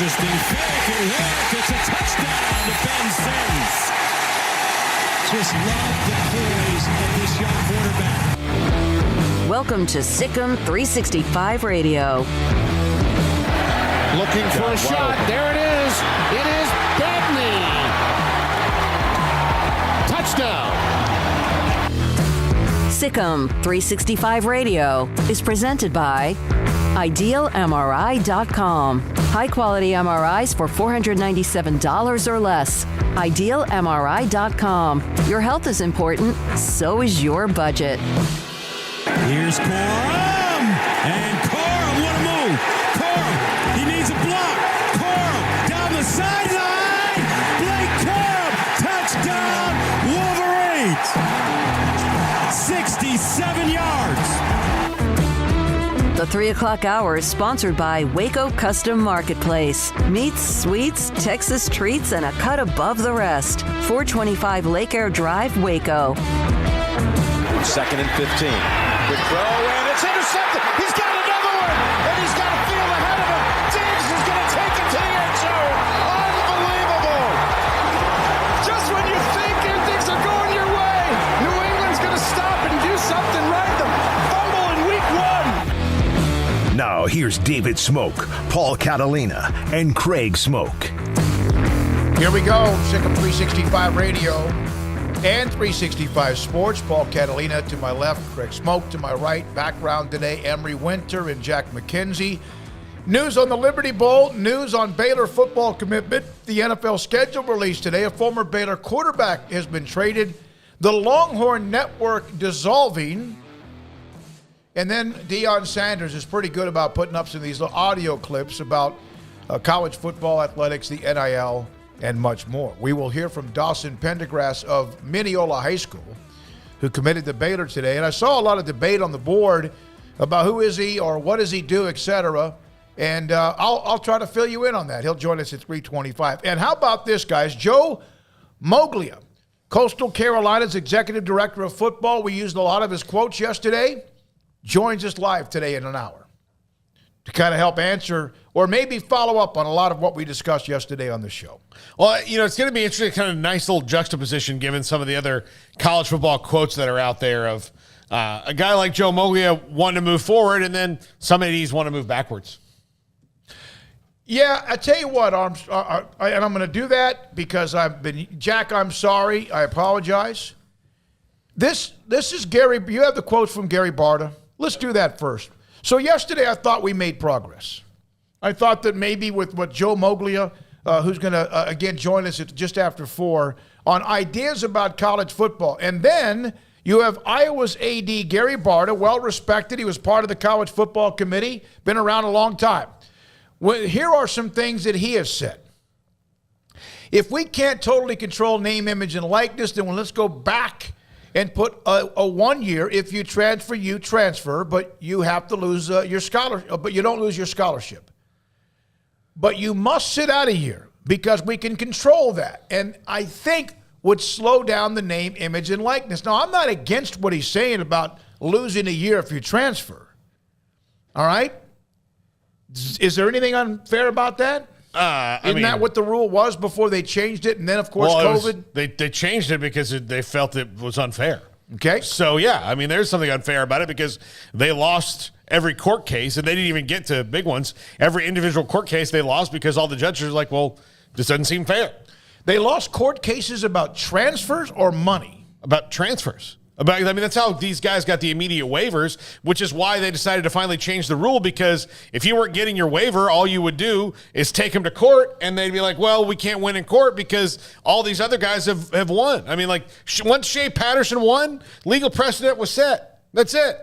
Interesting fake. It worked. It's a touchdown to Ben Sims. Just love the poise of this young quarterback. Welcome to Sikkim 365 Radio. Looking for a shot. There it is. It is Bedney. Touchdown. Sikkim 365 Radio is presented by IdealMRI.com. High-quality MRIs for $497 or less. IdealMRI.com. Your health is important, so is your budget. Here's Corum. And Corum, what a move. Corum, he needs a block. Corum, down the sideline. Blake Corum, touchdown, Wolverines. 67 yards. The 3 o'clock hour is sponsored by Waco Custom Marketplace. Meats, sweets, Texas treats, and a cut above the rest. 425 Lake Air Drive, Waco. 2nd and 15. Good throw, and it's intercepted. He's got another one, and he's got a field ahead of him. Diggs is going to take it to the end zone. Unbelievable. Just when you think things are going your way, New England's going to stop and do something right. The fumble in week 1. Now here's David Smoak, Paul Catalina, and Craig Smoak. Here we go, Sikkim 365 Radio and 365 Sports. Paul Catalina to my left, Craig Smoak to my right. Background today, Emery Winter and Jack McKenzie. News on the Liberty Bowl, news on Baylor football commitment. The NFL schedule released today. A former Baylor quarterback has been traded. The Longhorn network dissolving. And then Deion Sanders is pretty good about putting up some of these little audio clips about college football, athletics, the NIL, and much more. We will hear from Dawson Pendergrass of Mineola High School, who committed to Baylor today. And I saw a lot of debate on the board about who is he or what does he do, etc. And I'll try to fill you in on that. He'll join us at 3:25. And how about this, guys? Joe Moglia, Coastal Carolina's executive director of football. We used a lot of his quotes yesterday. Joins us live today in an hour to kind of help answer or maybe follow up on a lot of what we discussed yesterday on the show. Well, it's going to be interesting, kind of nice little juxtaposition given some of the other college football quotes that are out there of a guy like Joe Moglia wanting to move forward and then some of these want to move backwards. Yeah, I tell you what, and I'm going to do that because Jack, I'm sorry. I apologize. This is Gary. You have the quotes from Gary Barta. Let's do that first. So yesterday I thought we made progress. I thought that maybe with what Joe Moglia, who's going to, again, join us at just after 4, on ideas about college football. And then you have Iowa's AD, Gary Barta, well-respected. He was part of the college football committee, been around a long time. Well, here are some things that he has said. If we can't totally control name, image, and likeness, then let's go back and put a 1 year. If you transfer, you transfer, but you have to lose your scholarship, but you don't lose your scholarship. But you must sit out a year because we can control that. And I think would slow down the name, image, and likeness. Now, I'm not against what he's saying about losing a year if you transfer. All right? Is there anything unfair about that? Isn't that what the rule was before they changed it? And then, of course, COVID? They changed it because they felt it was unfair. Okay. So, yeah, there's something unfair about it because they lost every court case, and they didn't even get to big ones. Every individual court case they lost because all the judges are like, well, this doesn't seem fair. They lost court cases about transfers or money? About transfers. That's how these guys got the immediate waivers, which is why they decided to finally change the rule, because if you weren't getting your waiver, all you would do is take them to court, and they'd be like, well, we can't win in court because all these other guys have won. Once Shea Patterson won, legal precedent was set. That's it.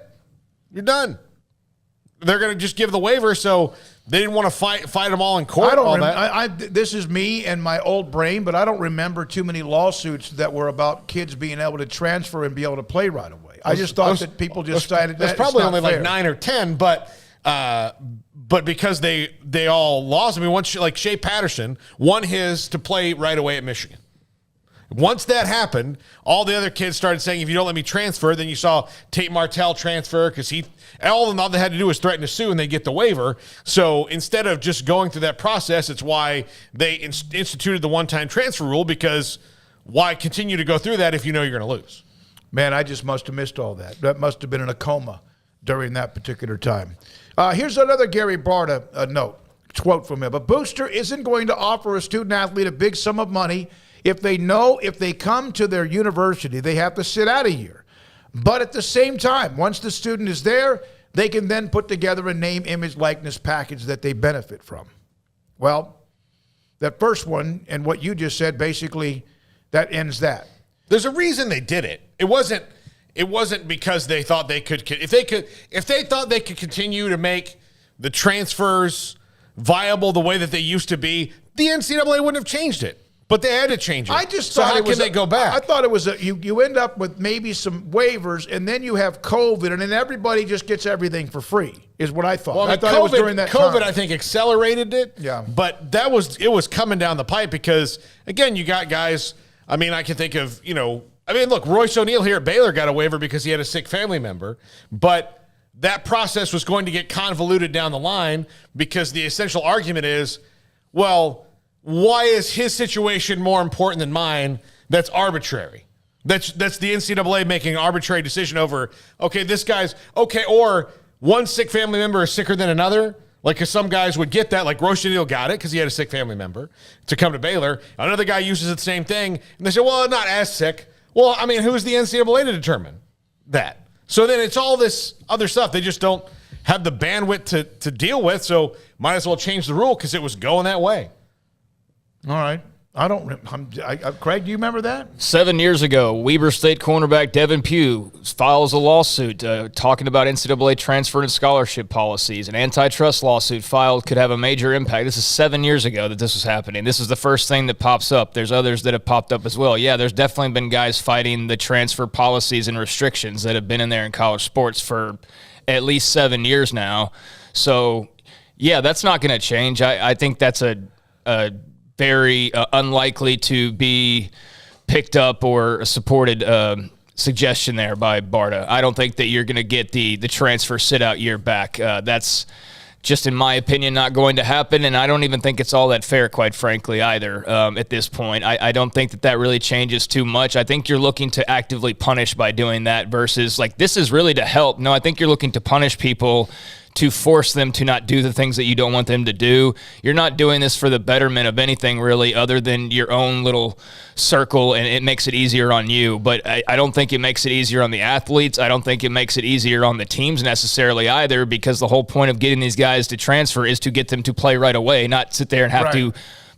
You're done. They're going to just give the waiver, so they didn't want to fight them all in court. This is me and my old brain, but I don't remember too many lawsuits that were about kids being able to transfer and be able to play right away. I just thought that people just decided that there's probably only fair. Like 9 or 10, but because they all lost. Once like Shea Patterson won his to play right away at Michigan. Once that happened, all the other kids started saying, if you don't let me transfer, then you saw Tate Martell transfer because all they had to do was threaten to sue and they get the waiver. So instead of just going through that process, it's why they instituted the one-time transfer rule, because why continue to go through that if you know you're going to lose? Man, I just must have missed all that. That must have been in a coma during that particular time. Here's another Gary Barta note, quote from him. A booster isn't going to offer a student athlete a big sum of money if they know if they come to their university, they have to sit out a year. But at the same time, once the student is there, they can then put together a name, image, likeness package that they benefit from. Well, that first one and what you just said, basically, that ends that. There's a reason they did it. It wasn't because they thought they could. If they thought they could continue to make the transfers viable the way that they used to be, the NCAA wouldn't have changed it. But they had to change it. I just so thought how it was can they go back? I thought it was you end up with maybe some waivers, and then you have COVID, and then everybody just gets everything for free. Is what I thought. Well, I thought it was during that COVID, time. I think, accelerated it. Yeah. But it was coming down the pipe because, again, you got guys. I mean, I can think of, look, Royce O'Neal here at Baylor got a waiver because he had a sick family member, but that process was going to get convoluted down the line because the essential argument is, well, why is his situation more important than mine? That's arbitrary. That's the NCAA making an arbitrary decision over, okay, this guy's, okay, or one sick family member is sicker than another. Like, because some guys would get that, like Royce O'Neal got it because he had a sick family member to come to Baylor. Another guy uses the same thing, and they say, well, not as sick. Well, I mean, who's the NCAA to determine that? So then it's all this other stuff they just don't have the bandwidth to deal with, so might as well change the rule because it was going that way. All right. Craig, do you remember that? 7 years ago, Weber State cornerback Devin Pugh files a lawsuit talking about NCAA transfer and scholarship policies. An antitrust lawsuit filed could have a major impact. This is 7 years ago that this was happening. This is the first thing that pops up. There's others that have popped up as well. Yeah, there's definitely been guys fighting the transfer policies and restrictions that have been in there in college sports for at least 7 years now. So, yeah, that's not going to change. I think that's a very unlikely to be picked up or supported suggestion there by Barta. I don't think that you're going to get the transfer sit-out year back. That's just, in my opinion, not going to happen, and I don't even think it's all that fair, quite frankly, either at this point. I don't think that really changes too much. I think you're looking to actively punish by doing that versus, like, this is really to help. No, I think you're looking to punish people to force them to not do the things that you don't want them to do. You're not doing this for the betterment of anything really other than your own little circle, and it makes it easier on you. But I don't think it makes it easier on the athletes. I don't think it makes it easier on the teams necessarily either, because the whole point of getting these guys to transfer is to get them to play right away, not sit there and have to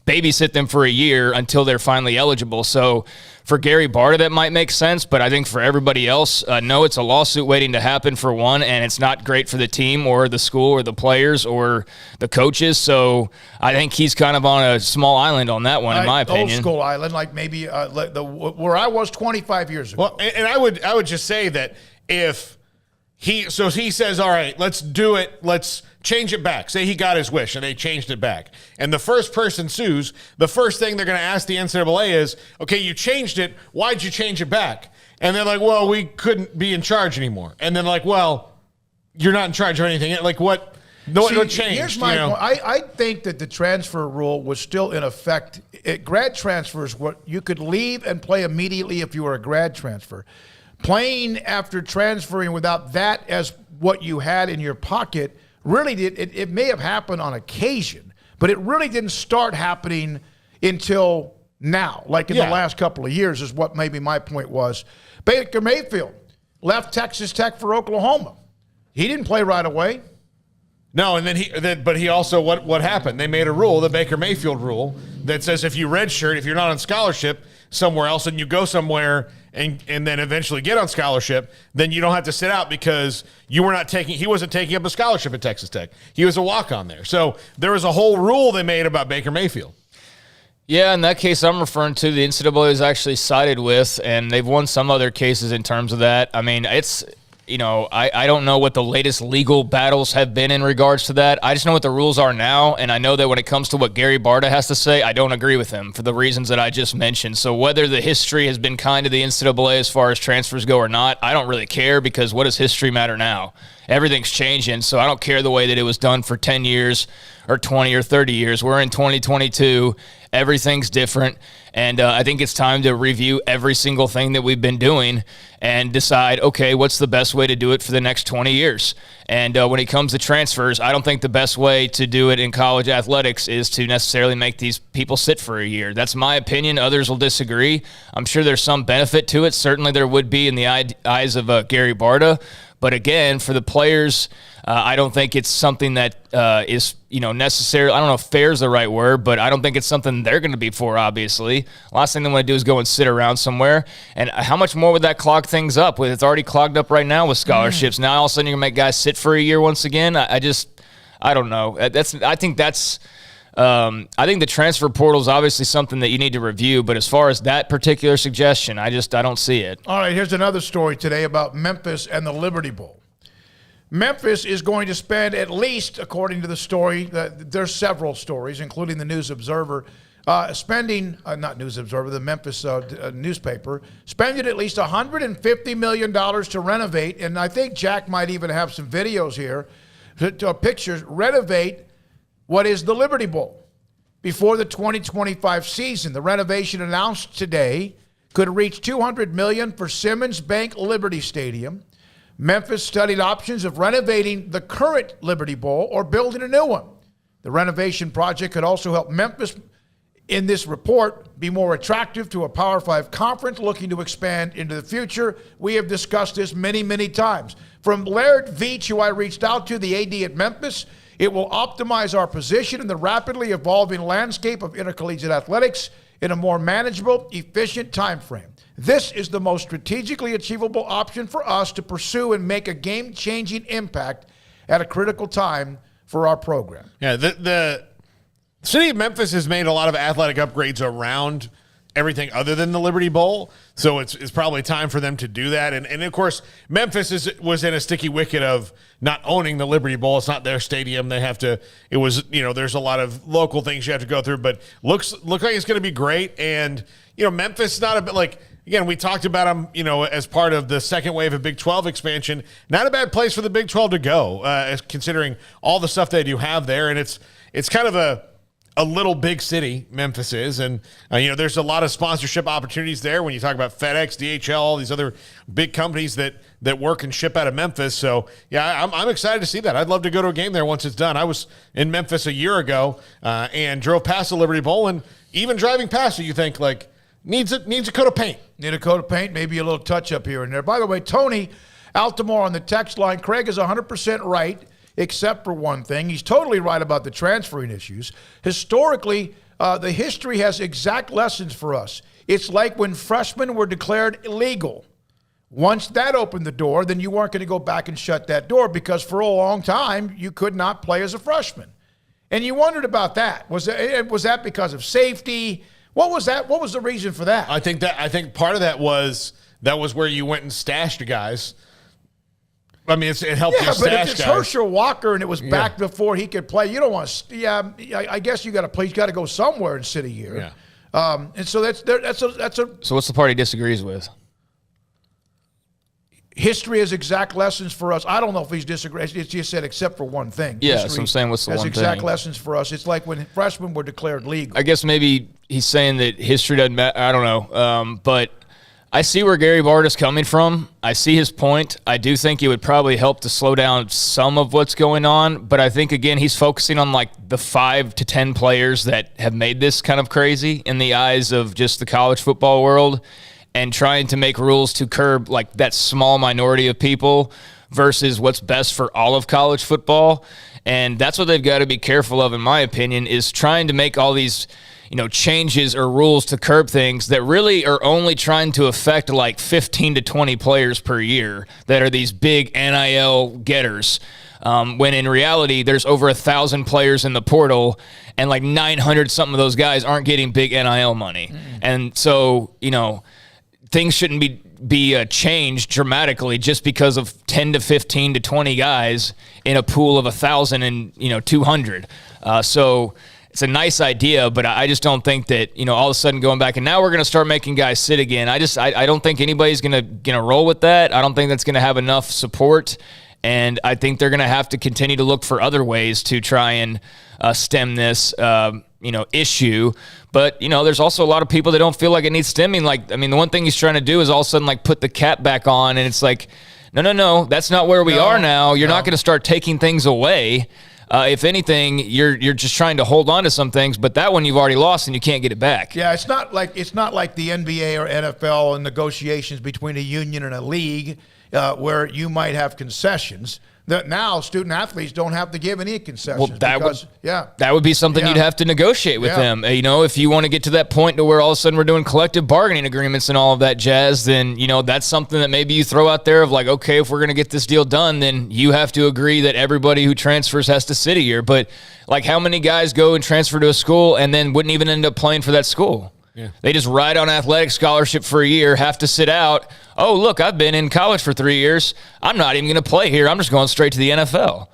babysit them for a year until they're finally eligible. So for Gary Barta, that might make sense, but I think for everybody else, no, it's a lawsuit waiting to happen for one, and it's not great for the team or the school or the players or the coaches. So I think he's kind of on a small island on that one, in my opinion. Old school island, like maybe where I was 25 years ago. Well, and I would just say that if he says, all right, let's do it, let's change it back. Say he got his wish and they changed it back. And the first person sues, the first thing they're going to ask the NCAA is, okay, you changed it. Why'd you change it back? And they're like, well, we couldn't be in charge anymore. And then like, well, you're not in charge of anything. Like what? What changed? Here's my point. I think that the transfer rule was still in effect. Grad transfers, what you could leave and play immediately if you were a grad transfer. Playing after transferring without that as what you had in your pocket really did. It may have happened on occasion, but it really didn't start happening until now, like in the last couple of years is what maybe my point was. Baker Mayfield left Texas Tech for Oklahoma. He didn't play right away. No, and then he also, what happened? They made a rule, the Baker Mayfield rule, that says if you redshirt, if you're not on scholarship somewhere else and you go somewhere and then eventually get on scholarship, then you don't have to sit out because he wasn't taking up a scholarship at Texas Tech. He was a walk-on there. So there was a whole rule they made about Baker Mayfield. Yeah, in that case I'm referring to, the NCAA is actually sided with, and they've won some other cases in terms of that. I mean, I don't know what the latest legal battles have been in regards to that. I just know what the rules are now, and I know that when it comes to what Gary Barta has to say, I don't agree with him for the reasons that I just mentioned. So whether the history has been kind to the NCAA as far as transfers go or not, I don't really care, because what does history matter now? Everything's changing, so I don't care the way that it was done for 10 years or 20 or 30 years. We're in 2022. Everything's different, and I think it's time to review every single thing that we've been doing and decide, okay, what's the best way to do it for the next 20 years? And when it comes to transfers, I don't think the best way to do it in college athletics is to necessarily make these people sit for a year. That's my opinion. Others will disagree. I'm sure there's some benefit to it. Certainly there would be in the eyes of Gary Barta. But again, for the players, I don't think it's something that is, necessary. I don't know if fair is the right word, but I don't think it's something they're going to be for, obviously. Last thing they want to do is go and sit around somewhere. And how much more would that clog things up? It's already clogged up right now with scholarships. Now all of a sudden you're going to make guys sit for a year once again? I don't know. I think the transfer portal is obviously something that you need to review, but as far as that particular suggestion, I don't see it. All right, here's another story today about Memphis and the Liberty Bowl. Memphis is going to spend at least, according to the story, there's several stories, including the News Observer, the Memphis newspaper, spending at least $150 million to renovate, and I think Jack might even have some videos here, pictures, renovate what is the Liberty Bowl before the 2025 season. The renovation announced today could reach $200 million for Simmons Bank Liberty Stadium. Memphis studied options of renovating the current Liberty Bowl or building a new one. The renovation project could also help Memphis, in this report, be more attractive to a Power 5 conference looking to expand into the future. We have discussed this many, many times. From Laird Veach, who I reached out to, the AD at Memphis, it will optimize our position in the rapidly evolving landscape of intercollegiate athletics in a more manageable, efficient time frame. This is the most strategically achievable option for us to pursue and make a game-changing impact at a critical time for our program. Yeah, the city of Memphis has made a lot of athletic upgrades around everything other than the Liberty Bowl, so it's probably time for them to do that. And of course, Memphis was in a sticky wicket of not owning the Liberty Bowl. It's not their stadium. They have to. It was, there's a lot of local things you have to go through, but look like it's going to be great. And Memphis is not a bit like. Again, we talked about them, as part of the second wave of Big 12 expansion. Not a bad place for the Big 12 to go, considering all the stuff that you have there. And it's kind of a little big city, Memphis is. And, there's a lot of sponsorship opportunities there when you talk about FedEx, DHL, all these other big companies that work and ship out of Memphis. So, yeah, I'm excited to see that. I'd love to go to a game there once it's done. I was in Memphis a year ago and drove past the Liberty Bowl. And even driving past it, you think, like, needs a coat of paint. Need a coat of paint, maybe a little touch-up here and there. By the way, Tony Altamore on the text line, Craig is 100% right, except for one thing. He's totally right about the transferring issues. Historically, the history has exact lessons for us. It's like when freshmen were declared illegal. Once that opened the door, then you weren't going to go back and shut that door, because for a long time, you could not play as a freshman. And you wondered about that. Was that because of safety? What was that? What was the reason for that? I think part of that was where you went and stashed guys. I mean, it helped you stash guys. Yeah, but if it's Herschel Walker and it was back before he could play, you don't want to. Yeah, I guess you got to play. You got to go somewhere and sit a year. Yeah. And so that's a. So what's the part he disagrees with? History has exact lessons for us. I don't know if he's disagreeing. It's just said except for one thing. Yeah, History so I'm saying what's the one thing? has exact lessons for us. It's like when freshmen were declared legal. I guess maybe he's saying that history doesn't matter. I don't know. But I see where Gary Barta's coming from. I see his point. I do think it would probably help to slow down some of what's going on. But I think, again, he's focusing on like the 5 to 10 players that have made this kind of crazy in the eyes of just the college football world, and trying to make rules to curb like that small minority of people versus what's best for all of college football. And that's what they've got to be careful of, in my opinion, is trying to make all these, changes or rules to curb things that really are only trying to affect like 15 to 20 players per year that are these big NIL getters. When in reality, there's over 1,000 players in the portal, and like 900 something of those guys aren't getting big NIL money. And so, things shouldn't be changed dramatically just because of 10 to 15 to 20 guys in a pool of 1,000 and 200. So it's a nice idea, but I just don't think that all of a sudden going back and now we're going to start making guys sit again. I don't think anybody's going to roll with that. I don't think that's going to have enough support, and I think they're going to have to continue to look for other ways to try and stem this issue. But there's also a lot of people that don't feel like it needs stemming. The one thing he's trying to do is all of a sudden put the cap back on, and it's like, no, that's not where we are now. You're not going to start taking things away. If anything, you're just trying to hold on to some things, but that one you've already lost and you can't get it back. Yeah, it's not like the NBA or NFL and negotiations between a union and a league where you might have concessions. That now student athletes don't have to give any concessions. Well, that would be something you'd have to negotiate with them. If you want to get to that point to where all of a sudden we're doing collective bargaining agreements and all of that jazz, then that's something that maybe you throw out there of like, okay, if we're going to get this deal done, then you have to agree that everybody who transfers has to sit a year. But how many guys go and transfer to a school and then wouldn't even end up playing for that school? Yeah. They just ride on athletic scholarship for a year, have to sit out. Oh, look, I've been in college for 3 years. I'm not even going to play here. I'm just going straight to the NFL.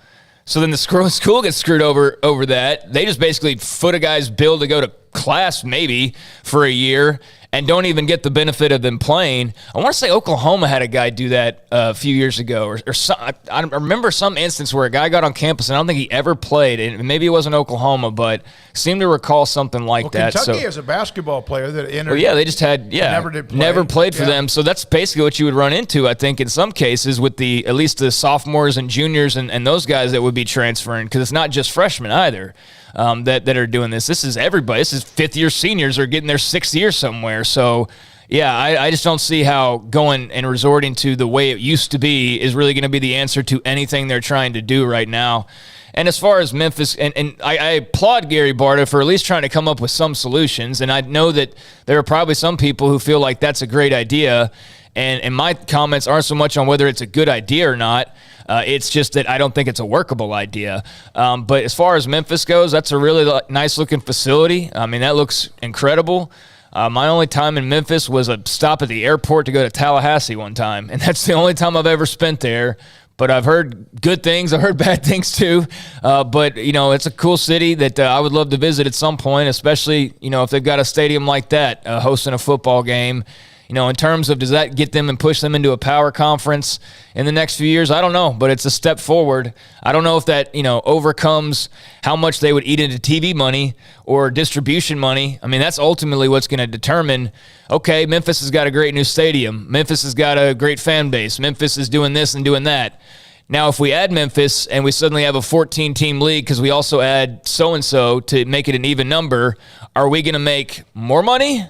So then the school gets screwed over that. They just basically foot a guy's bill to go to class maybe for a year and don't even get the benefit of them playing. I want to say Oklahoma had a guy do that a few years ago. Or some, I remember some instance where a guy got on campus, and I don't think he ever played. And maybe it wasn't Oklahoma, but seem to recall something like that. Kentucky has a basketball player that entered. Well, yeah, they just had, never played for them. So that's basically what you would run into, I think, in some cases with at least the sophomores and juniors and those guys that would be transferring, because it's not just freshmen either. That are doing this. This is everybody. This is fifth-year seniors are getting their sixth year somewhere. So, yeah, I just don't see how going and resorting to the way it used to be is really going to be the answer to anything they're trying to do right now. And as far as Memphis, and I applaud Gary Barta for at least trying to come up with some solutions. And I know that there are probably some people who feel like that's a great idea. And my comments aren't so much on whether it's a good idea or not. It's just that I don't think it's a workable idea. But as far as Memphis goes, that's a really nice-looking facility. I mean, that looks incredible. My only time in Memphis was a stop at the airport to go to Tallahassee one time, and that's the only time I've ever spent there. But I've heard good things. I've heard bad things too. But, it's a cool city that I would love to visit at some point, especially, if they've got a stadium like that hosting a football game. In terms of does that get them and push them into a power conference in the next few years? I don't know, but it's a step forward. I don't know if that, overcomes how much they would eat into TV money or distribution money. I mean, that's ultimately what's going to determine, okay, Memphis has got a great new stadium. Memphis has got a great fan base. Memphis is doing this and doing that. Now, if we add Memphis and we suddenly have a 14-team league because we also add so-and-so to make it an even number, are we going to make more money?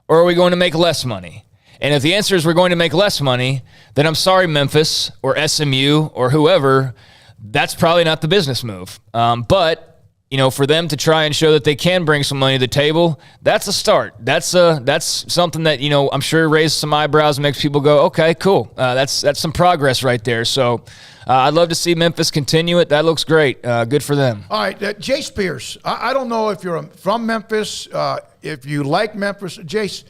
Or are we going to make less money? And if the answer is we're going to make less money, then I'm sorry, Memphis or SMU or whoever, that's probably not the business move. But for them to try and show that they can bring some money to the table, that's a start. That's something that I'm sure raises some eyebrows and makes people go, okay, cool. That's some progress right there. So I'd love to see Memphis continue it. That looks great. Good for them. All right, Jay Spears. I don't know if you're from Memphis, if you like Memphis. Jace,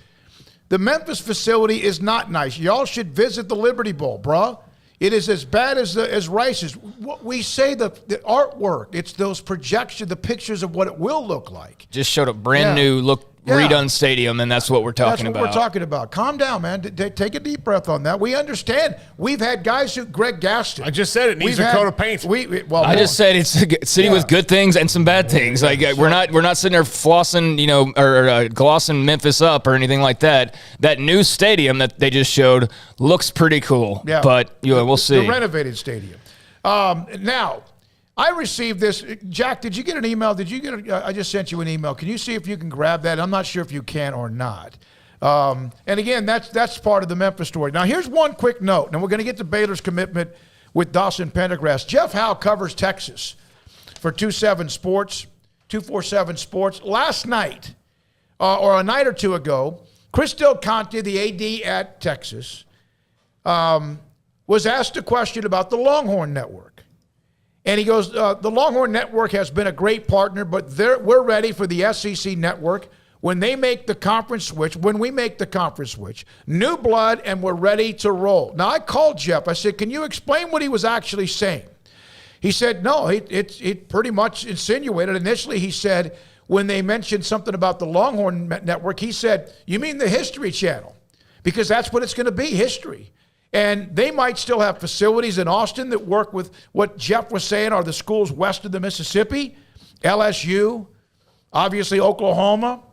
the Memphis facility is not nice. Y'all should visit the Liberty Bowl, bro. It is as bad as Rice's. We say the artwork. It's those projections, the pictures of what it will look like. Just showed a brand new redone stadium, and that's what we're talking about. That's what we're talking about. Calm down, man. Take a deep breath on that. We understand. We've had guys who, Greg Gaston. I just said it needs a coat of paint. I just said it's a city with good things and some bad things. Like we're not sitting there flossing, or glossing Memphis up or anything like that. That new stadium that they just showed looks pretty cool. Yeah, but we'll see. The renovated stadium. Now, I received this. Jack, did you get an email? I just sent you an email. Can you see if you can grab that? I'm not sure if you can or not. And again, that's part of the Memphis story. Now, here's one quick note. Now, we're going to get to Baylor's commitment with Dawson Pendergrass. Jeff Howe covers Texas for 247 Sports. Last night, or a night or two ago, Chris Del Conte, the AD at Texas, was asked a question about the Longhorn Network. And he goes, the Longhorn Network has been a great partner, but we're ready for the SEC network. when they make the conference switch, new blood, and we're ready to roll. Now, I called Jeff. I said, can you explain what he was actually saying? He said, no, it pretty much insinuated. Initially, he said, when they mentioned something about the Longhorn Network, he said, you mean the History Channel? Because that's what it's going to be, history. And they might still have facilities in Austin that work with what Jeff was saying are the schools west of the Mississippi, LSU, obviously Oklahoma,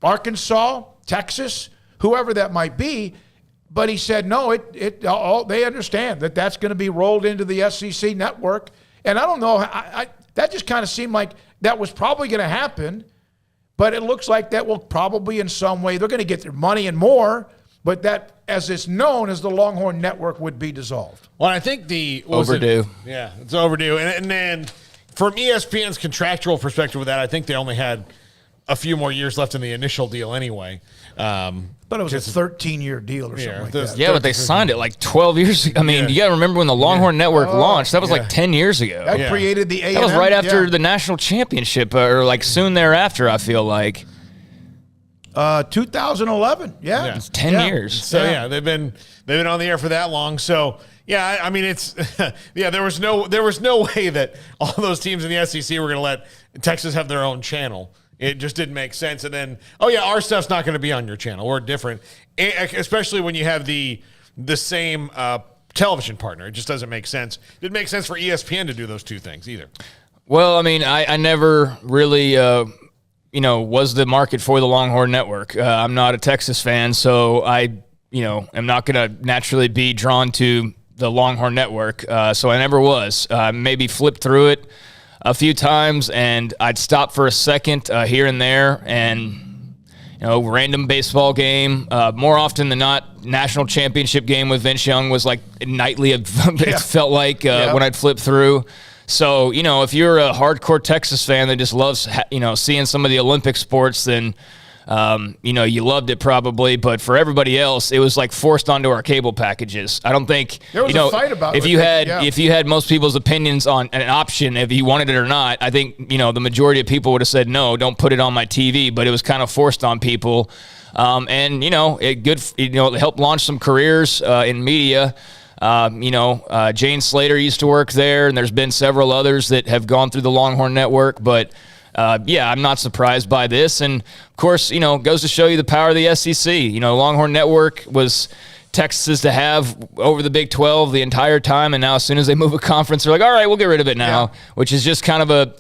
Arkansas, Texas, whoever that might be. But he said, no, they understand that that's going to be rolled into the SEC network. And I don't know, that just kind of seemed like that was probably going to happen. But it looks like that will probably in some way, they're going to get their money and more. But that, as it's known as the Longhorn Network, would be dissolved. Well, I think overdue. It's overdue. And then from ESPN's contractual perspective with that, I think they only had a few more years left in the initial deal anyway. But it was a 13-year deal or something like that. Yeah, but they signed it like 12 years ago. I mean, you got to remember when the Longhorn Network launched. That was like 10 years ago. That created the A&M. That was right after the national championship, or like soon thereafter, I feel like. 2011. Yeah. It's 10 years. So they've been on the air for that long. So yeah, I mean it's there was no way that all those teams in the SEC were going to let Texas have their own channel. It just didn't make sense. And then our stuff's not going to be on your channel. We're different, especially when you have the same television partner. It just doesn't make sense. It didn't make sense for ESPN to do those two things either. Well, I mean, I never really was the market for the Longhorn Network. I'm not a Texas fan, so I am not going to naturally be drawn to the Longhorn Network. So I never was. Maybe flipped through it a few times, and I'd stop for a second here and there, and random baseball game. More often than not, national championship game with Vince Young was like nightly. It felt like when I'd flip through. So, if you're a hardcore Texas fan that just loves, seeing some of the Olympic sports, then, you loved it probably. But for everybody else, it was like forced onto our cable packages. I don't think, there was a fight about if you had most people's opinions on an option, if you wanted it or not, I think, the majority of people would have said, no, don't put it on my TV. But it was kind of forced on people. It helped launch some careers in media. Jane Slater used to work there, and there's been several others that have gone through the Longhorn Network. But, I'm not surprised by this. And, of course, goes to show you the power of the SEC. Longhorn Network was Texas to have over the Big 12 the entire time, and now as soon as they move a conference, they're like, all right, we'll get rid of it now, which is just kind of a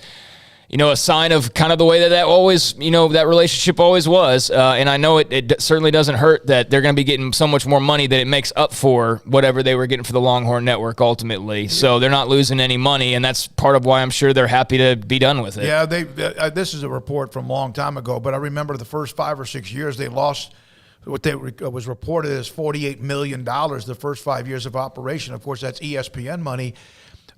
sign of kind of the way that always, that relationship always was. And I know it certainly doesn't hurt that they're going to be getting so much more money that it makes up for whatever they were getting for the Longhorn Network ultimately. Yeah. So they're not losing any money, and that's part of why I'm sure they're happy to be done with it. Yeah, this is a report from a long time ago, but I remember the first 5 or 6 years they lost what was reported as $48 million the first 5 years of operation. Of course, that's ESPN money.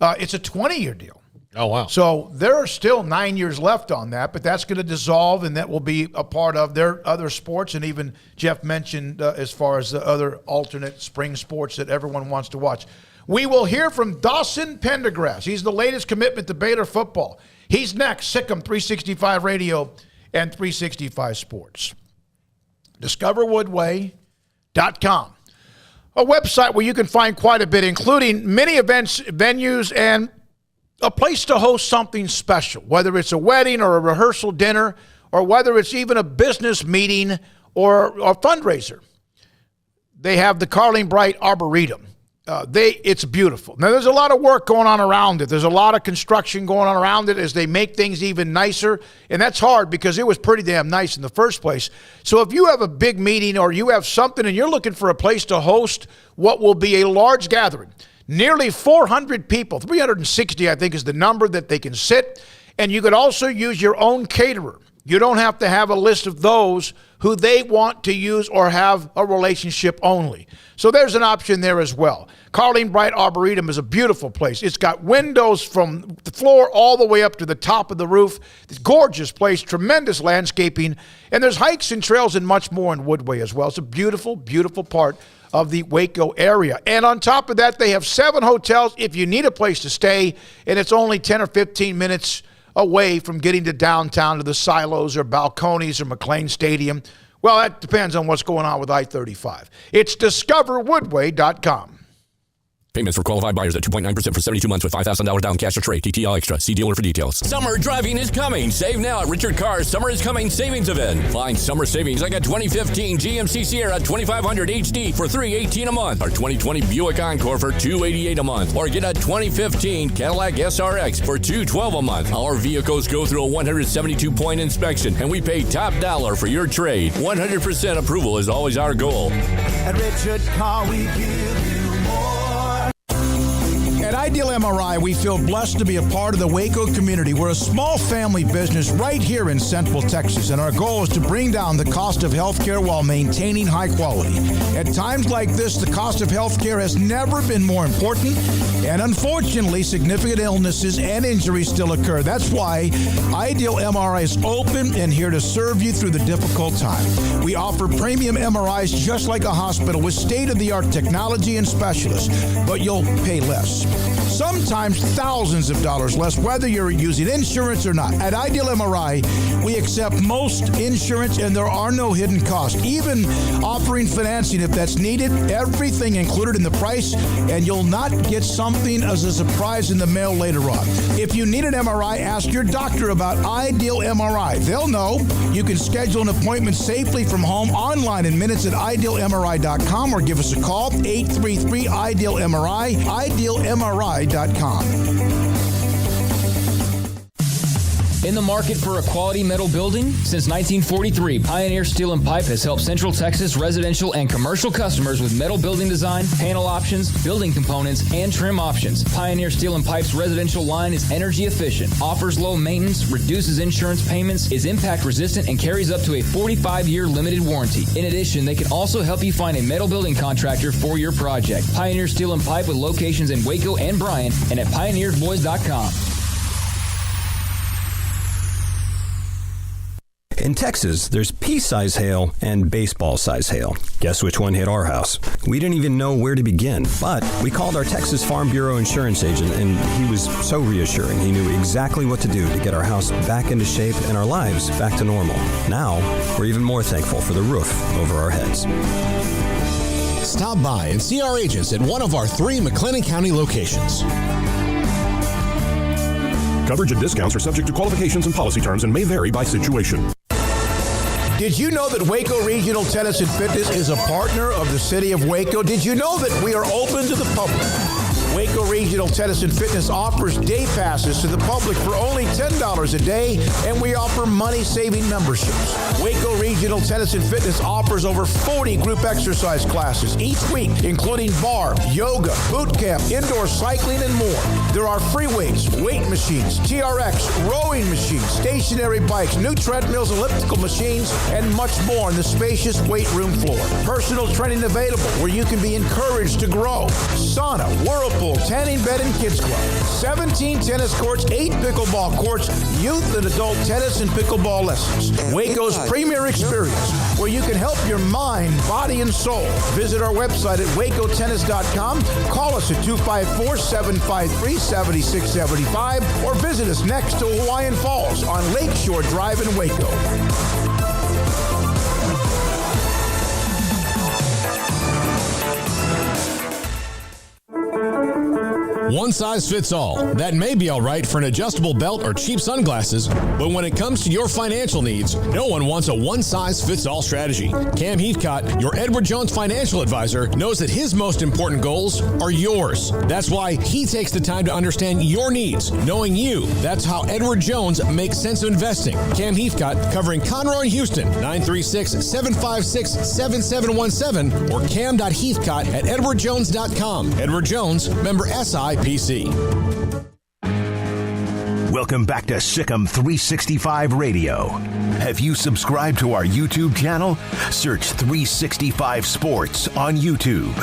It's a 20-year deal. Oh, wow. So there are still 9 years left on that, but that's going to dissolve, and that will be a part of their other sports. And even Jeff mentioned as far as the other alternate spring sports that everyone wants to watch. We will hear from Dawson Pendergrass. He's the latest commitment to Baylor football. He's next. Sikkim 365 Radio and 365 Sports. DiscoverWoodway.com. A website where you can find quite a bit, including many events, venues, and a place to host something special, whether it's a wedding or a rehearsal dinner, or whether it's even a business meeting or a fundraiser. They have the Carling Bright Arboretum. It's beautiful. Now, there's a lot of work going on around it. There's a lot of construction going on around it as they make things even nicer, and that's hard because it was pretty damn nice in the first place. So if you have a big meeting or you have something and you're looking for a place to host what will be a large gathering, nearly 400 people, 360 I think is the number that they can sit, and you could also use your own caterer. You don't have to have a list of those who they want to use or have a relationship only. So there's an option there as well. Carling Bright Arboretum is a beautiful place. It's got windows from the floor all the way up to the top of the roof. It's a gorgeous place, tremendous landscaping, and there's hikes and trails and much more in Woodway as well. It's a beautiful, beautiful part of the Waco area. And on top of that, they have 7 hotels if you need a place to stay, and it's only 10 or 15 minutes away from getting to downtown to the Silos or Balcones or McLean Stadium? Well, that depends on what's going on with I-35. It's discoverwoodway.com. Payments for qualified buyers at 2.9% for 72 months with $5,000 down cash or trade. TTL Extra. See dealer for details. Summer driving is coming. Save now at Richard Carr's Summer is Coming savings event. Find summer savings like a 2015 GMC Sierra 2500 HD for $318 a month, or 2020 Buick Encore for $288 a month, or get a 2015 Cadillac SRX for $212 a month. Our vehicles go through a 172-point inspection, and we pay top dollar for your trade. 100% approval is always our goal. At Richard Carr, we give you more. At Ideal MRI, we feel blessed to be a part of the Waco community. We're a small family business right here in Central Texas, and our goal is to bring down the cost of healthcare while maintaining high quality. At times like this, the cost of healthcare has never been more important, and unfortunately, significant illnesses and injuries still occur. That's why Ideal MRI is open and here to serve you through the difficult time. We offer premium MRIs just like a hospital with state-of-the-art technology and specialists, but you'll pay less. Sometimes thousands of dollars less, whether you're using insurance or not. At Ideal MRI, we accept most insurance and there are no hidden costs, even offering financing if that's needed. Everything included in the price, and you'll not get something as a surprise in the mail later on. If you need an MRI, ask your doctor about Ideal MRI. They'll know. You can schedule an appointment safely from home online in minutes at idealmri.com, or give us a call, 833-IDEAL-MRI, idealmri.com. In the market for a quality metal building? Since 1943, Pioneer Steel and Pipe has helped Central Texas residential and commercial customers with metal building design, panel options, building components, and trim options. Pioneer Steel and Pipe's residential line is energy efficient, offers low maintenance, reduces insurance payments, is impact resistant, and carries up to a 45-year limited warranty. In addition, they can also help you find a metal building contractor for your project. Pioneer Steel and Pipe with locations in Waco and Bryan and at pioneersboys.com. In Texas, there's pea-size hail and baseball-size hail. Guess which one hit our house? We didn't even know where to begin, but we called our Texas Farm Bureau insurance agent, and he was so reassuring. He knew exactly what to do to get our house back into shape and our lives back to normal. Now, we're even more thankful for the roof over our heads. Stop by and see our agents at one of our 3 McLennan County locations. Coverage and discounts are subject to qualifications and policy terms and may vary by situation. Did you know that Waco Regional Tennis and Fitness is a partner of the city of Waco? Did you know that we are open to the public? Waco Regional Tennis and Fitness offers day passes to the public for only $10 a day, and we offer money-saving memberships. Waco Regional Tennis and Fitness offers over 40 group exercise classes each week, including bar, yoga, boot camp, indoor cycling, and more. There are free weights, weight machines, TRX, rowing machines, stationary bikes, new treadmills, elliptical machines, and much more on the spacious weight room floor. Personal training available where you can be encouraged to grow. Sauna, whirlpool, tanning bed, and kids club. 17 tennis courts, 8 pickleball courts, youth and adult tennis and pickleball lessons. Waco's premier experience, where you can help your mind, body, and soul. Visit our website at wacotennis.com. Call us at 254-753-7675, or visit us next to Hawaiian Falls on Lakeshore Drive in Waco. One size fits all. That may be all right for an adjustable belt or cheap sunglasses, but when it comes to your financial needs, no one wants a one-size-fits-all strategy. Cam Heathcott, your Edward Jones financial advisor, knows that his most important goals are yours. That's why he takes the time to understand your needs, knowing you. That's how Edward Jones makes sense of investing. Cam Heathcott, covering Conroe and Houston, 936-756-7717, or cam.heathcott@edwardjones.com. Edward Jones, member SIPC. Welcome back to Sikkim 365 Radio. Have you subscribed to our YouTube channel? Search 365 Sports on YouTube.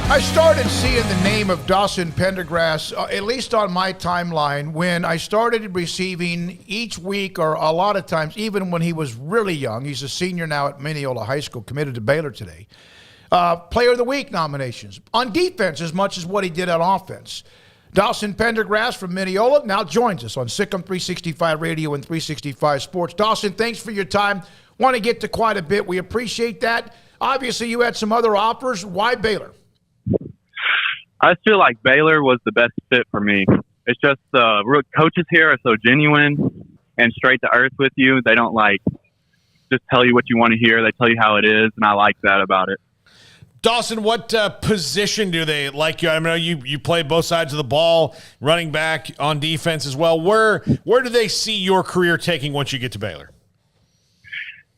I started seeing the name of Dawson Pendergrass, at least on my timeline, when I started receiving each week, or a lot of times, even when he was really young. He's a senior now at Mineola High School, committed to Baylor today. Player of the Week nominations on defense as much as what he did on offense. Dawson Pendergrass from Mineola now joins us on Sikkim 365 Radio and 365 Sports. Dawson, thanks for your time. Want to get to quite a bit. We appreciate that. Obviously, you had some other offers. Why Baylor? I just feel like Baylor was the best fit for me. It's just coaches here are so genuine and straight to earth with you. They don't just tell you what you want to hear. They tell you how it is, and I like that about it. Dawson, what position do they like you? I know you play both sides of the ball, running back, on defense as well. Where do they see your career taking once you get to Baylor?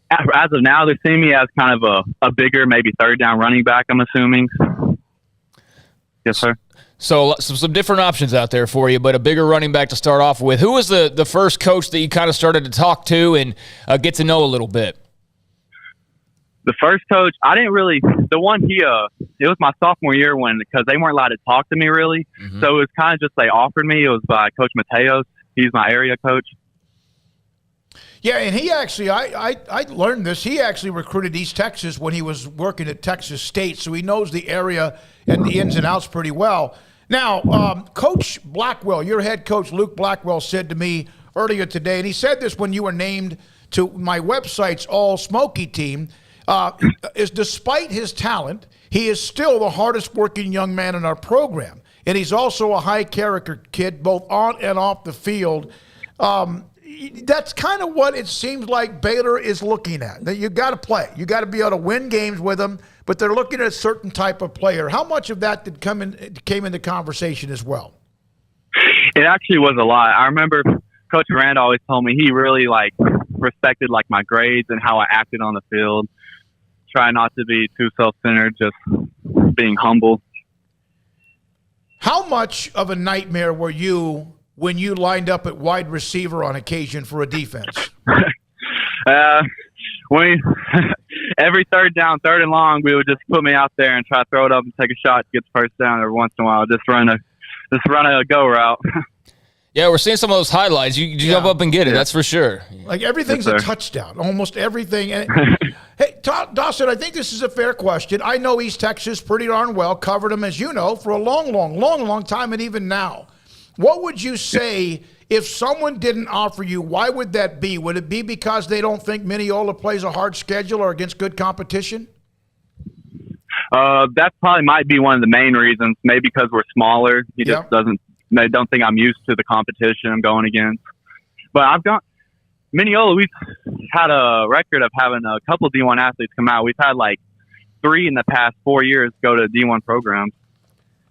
As of now, they're seeing me as kind of a bigger, maybe third down running back, I'm assuming. Yes, sir. So some different options out there for you, but a bigger running back to start off with. Who was the first coach that you kind of started to talk to and get to know a little bit? The first coach, I didn't really. The one it was my sophomore year because they weren't allowed to talk to me really. Mm-hmm. So it was kind of just they offered me. It was by Coach Mateos. He's my area coach. Yeah, and he actually, I learned this. He actually recruited East Texas when he was working at Texas State, so he knows the area and the ins and outs pretty well. Now, Coach Blackwell, your head coach, Luke Blackwell, said to me earlier today, and he said this when you were named to my website's All-Smoky team, is despite his talent, he is still the hardest working young man in our program. And he's also a high-character kid, both on and off the field. That's kind of what it seems like Baylor is looking at. That you got to play. You got to be able to win games with them, but they're looking at a certain type of player. How much of that came into conversation as well? It actually was a lot. I remember Coach Rand always told me he really respected my grades and how I acted on the field. Try not to be too self-centered, just being humble. How much of a nightmare were you when you lined up at wide receiver on occasion for a defense? Every third down, third and long, we would just put me out there and try to throw it up and take a shot to get the first down every once in a while. Just run a go route. Yeah, we're seeing some of those highlights. You jump up and get it, that's for sure. Everything's a touchdown, almost everything. And hey, Dawson, I think this is a fair question. I know East Texas pretty darn well, covered them, as you know, for a long time, and even now. What would you say if someone didn't offer you? Why would that be? Would it be because they don't think Mineola plays a hard schedule or against good competition? That probably might be one of the main reasons. Maybe because we're smaller. He just doesn't. They don't think I'm used to the competition I'm going against. But Mineola. We've had a record of having a couple D1 athletes come out. We've had 3 in the past 4 years go to D1 programs.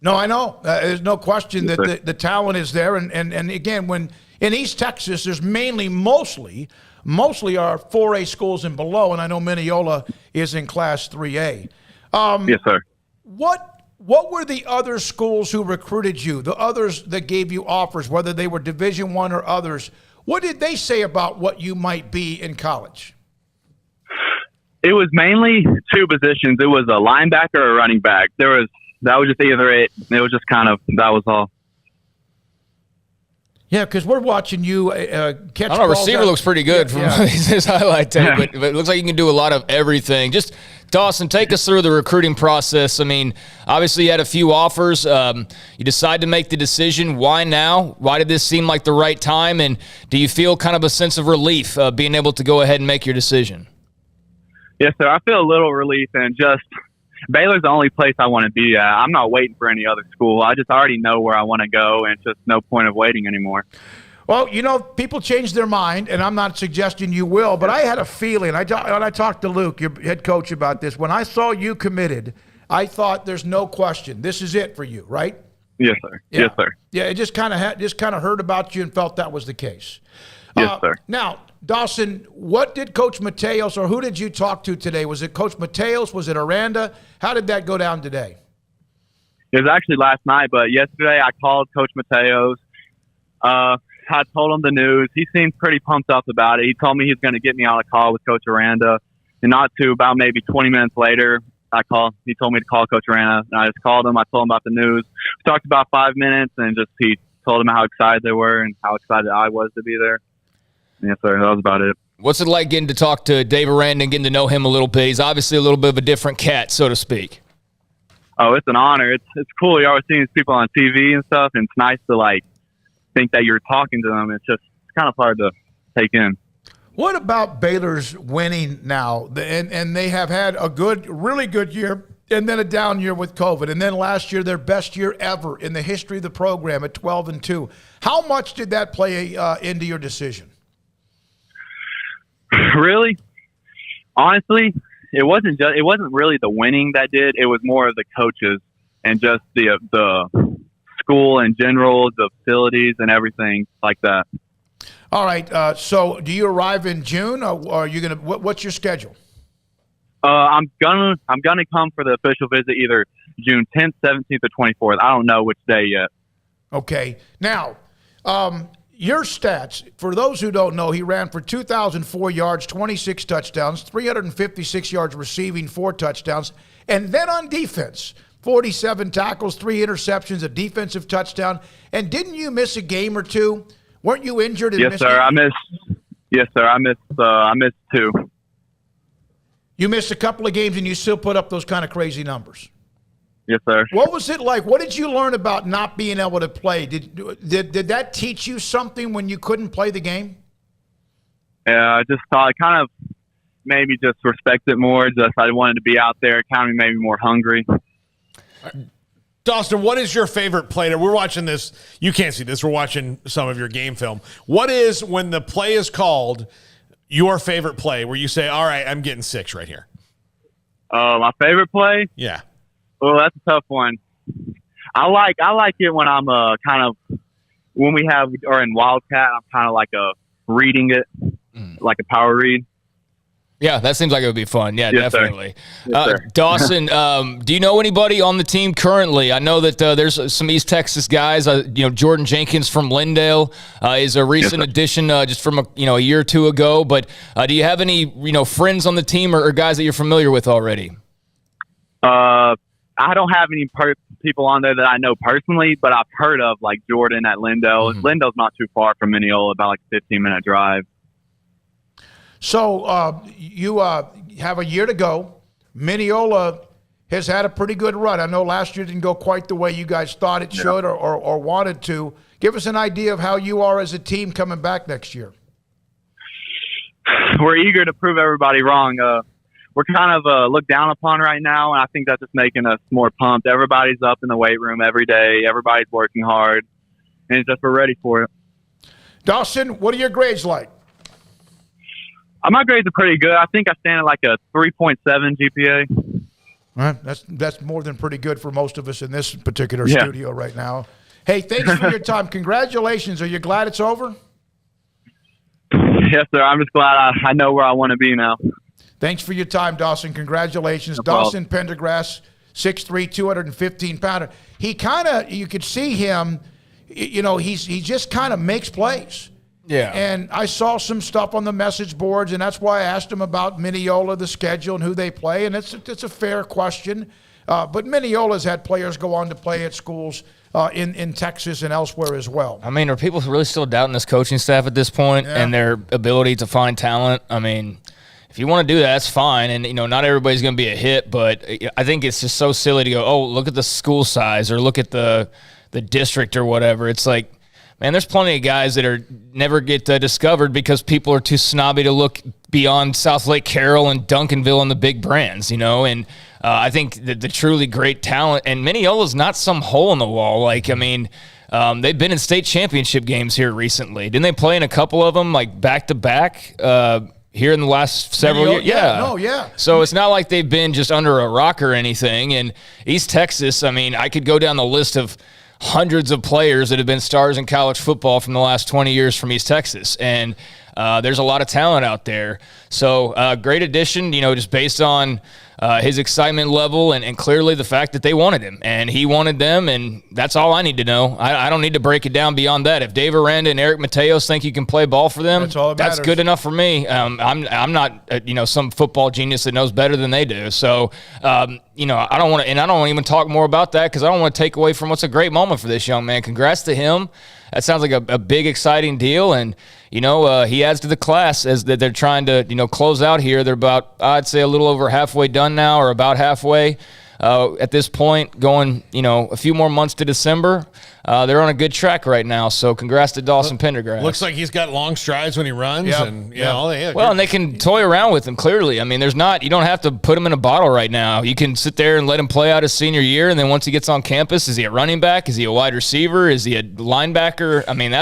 No, I know. There's no question that the talent is there. And again, when in East Texas, there's mostly are 4A schools and below, and I know Mineola is in Class 3A. Yes, sir. What were the other schools who recruited you, the others that gave you offers, whether they were Division I or others? What did they say about what you might be in college? It was mainly 2 positions. It was a linebacker or a running back. That was just either it. It was just that was all. Yeah, because we're watching you catch balls. Receiver looks pretty good from his highlight tape, but it looks like you can do a lot of everything. Just, Dawson, take us through the recruiting process. I mean, obviously you had a few offers. You decide to make the decision. Why now? Why did this seem like the right time? And do you feel kind of a sense of relief being able to go ahead and make your decision? Yes, sir. I feel a little relief, and just Baylor's the only place I want to be at. I'm not waiting for any other school. I already know where I want to go, and it's just no point of waiting anymore. Well, people change their mind, and I'm not suggesting you will, but I had a feeling. When I talked to Luke, your head coach, about this, when I saw you committed, I thought there's no question. This is it for you, right? Yes, sir. Yeah. Yes, sir. Yeah, it just kind of heard about you and felt that was the case. Yes, sir. Now, Dawson, what did Coach Mateos, or who did you talk to today? Was it Coach Mateos? Was it Aranda? How did that go down today? It was actually last night, but yesterday I called Coach Mateos. I told him the news. He seemed pretty pumped up about it. He told me he's going to get me on a call with Coach Aranda. And about maybe 20 minutes later, he told me to call Coach Aranda. And I just called him. I told him about the news. We talked about 5 minutes, and he told him how excited they were and how excited I was to be there. Yes, sir. That was about it. What's it like getting to talk to Dave Aranda and getting to know him a little bit? He's obviously a little bit of a different cat, so to speak. Oh, it's an honor. It's cool. You're always seeing these people on TV and stuff, and it's nice to like think that you're talking to them. It's kind of hard to take in. What about Baylor's winning now? And they have had a really good year, and then a down year with COVID, and then last year their best year ever in the history of the program at 12-2. How much did that play into your decision? Really, honestly, it wasn't really the winning that did. It was more of the coaches and just the school in general, the facilities and everything like that. All right. So, do you arrive in June, or are you gonna? What's your schedule? I'm gonna come for the official visit either June 10th, 17th, or 24th. I don't know which day yet. Okay. Now, your stats, for those who don't know, he ran for 2,004 yards, 26 touchdowns, 356 yards receiving, 4 touchdowns. And then on defense, 47 tackles, 3 interceptions, a defensive touchdown. And didn't you miss a game or two? Weren't you injured? Yes, sir. I missed 2. You missed a couple of games and you still put up those kind of crazy numbers. Yes, sir. What was it like? What did you learn about not being able to play? Did that teach you something when you couldn't play the game? Yeah, I just thought it kind of made me just respect it more. Just I wanted to be out there. It kind of made me more hungry. Dawson, what is your favorite play? We're watching this. You can't see this. We're watching some of your game film. What is, when the play is called, your favorite play where you say, all right, I'm getting 6 right here? My favorite play? Yeah. Oh, that's a tough one. I like it when I'm when we have or in Wildcat, I'm kind of like reading it, like a power read. Yeah, that seems like it would be fun. Yeah, yes, definitely. Yes, Dawson, do you know anybody on the team currently? I know that there's some East Texas guys. Jordan Jenkins from Lindale is a recent addition, just from a year or two ago. But do you have any friends on the team or guys that you're familiar with already? I don't have any people on there that I know personally, but I've heard of like Jordan at Lindale. Mm-hmm. Lindale's not too far from Mineola, about like a 15-minute drive. So you have a year to go. Mineola has had a pretty good run. I know last year didn't go quite the way you guys thought it should or wanted to. Give us an idea of how you are as a team coming back next year. We're eager to prove everybody wrong. We're kind of looked down upon right now, and I think that's just making us more pumped. Everybody's up in the weight room every day. Everybody's working hard, and it's just we're ready for it. Dawson, what are your grades like? My grades are pretty good. I think I stand at like a 3.7 GPA. Well, that's more than pretty good for most of us in this particular studio right now. Hey, thanks for your time. Congratulations. Are you glad it's over? Yes, sir. I'm just glad I know where I want to be now. Thanks for your time, Dawson. Congratulations. No Dawson Pendergrass, 6'3", 215-pounder. He kind of, you could see him, he just kind of makes plays. Yeah. And I saw some stuff on the message boards, and that's why I asked him about Mineola, the schedule, and who they play. And it's a fair question. But Mineola's had players go on to play at schools in Texas and elsewhere as well. I mean, are people really still doubting this coaching staff at this point and their ability to find talent? I mean, if you want to do that, that's fine. And, not everybody's going to be a hit, but I think it's just so silly to go, oh, look at the school size or look at the district or whatever. It's like, man, there's plenty of guys that never get discovered because people are too snobby to look beyond South Lake Carroll and Duncanville and the big brands, And I think that the truly great talent, and Mineola's not some hole in the wall. Like, I mean, they've been in state championship games here recently. Didn't they play in a couple of them, like back-to-back here in the last several years? Yeah. So it's not like they've been just under a rock or anything. And East Texas, I mean, I could go down the list of hundreds of players that have been stars in college football from the last 20 years from East Texas. And there's a lot of talent out there. So great addition, just based on his excitement level and clearly the fact that they wanted him and he wanted them, and that's all I need to know. I don't need to break it down beyond that. If Dave Aranda and Eric Mateos think you can play ball for them, that's good enough for me. I'm not some football genius that knows better than they do. So I don't want to, and I don't even talk more about that because I don't want to take away from what's a great moment for this young man. Congrats to him. That sounds like a big, exciting deal, and he adds to the class as that they're trying to close out here. They're about, I'd say, a little over halfway done now, or about halfway. at this point, going, a few more months to December, they're on a good track right now. So congrats to Dawson Pendergrass. Looks like he's got long strides when he runs. Yep. And and they can toy around with him, clearly. I mean, you don't have to put him in a bottle right now. You can sit there and let him play out his senior year, and then once he gets on campus, is he a running back? Is he a wide receiver? Is he a linebacker? I mean,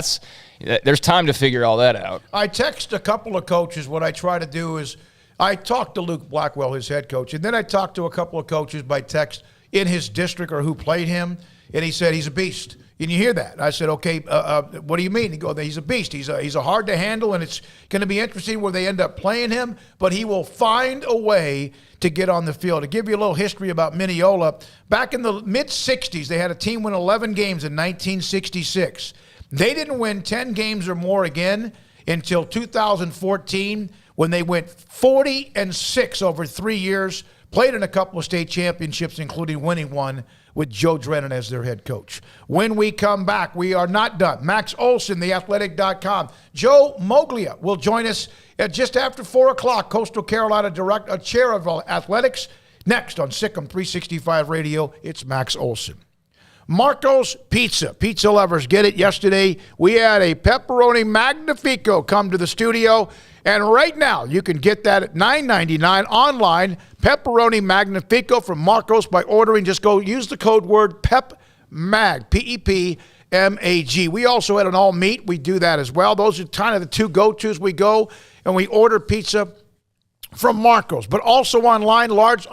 there's time to figure all that out. I text a couple of coaches. What I try to do is I talk to Luke Blackwell, his head coach, and then I talk to a couple of coaches by text in his district or who played him, and he said he's a beast. And you hear that. I said, okay, what do you mean? He goes, he's a beast. He's a hard to handle, and it's going to be interesting where they end up playing him, but he will find a way to get on the field. To give you a little history about Mineola, back in the mid-'60s, they had a team win 11 games in 1966. They didn't win 10 games or more again until 2014 when they went 40-6 over 3 years, played in a couple of state championships, including winning one with Joe Drennan as their head coach. When we come back, we are not done. Max Olson, theathletic.com. Joe Moglia will join us at just after 4 o'clock. Coastal Carolina chair of athletics. Next on Sikkim 365 Radio, it's Max Olson. Marco's Pizza lovers, get it. Yesterday, we had a pepperoni magnifico come to the studio, and right now you can get that at $9.99 online. Pepperoni magnifico from Marco's by ordering. Just go use the code word PEPMAG, PEPMAG. We also had an all meat. We do that as well. Those are kind of the two go-tos. We go and we order pizza from Marco's, but also online, a large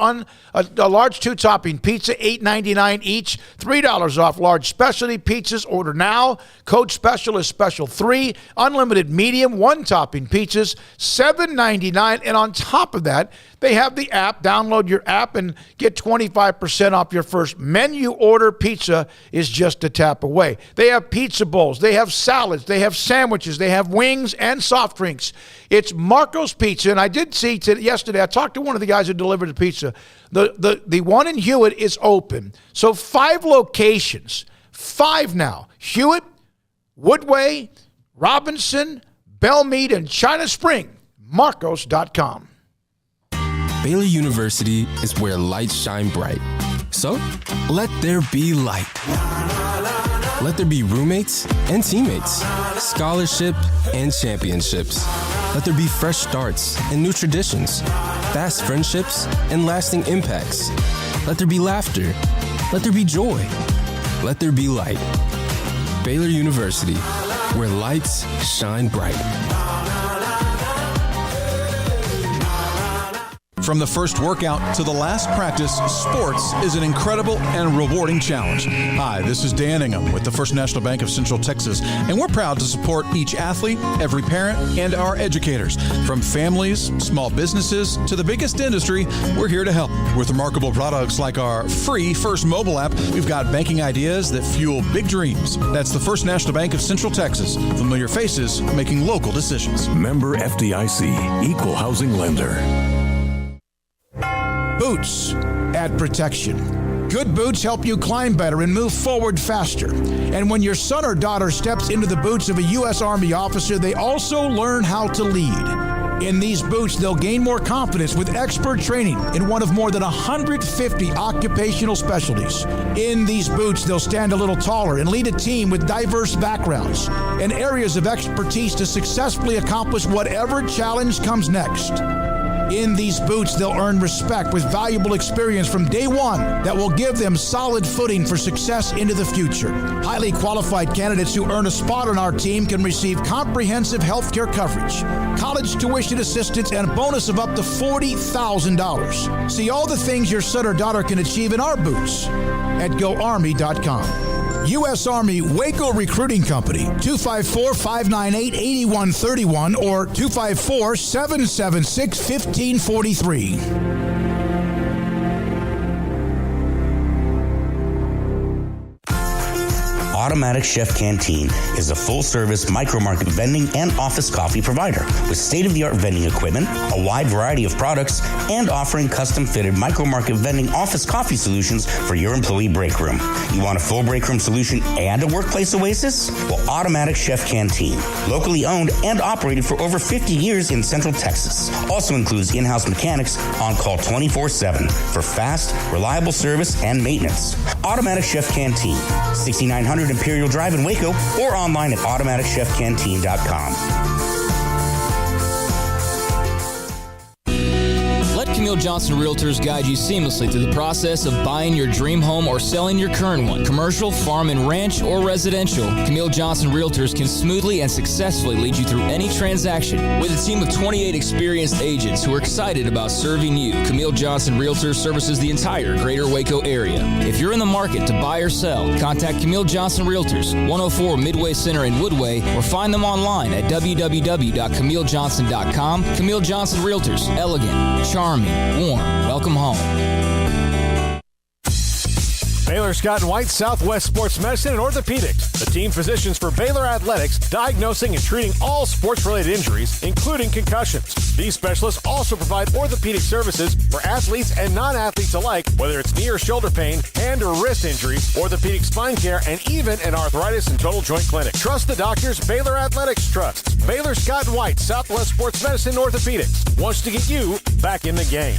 two-topping pizza, $8.99 each, $3 off large specialty pizzas. Order now. Code special is special 3. Unlimited medium, one-topping pizzas, $7.99. And on top of that, they have the app. Download your app and get 25% off your first menu order. Pizza is just a tap away. They have pizza bowls. They have salads. They have sandwiches. They have wings and soft drinks. It's Marco's Pizza. And I did see yesterday, I talked to one of the guys who delivered the pizza. The one in Hewitt is open. So 5 locations. 5 now. Hewitt, Woodway, Robinson, Belmead, and China Spring. Marcos.com. Baylor University is where lights shine bright. So, let there be light. Let there be roommates and teammates, scholarship and championships. Let there be fresh starts and new traditions, fast friendships and lasting impacts. Let there be laughter. Let there be joy. Let there be light. Baylor University, where lights shine bright. From the first workout to the last practice, sports is an incredible and rewarding challenge. Hi, this is Dan Ingham with the First National Bank of Central Texas, and we're proud to support each athlete, every parent, and our educators. From families, small businesses, to the biggest industry, we're here to help. With remarkable products like our free First mobile app, we've got banking ideas that fuel big dreams. That's the First National Bank of Central Texas. Familiar faces making local decisions. Member FDIC, Equal Housing Lender. Boots add protection. Good boots help you climb better and move forward faster. And when your son or daughter steps into the boots of a U.S. Army officer, they also learn how to lead. In these boots, they'll gain more confidence with expert training in one of more than 150 occupational specialties. In these boots, they'll stand a little taller and lead a team with diverse backgrounds and areas of expertise to successfully accomplish whatever challenge comes next. In these boots, they'll earn respect with valuable experience from day one that will give them solid footing for success into the future. Highly qualified candidates who earn a spot on our team can receive comprehensive health care coverage, college tuition assistance, and a bonus of up to $40,000. See all the things your son or daughter can achieve in our boots at GoArmy.com. U.S. Army Waco Recruiting Company, 254-598-8131 or 254-776-1543. Automatic Chef Canteen is a full-service micro-market vending and office coffee provider with state-of-the-art vending equipment, a wide variety of products, and offering custom-fitted micro-market vending office coffee solutions for your employee break room. You want a full break room solution and a workplace oasis? Well, Automatic Chef Canteen, locally owned and operated for over 50 years in Central Texas, also includes in-house mechanics on call 24/7 for fast, reliable service and maintenance. Automatic Chef Canteen, 6900 Imperial Drive in Waco, or online at automaticchefcanteen.com. Let Camille Johnson Realtors guide you seamlessly through the process of buying your dream home or selling your current one. Commercial, farm and ranch, or residential, Camille Johnson Realtors can smoothly and successfully lead you through any transaction. With a team of 28 experienced agents who are excited about serving you, Camille Johnson Realtors services the entire greater Waco area. If you're in the market to buy or sell, contact Camille Johnson Realtors, 104 Midway Center in Woodway, or find them online at www.camillejohnson.com. Camille Johnson Realtors, elegant, charming, warm. Welcome home. Baylor Scott and White, Southwest Sports Medicine and Orthopedics, the team physicians for Baylor Athletics, diagnosing and treating all sports-related injuries, including concussions. These specialists also provide orthopedic services for athletes and non-athletes alike, whether it's knee or shoulder pain, hand or wrist injuries, orthopedic spine care, and even an arthritis and total joint clinic. Trust the doctors Baylor Athletics trusts. Baylor Scott and White, Southwest Sports Medicine and Orthopedics wants to get you back in the game.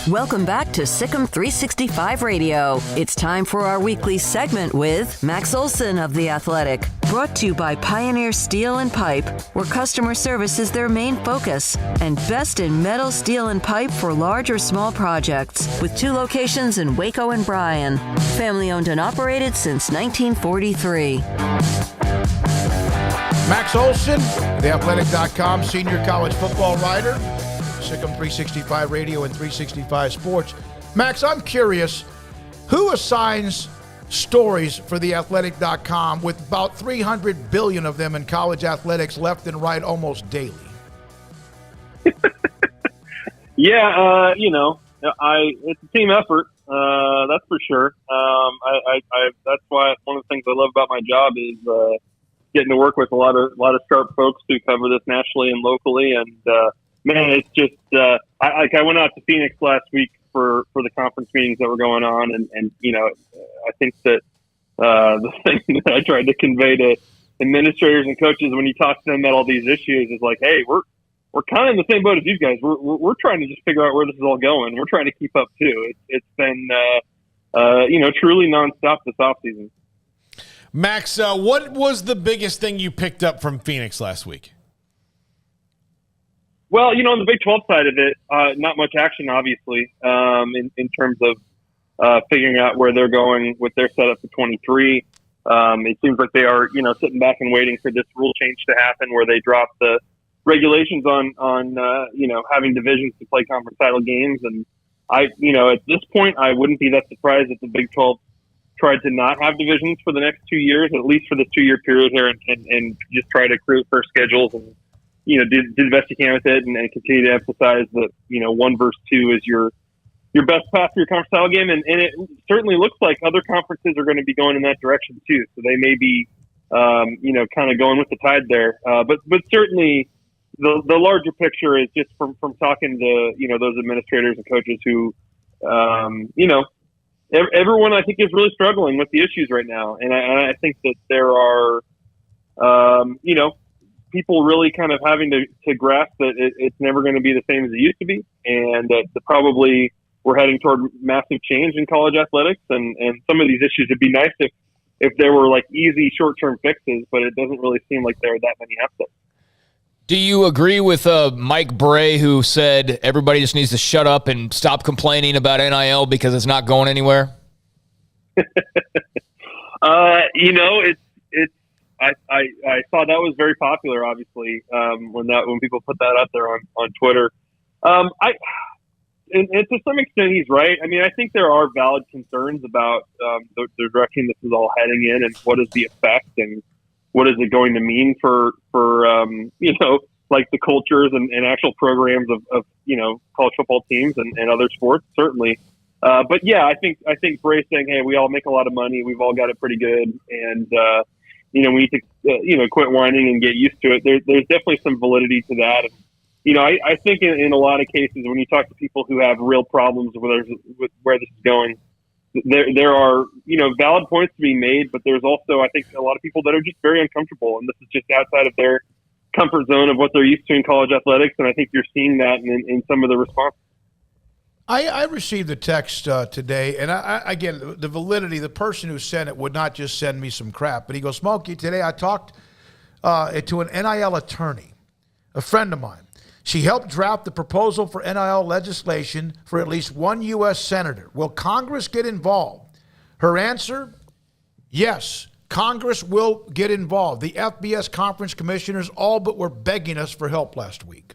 Welcome back to Sikkim 365 Radio. It's time for our weekly segment with Max Olson of The Athletic. Brought to you by Pioneer Steel and Pipe, where customer service is their main focus, and best in metal, steel, and pipe for large or small projects, with 2 locations in Waco and Bryan. Family owned and operated since 1943. Max Olson, theathletic.com, senior college football writer. Sikkim 365 Radio and 365 Sports. Max, I'm curious, who assigns stories for theathletic.com with about 300 billion of them in college athletics left and right almost daily? Yeah, it's a team effort. That's for sure. That's why one of the things I love about my job is getting to work with a lot of sharp folks who cover this nationally and locally. And man, it's just I went out to Phoenix last week for the conference meetings that were going on, and I think that the thing that I tried to convey to administrators and coaches when you talk to them about all these issues is like, hey, we're kind of in the same boat as you guys. We're trying to just figure out where this is all going. We're trying to keep up too. It's been truly nonstop this offseason. Max, what was the biggest thing you picked up from Phoenix last week? Well, on the Big 12 side of it, not much action, obviously, in terms of figuring out where they're going with their setup for 23. It seems like they are, sitting back and waiting for this rule change to happen where they drop the regulations on having divisions to play conference title games. And at this point, I wouldn't be that surprised if the Big 12 tried to not have divisions for the next 2 years, at least for this 2-year period here, and just try to create first schedules and do the best you can with it, and continue to emphasize that 1 versus 2 is your best path for your conference title game, and it certainly looks like other conferences are going to be going in that direction too. So they may be kind of going with the tide there, but certainly the larger picture is just from talking to those administrators and coaches who everyone I think is really struggling with the issues right now, and I think that there are people really kind of having to grasp that it's never going to be the same as it used to be, and that probably we're heading toward massive change in college athletics, and some of these issues would be nice if there were like easy short-term fixes, but it doesn't really seem like there are that many aspects. Do you agree with Mike Bray, who said everybody just needs to shut up and stop complaining about NIL because it's not going anywhere? I saw that was very popular, obviously, when people put that out there on Twitter. And to some extent, he's right. I mean, I think there are valid concerns about the direction this is all heading in, and what is the effect, and what is it going to mean for like the cultures and actual programs of college football teams and other sports. Certainly, But yeah, I think Bray's saying, hey, we all make a lot of money. We've all got it pretty good. And, we need to, quit whining and get used to it. There's definitely some validity to that. And, I think in a lot of cases, when you talk to people who have real problems with where this is going, there are, valid points to be made, but there's also, I think, a lot of people that are just very uncomfortable. And this is just outside of their comfort zone of what they're used to in college athletics. And I think you're seeing that in some of the responses. I received a text today, and again, the validity, the person who sent it would not just send me some crap, but he goes, Smokey, today I talked to an NIL attorney, a friend of mine. She helped draft the proposal for NIL legislation for at least one U.S. senator. Will Congress get involved? Her answer, yes, Congress will get involved. The FBS conference commissioners all but were begging us for help last week.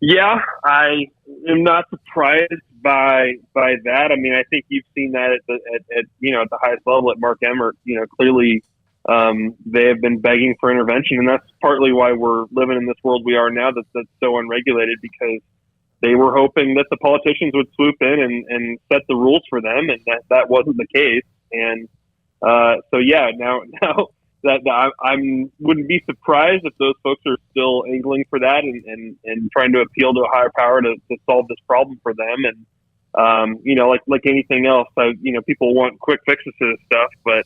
Yeah, I am not surprised by that. I mean, I think you've seen that at the highest level at Mark Emmert. Clearly they have been begging for intervention, and that's partly why we're living in this world we are now that's so unregulated, because they were hoping that the politicians would swoop in and set the rules for them, and that wasn't the case. And so yeah, now that I wouldn't be surprised if those folks are still angling for that and trying to appeal to a higher power to solve this problem for them. And, like anything else, people want quick fixes to this stuff, but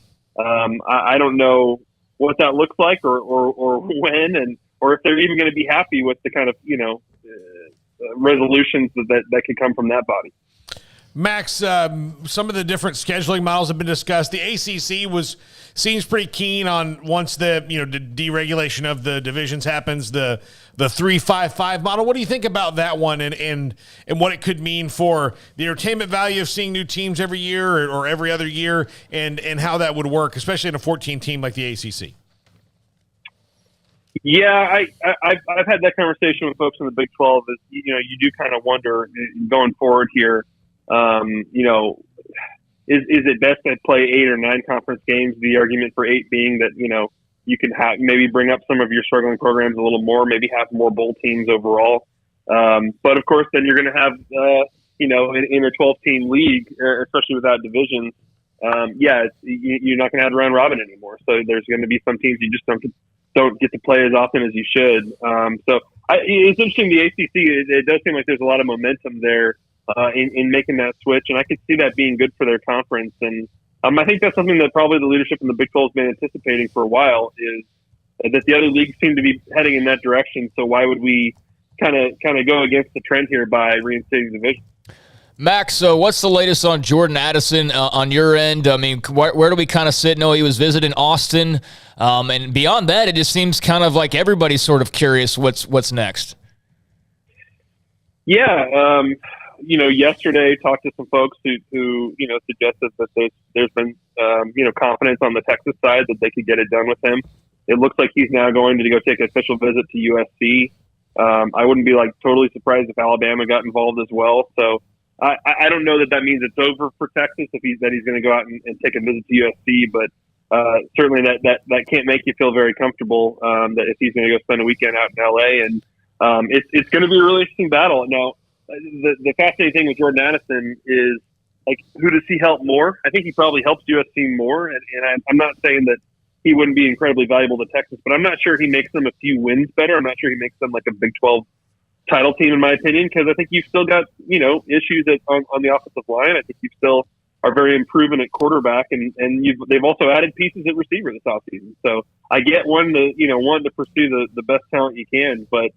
I don't know what that looks like or when, or if they're even going to be happy with the kind of, resolutions that could come from that body. Max, some of the different scheduling models have been discussed. The ACC seems pretty keen on, once the deregulation of the divisions happens, the 3-5-5 model. What do you think about that one and what it could mean for the entertainment value of seeing new teams every year or every other year, and how that would work, especially in a 14 team like the ACC? Yeah, I've had that conversation with folks in the Big 12. You do kind of wonder going forward here. Is it best to play 8 or 9 conference games? The argument for 8 being that, you can maybe bring up some of your struggling programs a little more, maybe have more bowl teams overall. But of course, then you're going to have, in a 12-team league, especially without divisions. You're not going to have round robin anymore. So there's going to be some teams you just don't get to play as often as you should. It's interesting. The ACC, it does seem like there's a lot of momentum there. In making that switch, and I could see that being good for their conference. And I think that's something that probably the leadership in the Big 12 has been anticipating for a while, is that the other leagues seem to be heading in that direction. So why would we kind of go against the trend here by reinstating the division? Max, so what's the latest on Jordan Addison on your end? I mean, where do we kind of sit? No, he was visiting Austin, and beyond that, it just seems kind of like everybody's sort of curious what's next. Yeah. Yesterday talked to some folks who suggested that there's been, confidence on the Texas side that they could get it done with him. It looks like he's now going to go take an official visit to USC. I wouldn't be totally surprised if Alabama got involved as well. So I don't know that means it's over for Texas if he's going to go out and take a visit to USC, but certainly that can't make you feel very comfortable that if he's going to go spend a weekend out in LA, and it's going to be a really interesting battle. Now, the fascinating thing with Jordan Addison is, who does he help more? I think he probably helps USC more, and I'm not saying that he wouldn't be incredibly valuable to Texas, but I'm not sure he makes them a few wins better. I'm not sure he makes them like a Big 12 title team, in my opinion, because I think you've still got, issues on the offensive line. I think you still are very improving at quarterback, and they've also added pieces at receiver this offseason. So I get one to pursue the best talent you can, but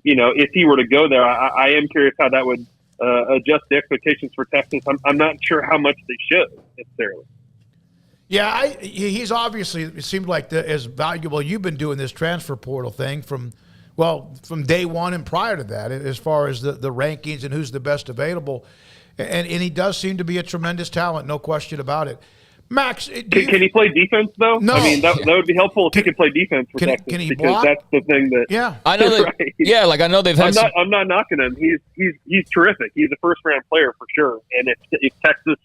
if he were to go there, I am curious how that would adjust the expectations for Texas. I'm not sure how much they should necessarily. Yeah, he's obviously, it seemed like as valuable. You've been doing this transfer portal thing from day one and prior to that, as far as the rankings and who's the best available. And he does seem to be a tremendous talent, no question about it. Max, can he play defense though? No, I mean that would be helpful if he could play defense for Texas. Can he because block? That's the thing that. Yeah, I know that. Right. Yeah, I know they've had. I'm not knocking him. He's terrific. He's a first round player for sure. And if Texas,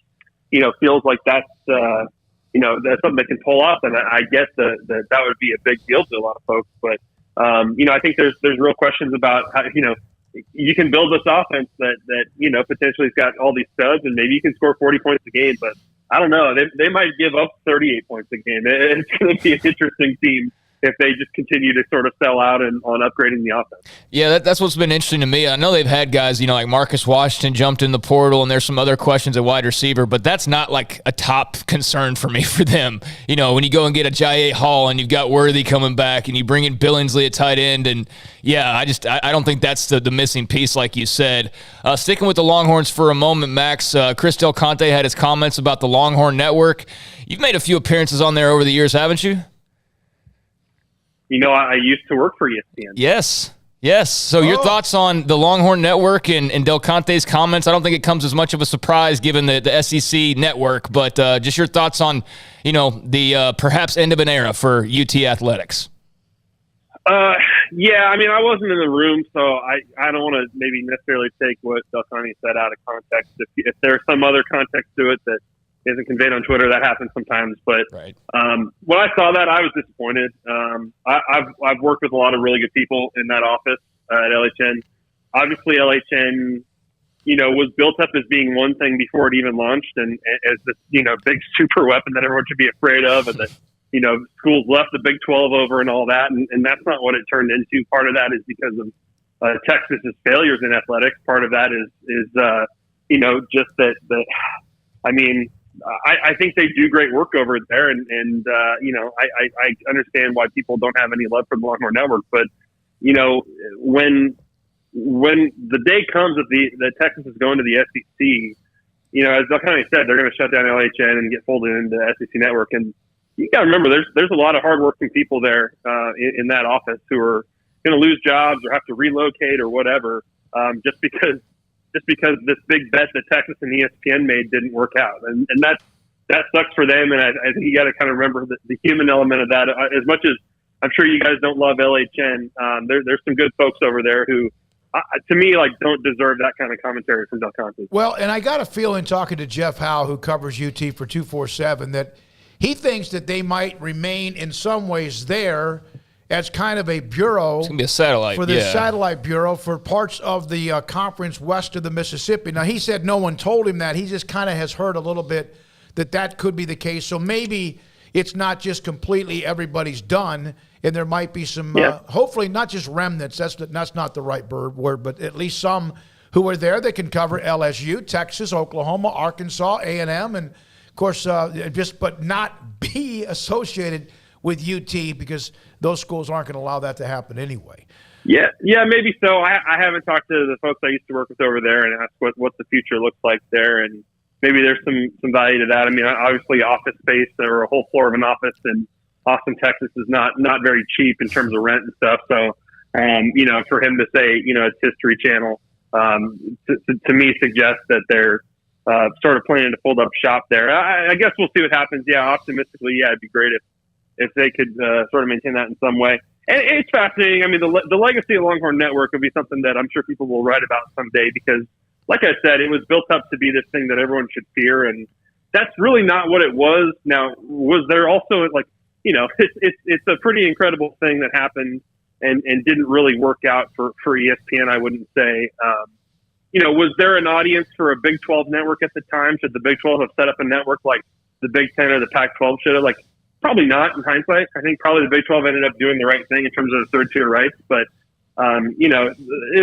feels like that's that's something they can pull off, then I guess that would be a big deal to a lot of folks. But I think there's real questions about how you can build this offense that potentially has got all these studs, and maybe you can score 40 points a game. But I don't know. They might give up 38 points a game. It's going to be an interesting team if they just continue to sort of sell out on upgrading the offense. Yeah, that's what's been interesting to me. I know they've had guys, like Marcus Washington jumped in the portal, and there's some other questions at wide receiver, but that's not like a top concern for me for them. When you go and get a Jai Hall and you've got Worthy coming back and you bring in Billingsley at tight end, and I don't think that's the missing piece like you said. Sticking with the Longhorns for a moment, Max, Chris Del Conte had his comments about the Longhorn Network. You've made a few appearances on there over the years, haven't you? I used to work for ESPN. Yes. So your thoughts on the Longhorn Network and Del Conte's comments? I don't think it comes as much of a surprise given the SEC network, but just your thoughts on, the perhaps end of an era for UT athletics. Yeah, I wasn't in the room, so I don't want to maybe necessarily take what Del Conte said out of context. If there's some other context to it that isn't conveyed on Twitter, that happens sometimes. But right. When I saw that, I was disappointed. I've worked with a lot of really good people in that office at LHN. Obviously, LHN, was built up as being one thing before it even launched, and as this, big super weapon that everyone should be afraid of, and that, schools left the Big 12 over and all that, and that's not what it turned into. Part of that is because of Texas's failures in athletics. Part of that is just that. I think they do great work over there, and I understand why people don't have any love for the Longhorn Network. But when the day comes that Texas is going to the SEC, as Del Conte said, they're going to shut down LHN and get folded into the SEC Network. And you got to remember, there's a lot of hardworking people there in that office who are going to lose jobs or have to relocate or whatever, just because this big bet that Texas and ESPN made didn't work out. And that sucks for them. And I think you got to kind of remember the human element of that. As much as I'm sure you guys don't love LHN, there's some good folks over there who, to me, don't deserve that kind of commentary from Del Conte. Well, and I got a feeling talking to Jeff Howe, who covers UT for 247, that he thinks that they might remain in some ways there as kind of a bureau. It's going to be a satellite. For the satellite bureau for parts of the conference west of the Mississippi. Now, he said no one told him that. He just kind of has heard a little bit that could be the case. So maybe it's not just completely everybody's done, and there might be some, hopefully not just remnants. That's not the right word, but at least some who are there that can cover LSU, Texas, Oklahoma, Arkansas, A&M, and, of course, but not be associated with UT, because those schools aren't going to allow that to happen anyway. Yeah, maybe so. I haven't talked to the folks I used to work with over there and asked what the future looks like there, and maybe there's some value to that. Obviously, office space or a whole floor of an office in Austin, Texas, is not very cheap in terms of rent and stuff. So, for him to say, it's History Channel, to me suggests that they're sort of planning to fold up shop there. I guess we'll see what happens. Yeah, optimistically, it'd be great if they could sort of maintain that in some way. And it's fascinating. The legacy of Longhorn Network will be something that I'm sure people will write about someday, because, like I said, it was built up to be this thing that everyone should fear, and that's really not what it was. Now, was there also, it's a pretty incredible thing that happened and didn't really work out for ESPN, I wouldn't say. Was there an audience for a Big 12 network at the time? Should the Big 12 have set up a network like the Big 10 or the Pac-12 should have? Probably not in hindsight. I think probably the Big 12 ended up doing the right thing in terms of the third-tier rights. But, it'd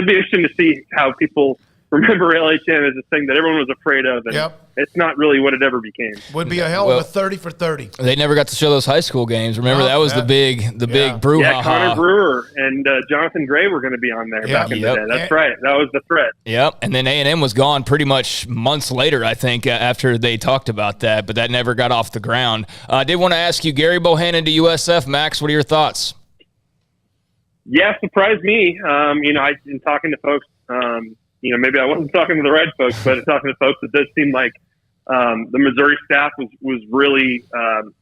be interesting to see how people remember LHN as a thing that everyone was afraid of. And it's not really what it ever became. Would be a hell of a 30 for 30. They never got to show those high school games. Remember, that was the big brouhaha. Yeah, Connor Brewer and Jonathan Gray were going to be on there back in the day. That's right. That was the threat. Yep. And then A&M was gone pretty much months later, I think, after they talked about that. But that never got off the ground. I did want to ask you, Gary Bohannon to USF. Max, what are your thoughts? Yeah, surprised me. In talking to folks, maybe I wasn't talking to the right folks, but talking to folks, it does seem like the Missouri staff was really,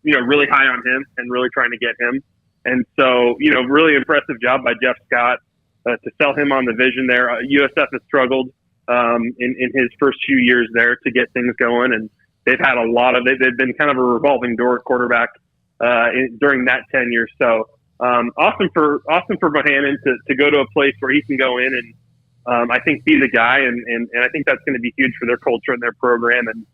really high on him and really trying to get him. And so, really impressive job by Jeff Scott to sell him on the vision there. USF has struggled in his first few years there to get things going, and they've had they've been kind of a revolving door at quarterback during that tenure. So awesome for Bohannon to go to a place where he can go in and I think be the guy, and I think that's going to be huge for their culture and their program. And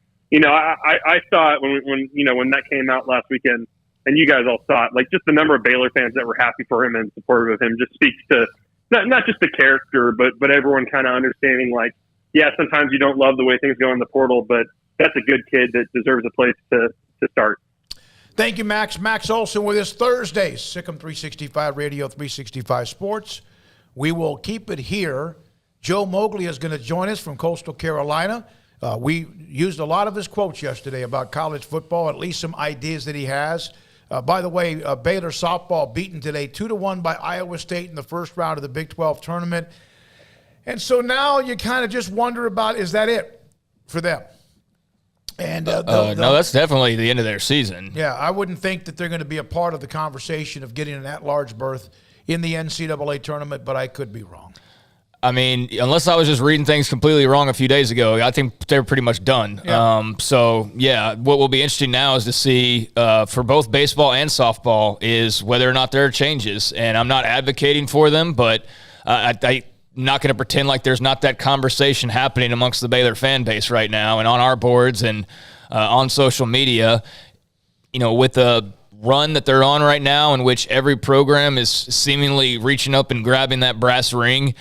I saw it when that came out last weekend, and you guys all saw it. Like, just the number of Baylor fans that were happy for him and supportive of him just speaks to not just the character, but everyone kind of understanding, like, yeah, sometimes you don't love the way things go in the portal, but that's a good kid that deserves a place to start. Thank you, Max. Max Olson with us Thursdays, Sikkim 365 Radio, 365 Sports. We will keep it here. Joe Moglia is going to join us from Coastal Carolina. We used a lot of his quotes yesterday about college football, at least some ideas that he has. By the way, Baylor softball beaten today 2-1 by Iowa State in the first round of the Big 12 tournament. And so now you kind of just wonder about, is that it for them? And no, that's definitely the end of their season. Yeah, I wouldn't think that they're going to be a part of the conversation of getting an at-large berth in the NCAA tournament, but I could be wrong. I mean, unless I was just reading things completely wrong a few days ago, I think they're pretty much done. Yeah. What will be interesting now is to see for both baseball and softball is whether or not there are changes. And I'm not advocating for them, but I'm not going to pretend like there's not that conversation happening amongst the Baylor fan base right now and on our boards and on social media. With the run that they're on right now in which every program is seemingly reaching up and grabbing that brass ring,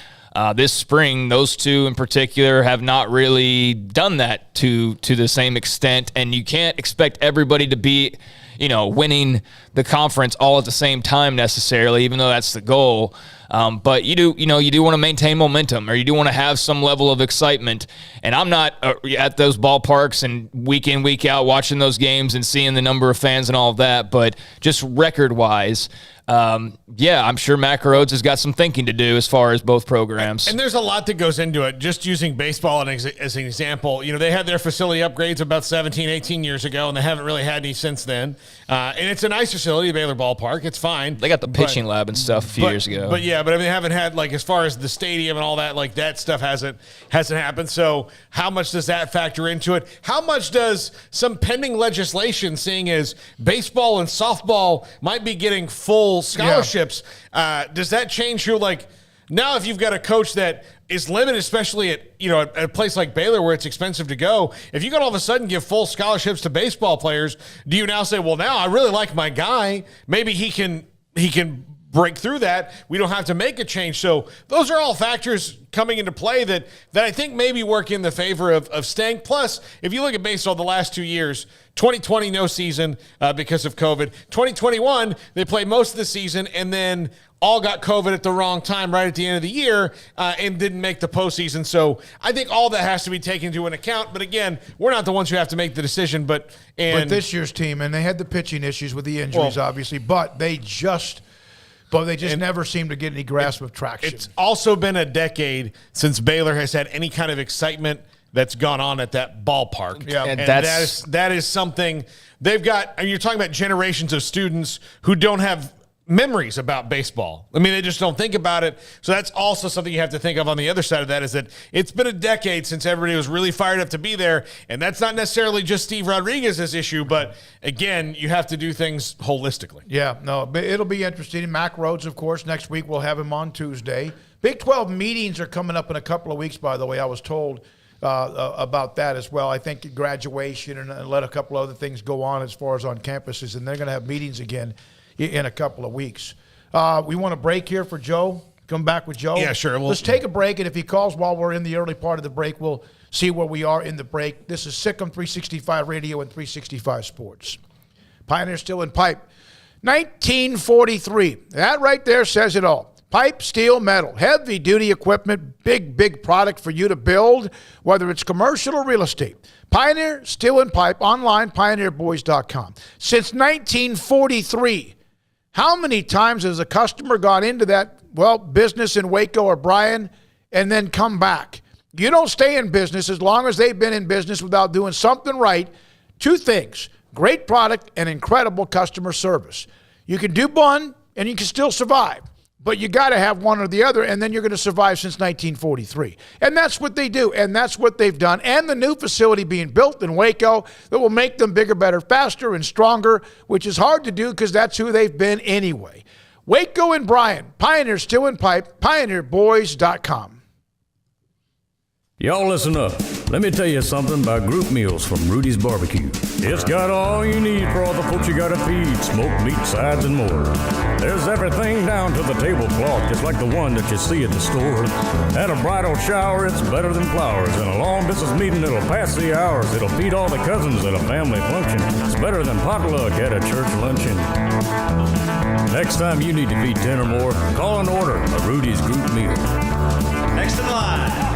this spring, those two in particular have not really done that to the same extent, and you can't expect everybody to be, winning the conference all at the same time necessarily, even though that's the goal. But you do want to maintain momentum, or you do want to have some level of excitement. And I'm not at those ballparks and week in, week out watching those games and seeing the number of fans and all of that, but just record-wise, I'm sure Mac Rhodes has got some thinking to do as far as both programs. And there's a lot that goes into it. Just using baseball as an example, they had their facility upgrades about 17, 18 years ago, and they haven't really had any since then. And it's a nice facility, Baylor Ballpark. It's fine. They got the pitching lab and stuff a few years ago. But they haven't had, like, as far as the stadium and all that, like, that stuff hasn't happened. So how much does that factor into it? How much does some pending legislation, seeing as baseball and softball might be getting full scholarships, does that change who, like, now if you've got a coach that is limited, especially at a place like Baylor where it's expensive to go, if you could all of a sudden give full scholarships to baseball players, do you now say, well, now I really like my guy, maybe he can break through that, we don't have to make a change? So those are all factors coming into play that I think maybe work in the favor of staying. Plus, if you look at baseball the last 2 years, 2020 no season because of COVID. 2021 they played most of the season and then all got COVID at the wrong time right at the end of the year and didn't make the postseason. So I think all that has to be taken into an account. But again, we're not the ones who have to make the decision. But this year's team, and they had the pitching issues with the injuries, obviously, but they just never seem to get any grasp of traction. It's also been a decade since Baylor has had any kind of excitement that's gone on at that ballpark. Yeah. And that is something they've got. And you're talking about generations of students who don't have memories about baseball. I mean, they just don't think about it. So that's also something you have to think of on the other side of that, is that it's been a decade since everybody was really fired up to be there. And that's not necessarily just Steve Rodriguez's issue, but again, you have to do things holistically. Yeah, no, it'll be interesting. Mac Rhodes, of course, next week we'll have him on Tuesday. Big 12 meetings are coming up in a couple of weeks, by the way. I was told about that as well. I think graduation and let a couple other things go on as far as on campuses, and they're going to have meetings again in a couple of weeks. We want to break here for Joe. Come back with Joe. Yeah, sure. Let's take a break, and if he calls while we're in the early part of the break, we'll see where we are in the break. This is Sikkim 365 Radio and 365 Sports. Pioneer Steel and Pipe. 1943. That right there says it all. Pipe, steel, metal, heavy-duty equipment, big product for you to build, whether it's commercial or real estate. Pioneer Steel and Pipe, online, pioneerboys.com. Since 1943, how many times has a customer gone into that, business in Waco or Bryan and then come back? You don't stay in business as long as they've been in business without doing something right. Two things: great product and incredible customer service. You can do one and you can still survive, but you got to have one or the other, and then you're going to survive since 1943. And that's what they do, and that's what they've done. And the new facility being built in Waco that will make them bigger, better, faster, and stronger, which is hard to do because that's who they've been anyway. Waco and Bryan, Pioneer Steel and Pipe, pioneerboys.com. Y'all listen up. Let me tell you something about group meals from Rudy's Barbecue. It's got all you need for all the folks you gotta feed, smoked meat, sides, and more. There's everything down to the tablecloth, just like the one that you see at the store. At a bridal shower, it's better than flowers. And a long distance meeting, it'll pass the hours. It'll feed all the cousins at a family function. It's better than potluck at a church luncheon. Next time you need to feed 10 or more, call and order a Rudy's group meal. Next in line.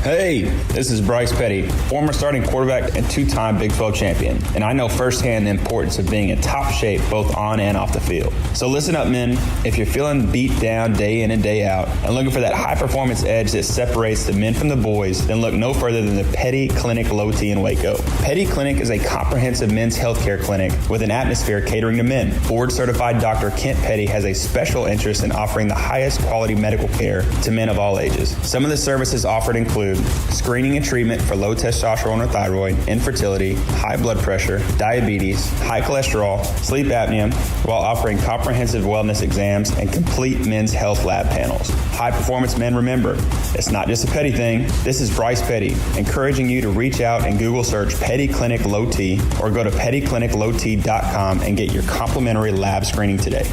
Hey, this is Bryce Petty, former starting quarterback and two-time Big 12 champion, and I know firsthand the importance of being in top shape both on and off the field. So listen up, men. If you're feeling beat down day in and day out and looking for that high-performance edge that separates the men from the boys, then look no further than the Petty Clinic Low T in Waco. Petty Clinic is a comprehensive men's healthcare clinic with an atmosphere catering to men. Board-certified Dr. Kent Petty has a special interest in offering the highest quality medical care to men of all ages. Some of the services offered include screening and treatment for low testosterone or thyroid, infertility, high blood pressure, diabetes, high cholesterol, sleep apnea, while offering comprehensive wellness exams and complete men's health lab panels. High performance men, remember, it's not just a Petty thing. This is Bryce Petty, encouraging you to reach out and Google search Petty Clinic Low T or go to pettycliniclowt.com and get your complimentary lab screening today.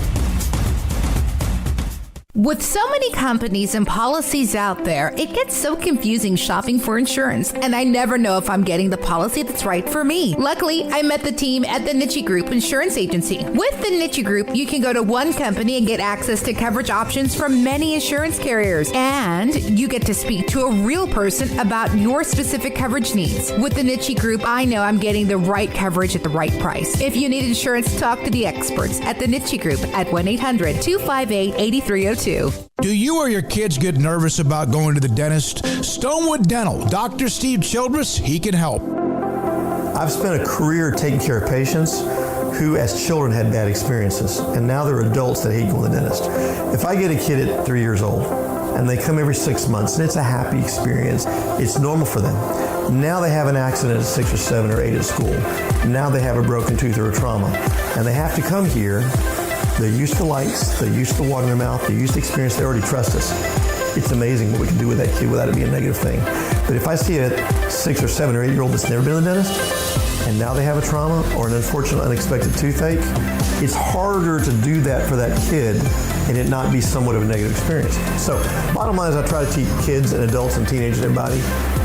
With so many companies and policies out there, it gets so confusing shopping for insurance, and I never know if I'm getting the policy that's right for me. Luckily, I met the team at the Niche Group Insurance Agency. With the Niche Group, you can go to one company and get access to coverage options from many insurance carriers, and you get to speak to a real person about your specific coverage needs. With the Niche Group, I know I'm getting the right coverage at the right price. If you need insurance, talk to the experts at the Niche Group at 1-800-258-8302. Do you or your kids get nervous about going to the dentist? Stonewood Dental, Dr. Steve Childress, he can help. I've spent a career taking care of patients who as children had bad experiences, and now they're adults that hate going to the dentist. If I get a kid at 3 years old and they come every 6 months and it's a happy experience, it's normal for them. Now they have an accident at 6 or 7 or 8 at school. Now they have a broken tooth or a trauma, and they have to come here. They're used to lights, they're used to water in their mouth, they're used to experience, they already trust us. It's amazing what we can do with that kid without it being a negative thing. But if I see a 6 or 7 or 8 year old that's never been to the dentist, and now they have a trauma or an unfortunate unexpected toothache, it's harder to do that for that kid and it not be somewhat of a negative experience. So bottom line is I try to teach kids and adults and teenagers and everybody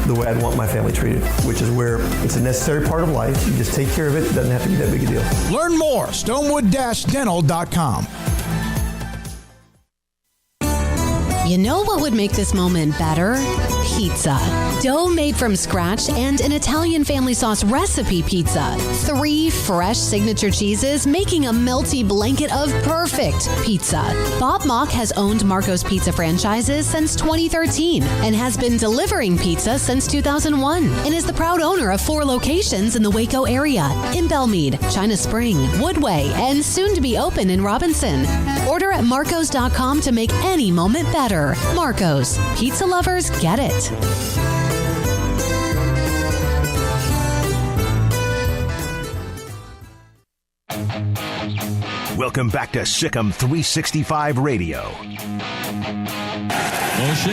the way I'd want my family treated, which is where it's a necessary part of life. You just take care of it. It doesn't have to be that big a deal. Learn more, stonewood-dental.com. You know what would make this moment better? Pizza. Dough made from scratch and an Italian family sauce recipe pizza. 3 fresh signature cheeses making a melty blanket of perfect pizza. Bob Mock has owned Marco's Pizza franchises since 2013 and has been delivering pizza since 2001 and is the proud owner of 4 locations in the Waco area, in Belmead, China Spring, Woodway, and soon to be open in Robinson. Order at marcos.com to make any moment better. Marco's. Pizza lovers get it. Welcome back to Sikkim 365 Radio. Motion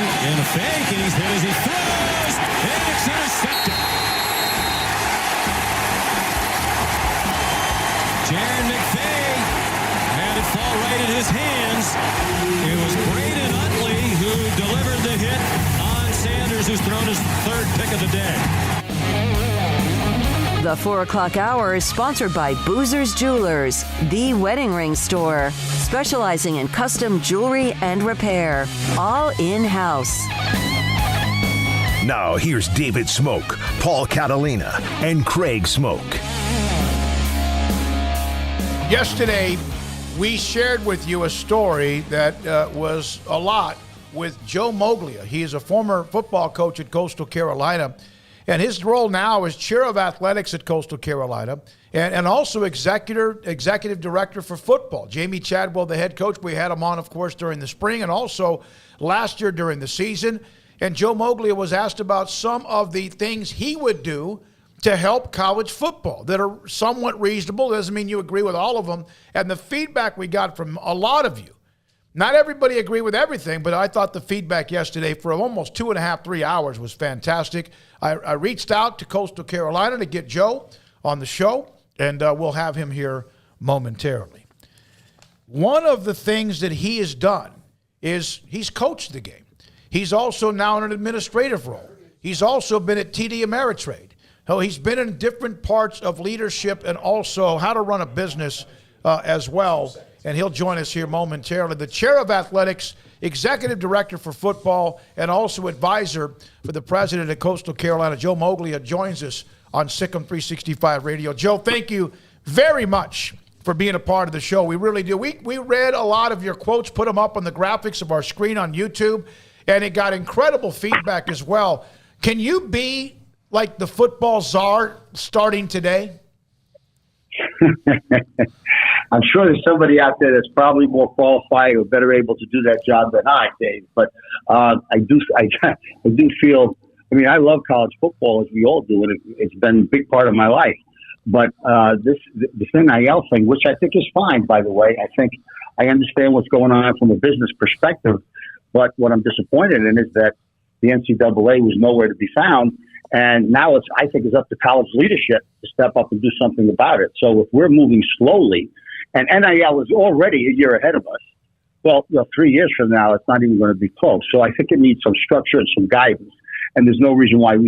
and a fake, and he's hit as he throws, and it's intercepted. Jaron McVay had it fall right in his hands. It was Braden Utley who delivered the hit on Sanders, who's thrown his 3rd pick of the day. The 4 o'clock hour is sponsored by Boozer's Jewelers, the wedding ring store, specializing in custom jewelry and repair, all in-house. Now here's David Smoak, Paul Catalina, and Craig Smoak. Yesterday, we shared with you a story that was a lot with Joe Moglia. He is a former football coach at Coastal Carolina, and his role now is chair of athletics at Coastal Carolina and also executive director for football. Jamie Chadwell, the head coach, we had him on, of course, during the spring and also last year during the season. And Joe Moglia was asked about some of the things he would do to help college football that are somewhat reasonable. Doesn't mean you agree with all of them. And the feedback we got from a lot of you Not everybody agreed with everything, but I thought the feedback yesterday for almost 2.5, 3 hours was fantastic. I reached out to Coastal Carolina to get Joe on the show, and we'll have him here momentarily. One of the things that he has done is he's coached the game. He's also now in an administrative role. He's also been at TD Ameritrade. So he's been in different parts of leadership and also how to run a business as well. And he'll join us here momentarily. The chair of athletics, executive director for football, and also advisor for the president of Coastal Carolina, Joe Moglia, joins us on Sikkim 365 Radio. Joe, thank you very much for being a part of the show. We really do. We read a lot of your quotes, put them up on the graphics of our screen on YouTube, and it got incredible feedback as well. Can you be like the football czar starting today? I'm sure there's somebody out there that's probably more qualified or better able to do that job than I, Dave. But I do feel. I mean, I love college football, as we all do, and it's been a big part of my life. But this NIL thing, which I think is fine, by the way, I think I understand what's going on from a business perspective. But what I'm disappointed in is that the NCAA was nowhere to be found. And now I think it's up to college leadership to step up and do something about it. So if we're moving slowly, and NIL is already a year ahead of us, well, 3 years from now, it's not even going to be close. So I think it needs some structure and some guidance. And there's no reason why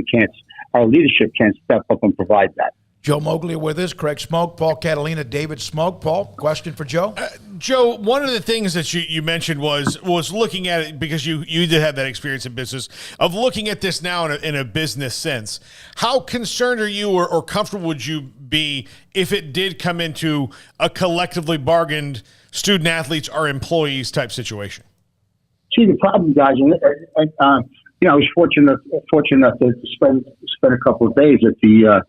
our leadership can't step up and provide that. Joe Moglia with us, Craig Smoak, Paul Catalina, David Smoak. Paul, question for Joe? Joe, one of the things that you mentioned was looking at it, because you did have that experience in business, of looking at this now in a business sense. How concerned are you or comfortable would you be if it did come into a collectively bargained student athletes or employees type situation? See, the problem, guys, I was fortunate to spend a couple of days at the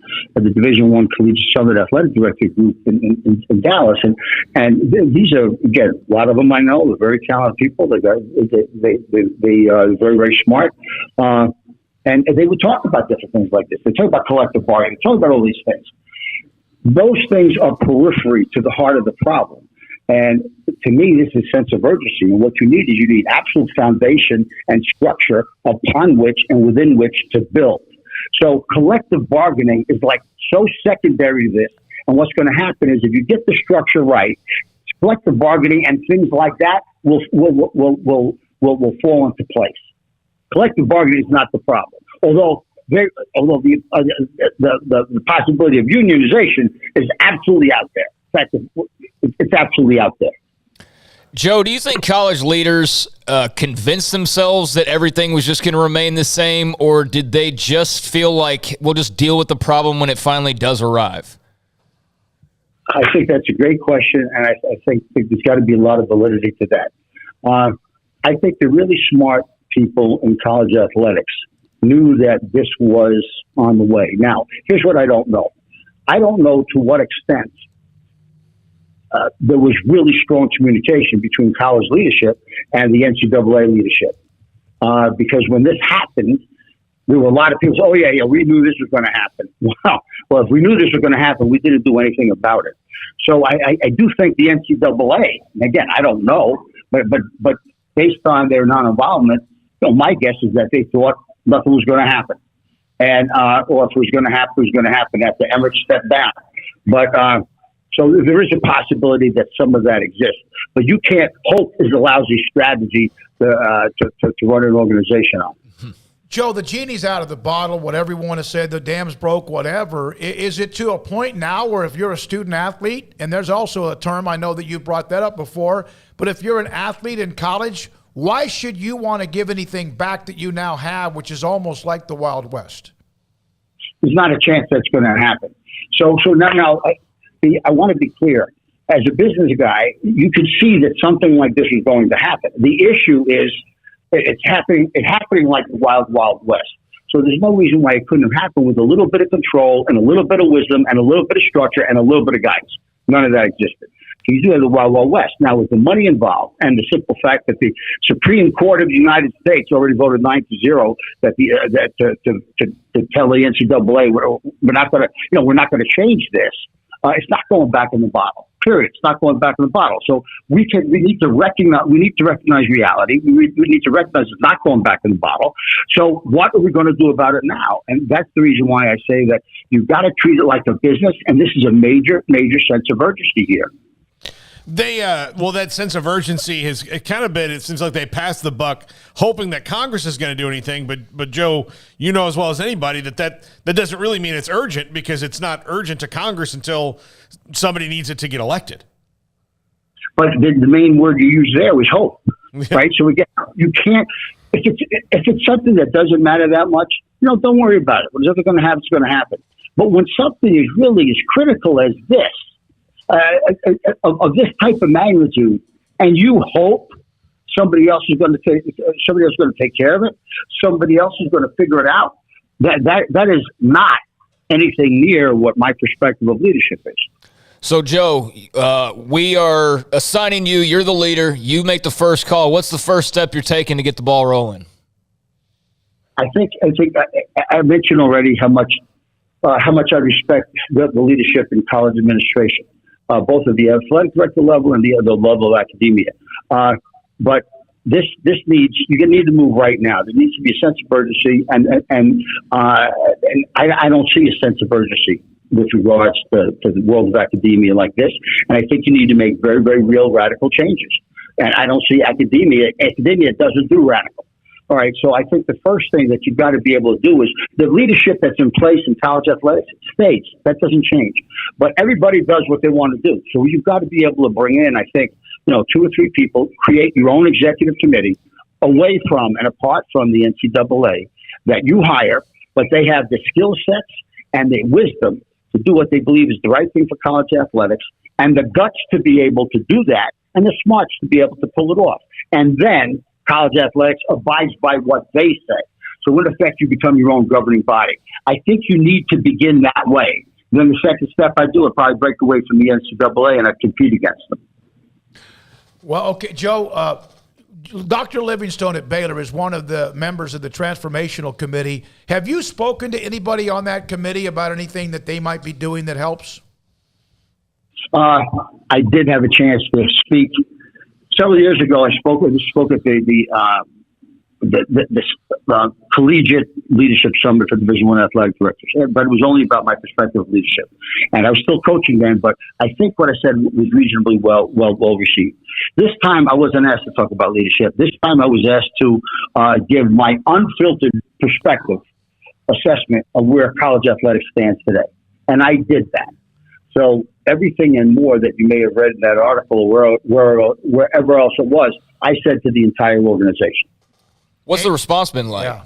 Division I Collegiate Summit Athletic Director Group in Dallas, and these are, again, a lot of them I know. They're very talented people. They are very, very smart, and they would talk about different things like this. They talk about collective bargaining. They talk about all these things. Those things are periphery to the heart of the problem. And to me, this is a sense of urgency. And what you need absolute foundation and structure upon which and within which to build. So collective bargaining is like so secondary to this. And what's going to happen is if you get the structure right, collective bargaining and things like that will fall into place. Collective bargaining is not the problem. Although the possibility of unionization is absolutely out there. It's absolutely out there. Joe, do you think college leaders convinced themselves that everything was just going to remain the same, or did they just feel like we'll just deal with the problem when it finally does arrive? I think that's a great question, and I think there's got to be a lot of validity to that. I think the really smart people in college athletics knew that this was on the way. Now, here's what I don't know. I don't know to what extent there was really strong communication between college leadership and the NCAA leadership. Because when this happened, there were a lot of people saying, we knew this was going to happen. Wow. Well, if we knew this was going to happen, we didn't do anything about it. So I do think the NCAA, and again, I don't know, but based on their non-involvement, my guess is that they thought nothing was going to happen. And, or if it was going to happen, it was going to happen after Emmert stepped down. But, so there is a possibility that some of that exists, but you can't hope is a lousy strategy to run an organization on. Joe, the genie's out of the bottle, whatever you want to say, the dam's broke, whatever. Is it to a point now where if you're a student athlete, and there's also a term, I know that you brought that up before, but if you're an athlete in college, why should you want to give anything back that you now have, which is almost like the Wild West? There's not a chance that's going to happen. So now I want to be clear. As a business guy, you could see that something like this is going to happen. The issue is it's happening like the Wild West. So there's no reason why it couldn't have happened with a little bit of control and a little bit of wisdom and a little bit of structure and a little bit of guidance. None of that existed. So you do have the Wild West. Now, with the money involved and the simple fact that the Supreme Court of the United States already voted 9-0 that to tell the NCAA we're not going to change this. It's not going back in the bottle. Period. It's not going back in the bottle. So we need to recognize reality. We need to recognize it's not going back in the bottle. So what are we going to do about it now? And that's the reason why I say that you've got to treat it like a business, and this is a major sense of urgency here. That sense of urgency has kind of been, it seems like they passed the buck hoping that Congress is going to do anything. But Joe, you know as well as anybody that doesn't really mean it's urgent, because it's not urgent to Congress until somebody needs it to get elected. But the main word you use there was hope, right? So you can't, if it's something that doesn't matter that much, don't worry about it. Whatever's going to happen, it's going to happen. But when something is really as critical as this, of this type of magnitude, and you hope somebody else is going to take care of it, somebody else is going to figure it out, that is not anything near what my perspective of leadership is. So, Joe, we are assigning you. You're the leader. You make the first call. What's the first step you're taking to get the ball rolling? I think I mentioned already how much I respect the leadership in college administration. Both at the athletic director level and the level of academia. But this needs, you need to move right now. There needs to be a sense of urgency, and I don't see a sense of urgency with regards to the world of academia like this. And I think you need to make very, very real radical changes. And I don't see academia doesn't do radical. All right, so I think the first thing that you've got to be able to do is the leadership that's in place in college athletics stays. That doesn't change. But everybody does what they want to do. So you've got to be able to bring in, I think, 2 or 3 people, create your own executive committee away from and apart from the NCAA that you hire, but they have the skill sets and the wisdom to do what they believe is the right thing for college athletics, and the guts to be able to do that, and the smarts to be able to pull it off. And then college athletics abides by what they say. So in effect, you become your own governing body. I think you need to begin that way. Then the second step I do, I'd probably break away from the NCAA and I'd compete against them. Well, okay, Joe, Dr. Livingstone at Baylor is one of the members of the Transformational Committee. Have you spoken to anybody on that committee about anything that they might be doing that helps? I did have a chance to speak. Several years ago, I spoke at the collegiate leadership summit for Division I athletic directors, but it was only about my perspective of leadership, and I was still coaching then. But I think what I said was reasonably well received. This time, I wasn't asked to talk about leadership. This time, I was asked to give my unfiltered perspective assessment of where college athletics stands today, and I did that. So everything and more that you may have read in that article or wherever else it was, I said to the entire organization. What's the response been like? Yeah.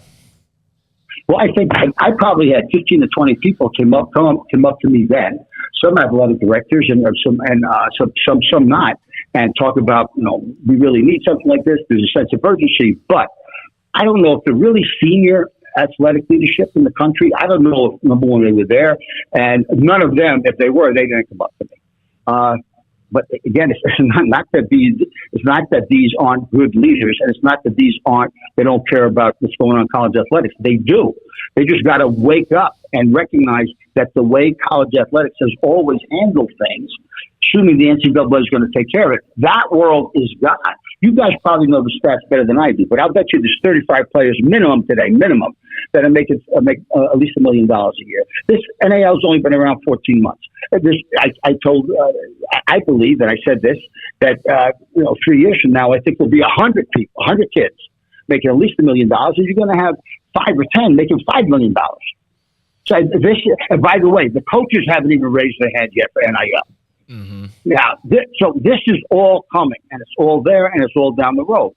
Well, I think I probably had 15 to 20 people come up to me then. Some athletic directors and some not, and talk about, we really need something like this. There's a sense of urgency, but I don't know if the really senior athletic leadership in the country, I don't know if, number one, they were there, and none of them, if they were, they didn't come up to me. But again, it's not that these aren't good leaders, and it's not that they don't care about what's going on in college athletics. They do. They just got to wake up and recognize that the way college athletics has always handled things, assuming the NCAA is going to take care of it, that world is gone. You guys probably know the stats better than I do, but I'll bet you there's 35 players minimum today, that are make at least $1 million a year. This NAL has only been around 14 months. I believe, and I said this, that 3 years from now, I think there'll be 100 kids making at least $1 million, and you're going to have 5 or 10 making $5 million. So and by the way, the coaches haven't even raised their hand yet for NIL. Mm-hmm. Now, so this is all coming, and it's all there, and it's all down the road.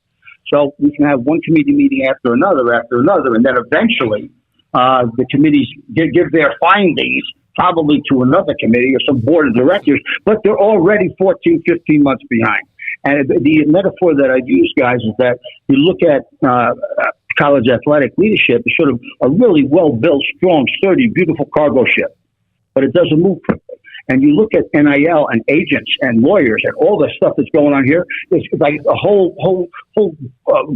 So we can have one committee meeting after another, and then eventually the committees give their findings probably to another committee or some board of directors, but they're already 14, 15 months behind. And the metaphor that I use, guys, is that you look at college athletic leadership is sort of a really well-built, strong, sturdy, beautiful cargo ship, but it doesn't move quickly. And you look at NIL and agents and lawyers and all the stuff that's going on here, it's like a whole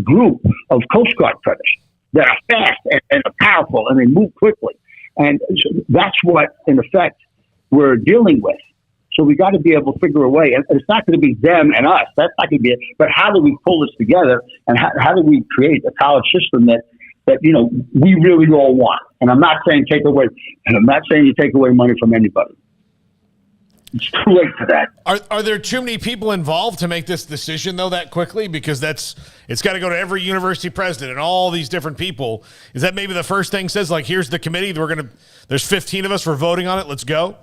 group of Coast Guard cutters that are fast and are powerful, and they move quickly. And so that's what, in effect, we're dealing with. So we got to be able to figure a way, and it's not going to be them and us. That's not going to be it. But how do we pull this together, and how do we create a college system that we really all want? And I'm not saying you take away money from anybody. It's too late for that. Are there too many people involved to make this decision, though, that quickly? Because it's got to go to every university president and all these different people. Is that maybe the first thing says, like, here's the committee, there's 15 of us, we're voting on it, let's go?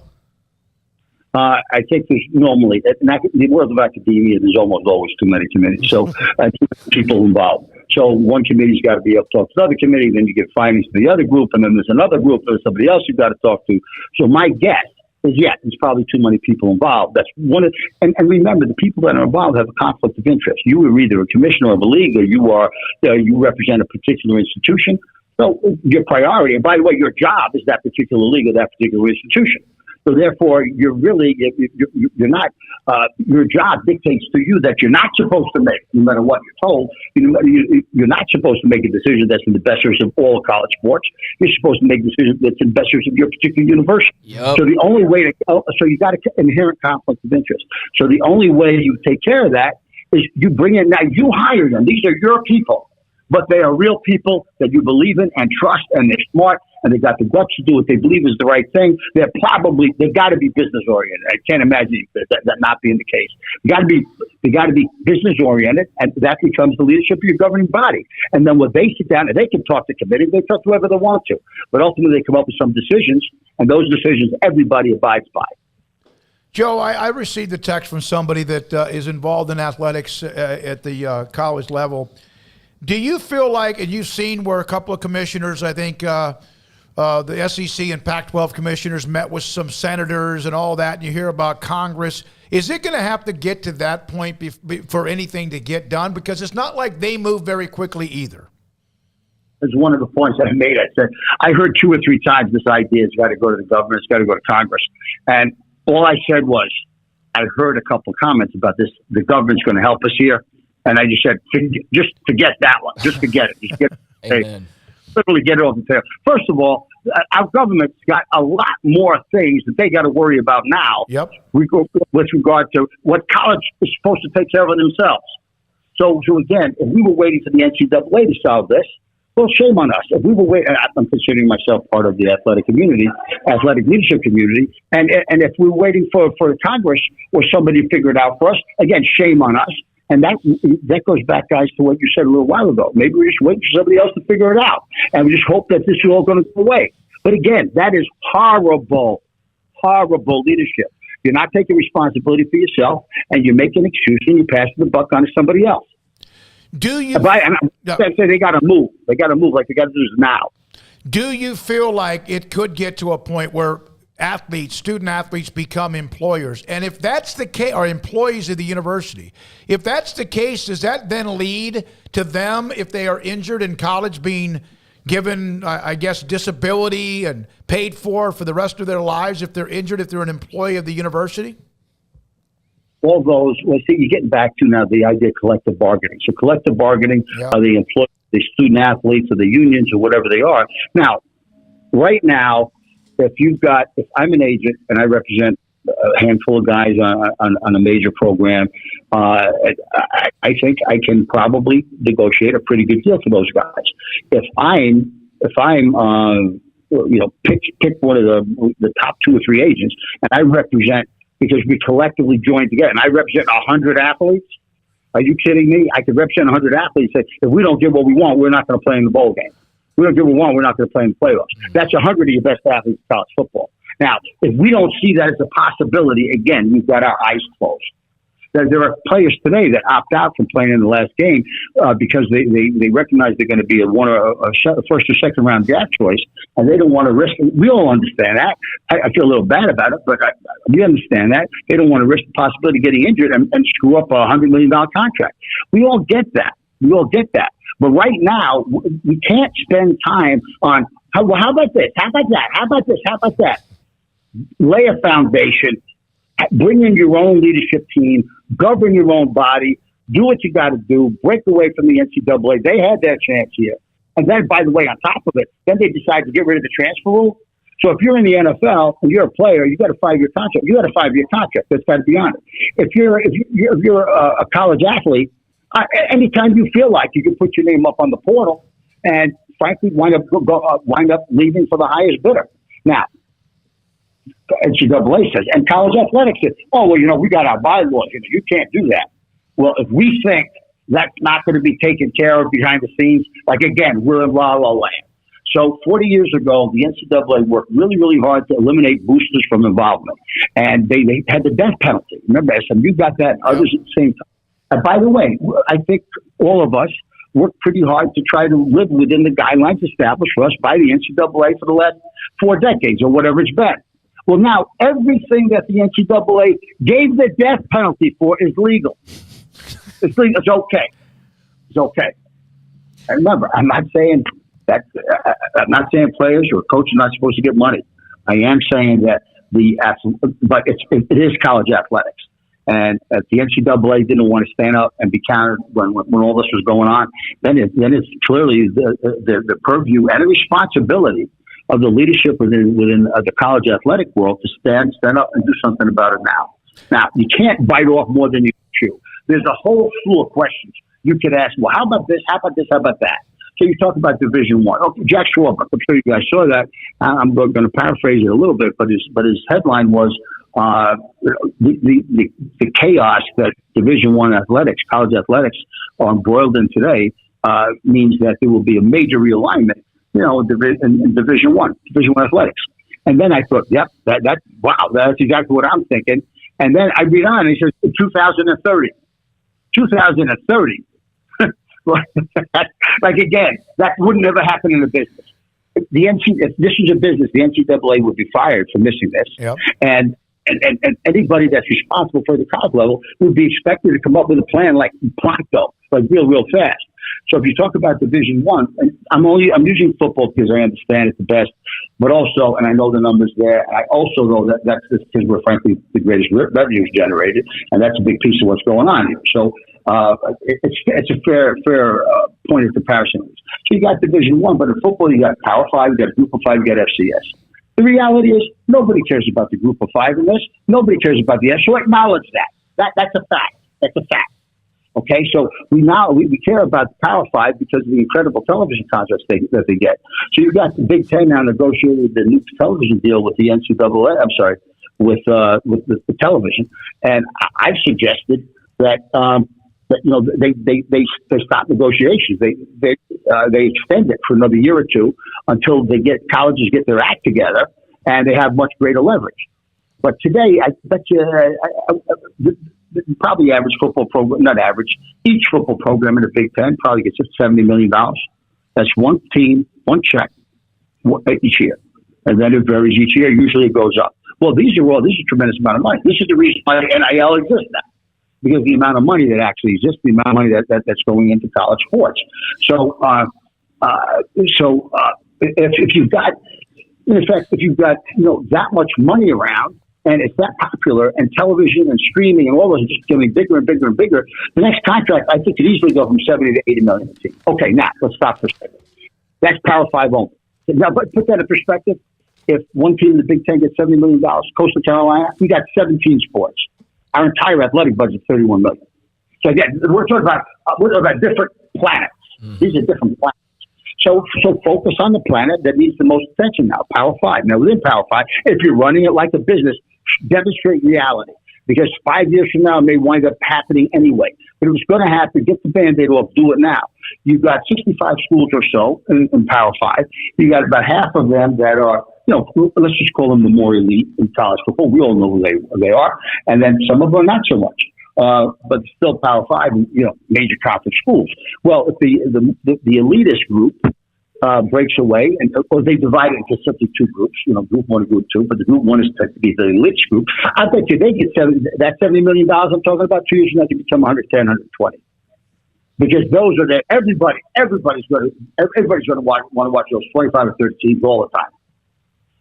I think there's normally, in the world of academia, there's almost always too many committees. So too many people involved. So one committee's got to be able to talk to the other committee, then you get findings to the other group, and then there's another group, there's somebody else you've got to talk to. So my guess is, there's probably too many people involved. That's one of, and remember, the people that are involved have a conflict of interest. You are either a commissioner of a league, or you represent a particular institution. So your priority, and by the way, your job is that particular league or that particular institution. So therefore, you're not. Your job dictates to you that you're not supposed to make, no matter what you're told. You're not supposed to make a decision that's in the best interest of all college sports. You're supposed to make a decision that's in the best interest of your particular university. Yep. So the only way so you got an inherent conflict of interest. So the only way you take care of that is you bring in, now you hire them. These are your people, but they are real people that you believe in and trust, and they're smart, and they got the guts to do what they believe is the right thing. They've got to be business oriented. I can't imagine that not being the case. They got to be business oriented, and that becomes the leadership of your governing body. And then when they sit down, and they can talk to committee, they talk to whoever they want to, but ultimately they come up with some decisions, and those decisions everybody abides by. Joe, I received a text from somebody that is involved in athletics at the college level. Do you feel like, and you've seen where a couple of commissioners, I think the SEC and Pac-12 commissioners met with some senators and all that, and you hear about Congress. Is it going to have to get to that point for anything to get done? Because it's not like they move very quickly either. That's one of the points I made. I said, I heard 2 or 3 times this idea has got to go to the governor, it's got to go to Congress. And all I said was, I heard a couple of comments about this, the government's going to help us here. And I just said, just forget that one. Just forget it. Just get it. Literally get it off the table. First of all, our government's got a lot more things that they got to worry about now. Yep. With regard to what college is supposed to take care of themselves. So again, if we were waiting for the NCAA to solve this, well, shame on us. If we were waiting, I'm considering myself part of the athletic leadership community, and if we were waiting for the Congress or somebody to figure it out for us, again, shame on us. And that goes back, guys, to what you said a little while ago. Maybe we just wait for somebody else to figure it out, and we just hope that this is all going to go away. But again, that is horrible, horrible leadership. You're not taking responsibility for yourself, and you're making an excuse, and you're passing the buck on to somebody else. Do you? And I say they got to move. They got to move like they got to do this now. Do you feel like it could get to a point where student athletes become employers? And if that's the case, or employees of the university, if that's the case, does that then lead to them, if they are injured in college, being given, I guess, disability and paid for the rest of their lives if they're injured, if they're an employee of the university? All those, you're getting back to now the idea of collective bargaining. So collective bargaining are the employees, the student athletes, or the unions, or whatever they are. Now, right now, if I'm an agent and I represent a handful of guys on a major program, I think I can probably negotiate a pretty good deal for those guys. If I'm pick one of the top 2 or 3 agents, and I represent, because we collectively joined together, and I represent 100 athletes. Are you kidding me? I could represent 100 athletes. Say, if we don't get what we want, we're not going to play in the bowl game. We don't get what we want, we're not going to play in the playoffs. That's 100 of your best athletes in college football. Now, if we don't see that as a possibility, again, we've got our eyes closed. There are players today that opt out from playing in the last game because they recognize they're going to be a first or second round draft choice, and they don't want to risk it. We all understand that. I feel a little bad about it, but we understand that. They don't want to risk the possibility of getting injured and screw up a $100 million contract. We all get that. But right now, we can't spend time on, how about this? How about that? How about this? How about that? Lay a foundation. Bring in your own leadership team, govern your own body, do what you got to do, break away from the NCAA. They had their chance here. And then, by the way, on top of it, then they decided to get rid of the transfer rule. So if you're in the NFL and you're a player, you got a 5-year contract. You got a 5-year contract. That's got to be on it. If you're a college athlete, anytime you feel like, you can put your name up on the portal and frankly wind up leaving for the highest bidder. Now, NCAA says, and college athletics says, oh, well, we got our bylaws. You can't do that. Well, if we think that's not going to be taken care of behind the scenes, like, again, we're in la la land. So 40 years ago, the NCAA worked really, really hard to eliminate boosters from involvement. And they had the death penalty. Remember, SMU got that, others at the same time. And by the way, I think all of us worked pretty hard to try to live within the guidelines established for us by the NCAA for the last 4 decades or whatever it's been. Well, now everything that the NCAA gave the death penalty for is legal. It's legal. It's okay. It's okay. And remember, I'm not saying players or coaches are not supposed to get money. I am saying that but it is college athletics. And if the NCAA didn't want to stand up and be countered when all this was going on, then it's clearly the purview and the responsibility of the leadership within the college athletic world to stand up and do something about it now. Now, you can't bite off more than you chew. There's a whole slew of questions you could ask. Well, how about this? How about this? How about that? So you talk about Division I. Okay, Jack Schwarber, I'm sure you guys saw that. I'm going to paraphrase it a little bit, but his headline was the chaos that Division I athletics, college athletics, are embroiled in today means that there will be a major realignment, in Division I athletics. And then I thought, yep, that's exactly what I'm thinking. And then I read on, and he says 2030. 2030. Like, again, that would never happen in a business. If this is a business, the NCAA would be fired for missing this. Yep. And anybody that's responsible for the college level would be expected to come up with a plan like pronto, like real fast. So if you talk about Division I, and I'm using football because I understand it the best, but also, and I know the numbers there, and I also know that's because we're frankly the greatest revenues generated, and that's a big piece of what's going on here. So it's a fair point of comparison. So you got Division I, but in football you got Power 5, you got Group of 5, you got FCS. The reality is nobody cares about the Group of 5 in this. Nobody cares about the F. So acknowledge that. That's a fact. That's a fact. Okay, so we care about the Power 5 because of the incredible television contracts that they get. So you got the Big Ten now negotiated the new television deal with the NCAA. I'm sorry, with the television, and I've suggested that they stop negotiations. They extend it for another year or two until colleges get their act together and they have much greater leverage. But today, I bet you. Probably average football program, not average, each football program in the Big Ten probably gets $70 million. That's one team, one check each year. And then it varies each year. Usually it goes up. Well, this is a tremendous amount of money. This is the reason why NIL exists now. Because the amount of money that actually exists, the amount of money that's going into college sports. So, if you've got, in effect, that much money around, and it's that popular, and television and streaming and all those are just getting bigger and bigger and bigger, the next contract, I think, could easily go from 70 to 80 million a team. Okay, now, let's stop for a second. That's Power 5 only. Now, but put that in perspective. If one team in the Big Ten gets $70 million, Coastal Carolina, we got 17 sports. Our entire athletic budget is $31 million. So again, we're talking about different planets. These are different planets. So focus on the planet that needs the most attention now, Power 5. Now, within Power 5, if you're running it like a business, demonstrate reality. Because 5 years from now, it may wind up happening anyway. But it was going to happen. Get the Band-Aid off. Do it now. You've got 65 schools or so in Power 5. You got about half of them that are, let's just call them the more elite in college football. We all know who they are. And then some of them are not so much. But still Power 5, major conference schools. Well, if the elitist group breaks away, or they divide it into simply two groups, Group 1 and Group 2, but the Group 1 is technically the elite group. I bet you they get that $70 million I'm talking about 2 years from now can become 110, 120. Because those are everybody's going to want to watch those 25 or 30 teams all the time.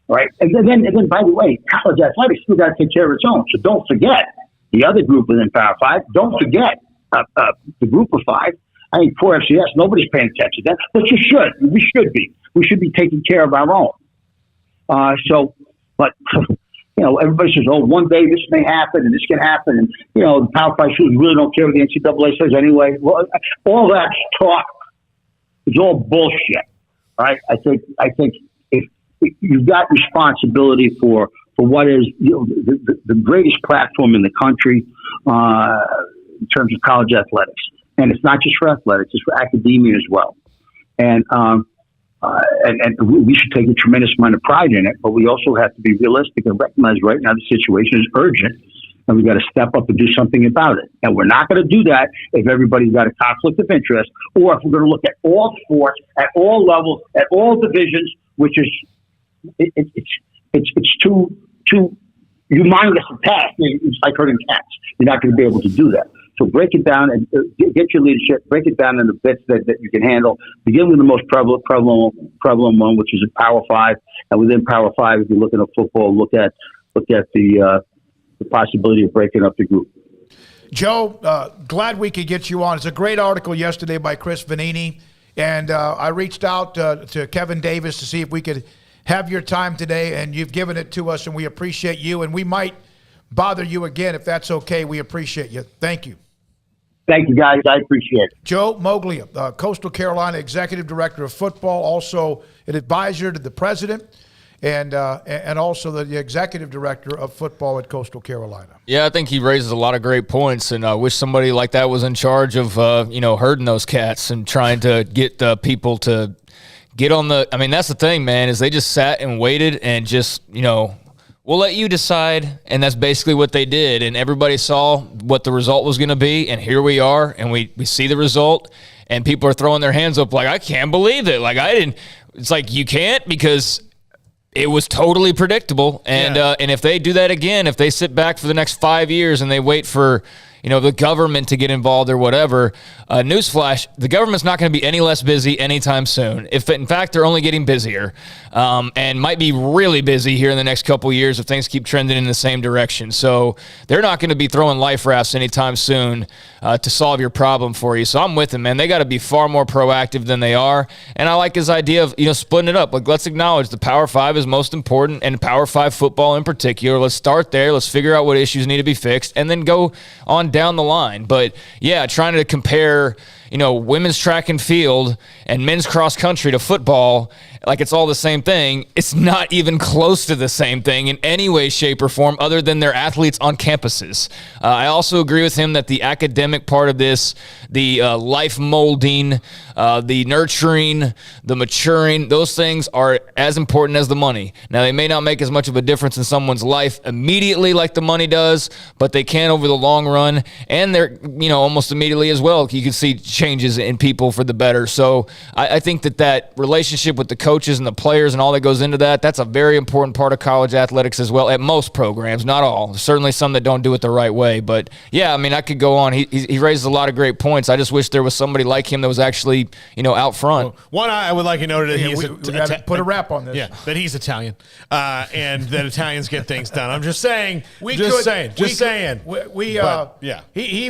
All right? And then, by the way, college athletics still got to take care of its own. So don't forget the other group within Power 5. Don't forget the Group of 5. I think for FCS, nobody's paying attention to that, but you should. We should be. We should be taking care of our own. But everybody says, "Oh, one day this may happen and this can happen," and the Power 5 schools really don't care what the NCAA says anyway. Well, all that talk is all bullshit, right? I think if you've got responsibility for what is the greatest platform in the country in terms of college athletics, and it's not just for athletics; it's for academia as well, and we should take a tremendous amount of pride in it, but we also have to be realistic and recognize right now the situation is urgent, and we've got to step up and do something about it. And we're not going to do that if everybody's got a conflict of interest, or if we're going to look at all sports, at all levels, at all divisions, which is it's too humongous a task. It's like herding cats. You're not going to be able to do that. So break it down and get your leadership. Break it down into bits that you can handle. Begin with the most prevalent one, which is a Power 5, and within Power 5, if you're looking at football, look at the possibility of breaking up the group. Joe, glad we could get you on. It's a great article yesterday by Chris Vanini, and I reached out to Kevin Davis to see if we could have your time today, and you've given it to us, and we appreciate you, and we might bother you again if that's okay. We appreciate you. Thank you. Thank you, guys. I appreciate it. Joe Moglia, Coastal Carolina Executive Director of Football, also an advisor to the president, and also the Executive Director of Football at Coastal Carolina. Yeah, I think he raises a lot of great points, and I wish somebody like that was in charge of herding those cats and trying to get people to get on the – I mean, that's the thing, man, is they just sat and waited and just, we'll let you decide, and that's basically what they did. And everybody saw what the result was going to be, and here we are, and we see the result, and people are throwing their hands up like, I can't believe it. Like, I didn't – it's like you can't because it was totally predictable. And and if they do that again, if they sit back for the next 5 years and they wait for – the government to get involved or whatever. Newsflash, the government's not going to be any less busy anytime soon. If in fact they're only getting busier and might be really busy here in the next couple of years if things keep trending in the same direction. So they're not going to be throwing life rafts anytime soon to solve your problem for you. So I'm with him, man. They got to be far more proactive than they are. And I like his idea of splitting it up. Like, let's acknowledge the Power 5 is most important, and Power 5 football in particular. Let's start there. Let's figure out what issues need to be fixed, and then go on down the line. But yeah, trying to compare women's track and field and men's cross country to football like it's all the same thing. It's not even close to the same thing in any way, shape, or form other than they're athletes on campuses. I also agree with him that the academic part of this, the life molding, the nurturing, the maturing, those things are as important as the money. Now, they may not make as much of a difference in someone's life immediately like the money does, but they can over the long run, and they're, almost immediately as well. You can see changes in people for the better. So I think that relationship with the coaches and the players and all that goes into that's a very important part of college athletics as well, at most programs, not all. Certainly some that don't do it the right way. But yeah, I mean, I could go on. He raises a lot of great points. I just wish there was somebody like him that was actually, out front. One, I would like you to know that we got to put a wrap on this. Yeah, that he's Italian, and that Italians get things done. I'm just saying. He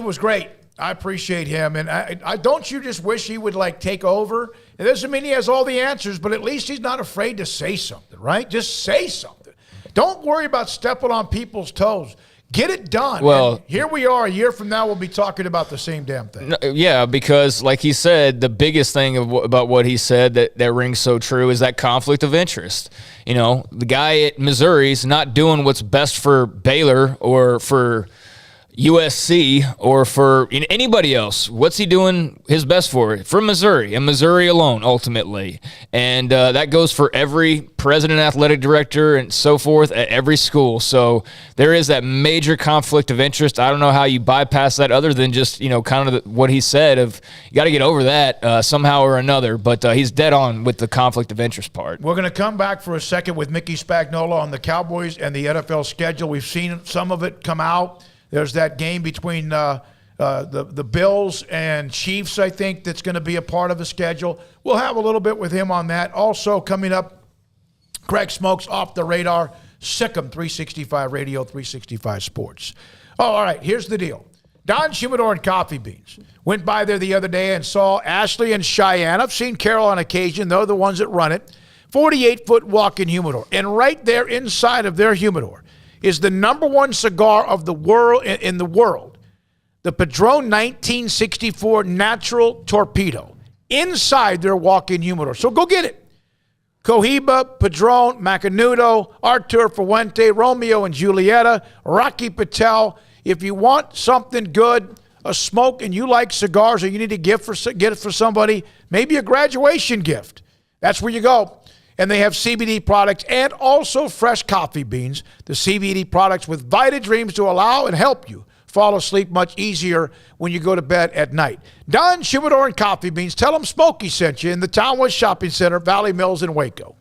was great. I appreciate him, and I don't you just wish he would take over? It doesn't mean he has all the answers, but at least he's not afraid to say something, right? Just say something. Don't worry about stepping on people's toes. Get it done. Well, and here we are. A year from now, we'll be talking about the same damn thing. Yeah, because like he said, the biggest thing about what he said that rings so true is that conflict of interest. The guy at Missouri's not doing what's best for Baylor or for USC or for anybody else. What's he doing his best for? For Missouri, and Missouri alone, ultimately. And that goes for every president, athletic director, and so forth at every school. So there is that major conflict of interest. I don't know how you bypass that other than just, kind of what he said of you got to get over that somehow or another. But he's dead on with the conflict of interest part. We're going to come back for a second with Mickey Spagnola on the Cowboys and the NFL schedule. We've seen some of it come out. There's that game between the Bills and Chiefs, I think, that's going to be a part of the schedule. We'll have a little bit with him on that. Also coming up, Craig Smoak's Off the Radar, Sikkim 365 Radio, 365 Sports. Oh, all right, here's the deal. Don Shumidor and Coffee Beans. Went by there the other day and saw Ashley and Cheyenne. I've seen Carol on occasion. They're the ones that run it. 48-foot walk-in humidor. And right there inside of their humidor is the number one cigar of the world in the world, the Padron 1964 Natural Torpedo, inside their walk-in humidor. So go get it. Cohiba, Padron, Macanudo, Artur Fuente, Romeo and Julieta, Rocky Patel. If you want something good, a smoke, and you like cigars, or you need to get it for somebody, maybe a graduation gift, that's where you go. And they have CBD products and also fresh coffee beans, the CBD products with Vita Dreams to allow and help you fall asleep much easier when you go to bed at night. Don Humidor and Coffee Beans, tell them Smokey sent you in the Townwood Shopping Center, Valley Mills in Waco.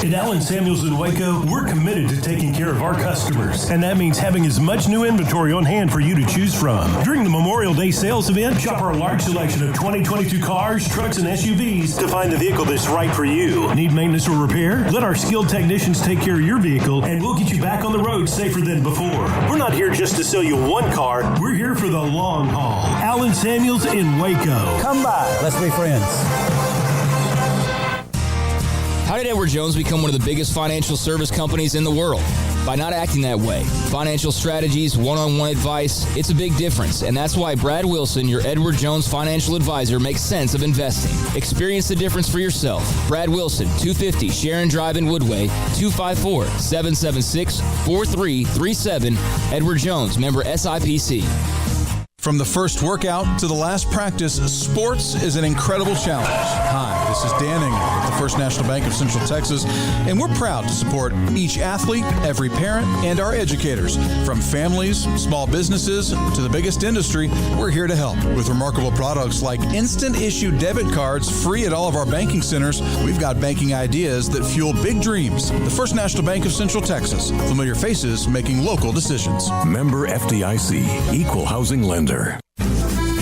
At Allen Samuels in Waco, we're committed to taking care of our customers, and that means having as much new inventory on hand for you to choose from. During the Memorial Day sales event, shop our large selection of 2022 cars, trucks, and SUVs to find the vehicle that's right for you. Need maintenance or repair? Let our skilled technicians take care of your vehicle, and we'll get you back on the road safer than before. We're not here just to sell you one car. We're here for the long haul. Allen Samuels in Waco. Come by. Let's be friends. How did Edward Jones become one of the biggest financial service companies in the world? By not acting that way. Financial strategies, one-on-one advice, it's a big difference. And that's why Brad Wilson, your Edward Jones financial advisor, makes sense of investing. Experience the difference for yourself. Brad Wilson, 250 Sharon Drive in Woodway, 254-776-4337. Edward Jones, member SIPC. From the first workout to the last practice, sports is an incredible challenge. Hi, this is Dan Engel with the First National Bank of Central Texas, and we're proud to support each athlete, every parent, and our educators. From families, small businesses, to the biggest industry, we're here to help. With remarkable products like instant issue debit cards free at all of our banking centers, we've got banking ideas that fuel big dreams. The First National Bank of Central Texas. Familiar faces making local decisions. Member FDIC, Equal Housing Lender.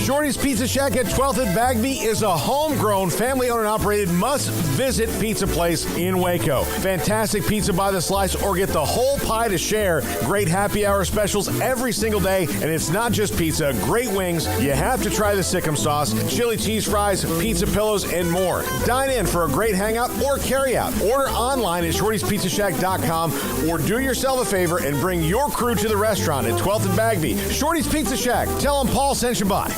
Shorty's Pizza Shack at 12th and Bagby is a homegrown, family-owned and operated must-visit pizza place in Waco. Fantastic pizza by the slice or get the whole pie to share. Great happy hour specials every single day, and it's not just pizza. Great wings. You have to try the Sikkim sauce, chili cheese fries, pizza pillows, and more. Dine in for a great hangout or carry-out. Order online at shortyspizzashack.com or do yourself a favor and bring your crew to the restaurant at 12th and Bagby. Shorty's Pizza Shack. Tell them Paul sent you by.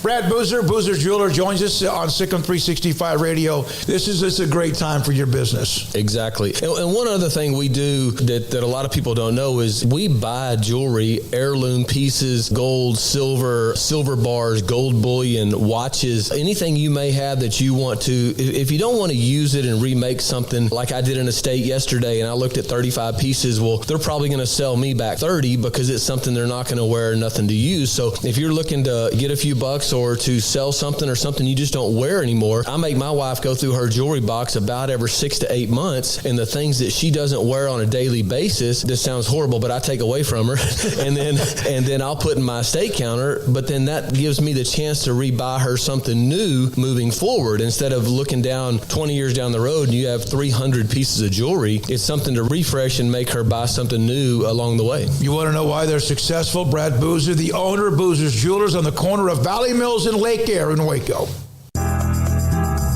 Brad Boozer, Boozer's Jeweler, joins us on Sikkim 365 Radio. This is a great time for your business. Exactly. And one other thing we do that a lot of people don't know is we buy jewelry, heirloom pieces, gold, silver bars, gold bullion, watches, anything you may have that you want to. If you don't want to use it and remake something like I did in a state yesterday and I looked at 35 pieces, well, they're probably going to sell me back 30 because it's something they're not going to wear, nothing to use. So if you're looking to get a few bucks or to sell something or something you just don't wear anymore, I make my wife go through her jewelry box about every 6 to 8 months, and the things that she doesn't wear on a daily basis, this sounds horrible, but I take away from her and then I'll put in my estate counter, but then that gives me the chance to rebuy her something new moving forward. Instead of looking down 20 years down the road and you have 300 pieces of jewelry, it's something to refresh and make her buy something new along the way. You want to know why they're successful? Brad Boozer, the owner of Boozer's Jewelers on the corner of Valley Mills and Lake Air in Waco.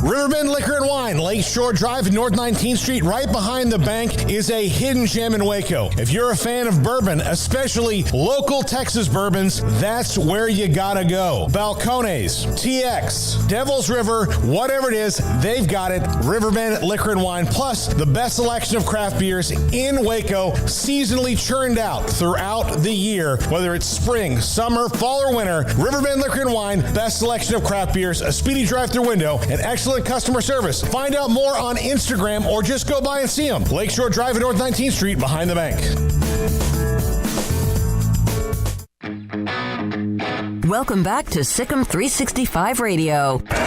Riverbend Liquor and Wine, Lakeshore Drive and North 19th Street, right behind the bank, is a hidden gem in Waco. If you're a fan of bourbon, especially local Texas bourbons, that's where you gotta go. Balcones, TX, Devil's River, whatever it is, they've got it. Riverbend Liquor and Wine, plus the best selection of craft beers in Waco, seasonally churned out throughout the year. Whether it's spring, summer, fall, or winter, Riverbend Liquor and Wine, best selection of craft beers, a speedy drive-through window, and excellent customer service. Find out more on Instagram or just go by and see them. Lakeshore Drive at North 19th Street behind the bank. Welcome back to Sikkim 365 Radio. Prescott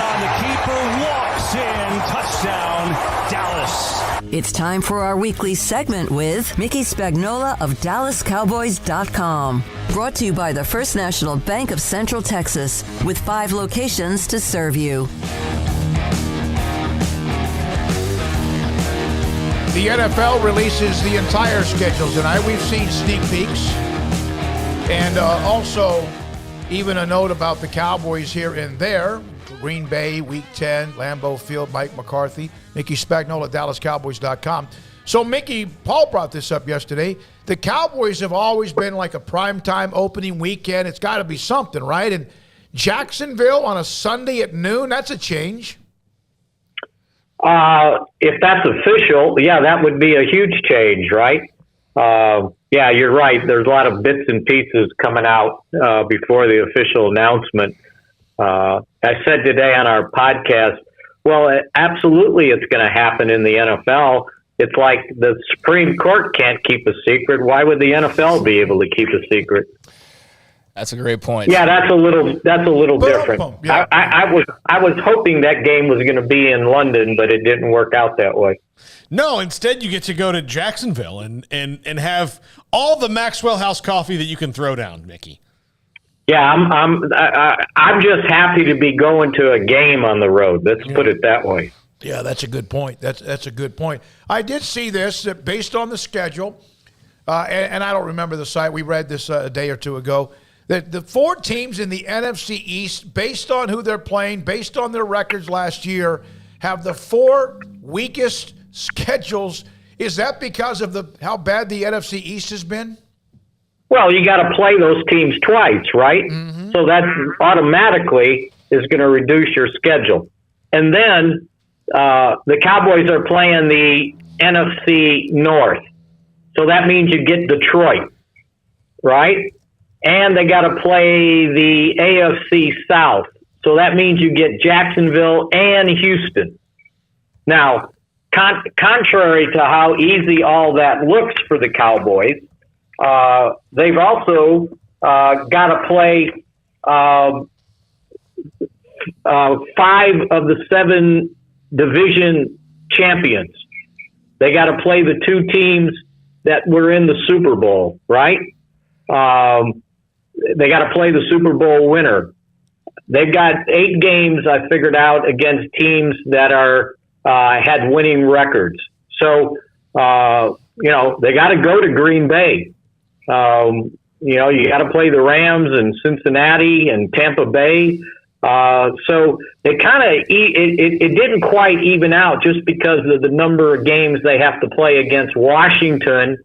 on the keeper, walks in, touchdown, Dallas. It's time for our weekly segment with Mickey Spagnola of DallasCowboys.com. Brought to you by the First National Bank of Central Texas, with 5 locations to serve you. The NFL releases the entire schedule tonight. We've seen sneak peeks. And also, even a note about the Cowboys here and there. Green Bay, Week 10, Lambeau Field, Mike McCarthy, Mickey Spagnola, DallasCowboys.com. So, Mickey, Paul brought this up yesterday. The Cowboys have always been like a primetime opening weekend. It's got to be something, right? And Jacksonville on a Sunday at noon, that's a change. If that's official, yeah, that would be a huge change, right? Yeah, you're right. There's a lot of bits and pieces coming out before the official announcement. I said today on our podcast, well, absolutely it's going to happen in the NFL. It's like the Supreme Court can't keep a secret. Why would the NFL be able to keep a secret? That's a great point. Yeah, that's a little different. Yeah. I was hoping that game was going to be in London, but it didn't work out that way. No, instead you get to go to Jacksonville and have all the Maxwell House coffee that you can throw down, Mickey. Yeah, I'm just happy to be going to a game on the road. Let's put it that way. Yeah, that's a good point. That's a good point. I did see this that based on the schedule, and I don't remember the site. We read this a day or two ago. That the 4 teams in the NFC East, based on who they're playing, based on their records last year, have the 4 weakest schedules. Is that because of how bad the NFC East has been? Well, you got to play those teams twice, right? Mm-hmm. So that automatically is going to reduce your schedule. And then the Cowboys are playing the NFC North. So that means you get Detroit, right? And they got to play the AFC South. So that means you get Jacksonville and Houston. Now, contrary to how easy all that looks for the Cowboys, they've also got to play 5 of the 7 division champions. They got to play the 2 teams that were in the Super Bowl, right? They got to play the Super Bowl winner. They've got 8 games, I figured out, against teams that are had winning records. So, they got to go to Green Bay. You got to play the Rams and Cincinnati and Tampa Bay. So it kind of it didn't quite even out just because of the number of games they have to play against Washington,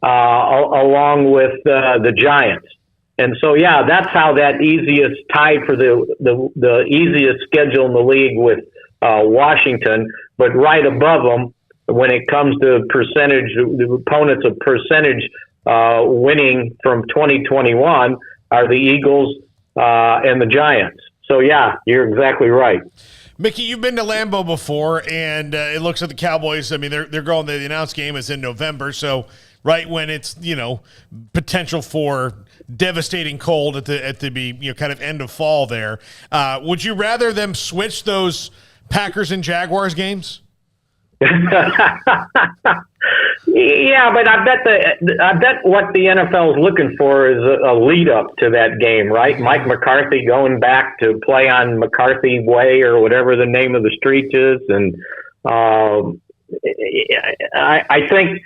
along with the Giants. And so, yeah, that's how that easiest tied for the easiest schedule in the league with Washington. But right above them, when it comes to percentage, the opponents of percentage winning from 2021 are the Eagles and the Giants. So, yeah, you're exactly right. Mickey, you've been to Lambeau before, and it looks like the Cowboys, I mean, they're going, the announced game is in November, so right when it's, potential for devastating cold at the kind of end of fall there. Would you rather them switch those Packers and Jaguars games? Yeah, but I bet what the NFL is looking for is a lead up to that game, right? Mike McCarthy going back to play on McCarthy Way or whatever the name of the street is, and I think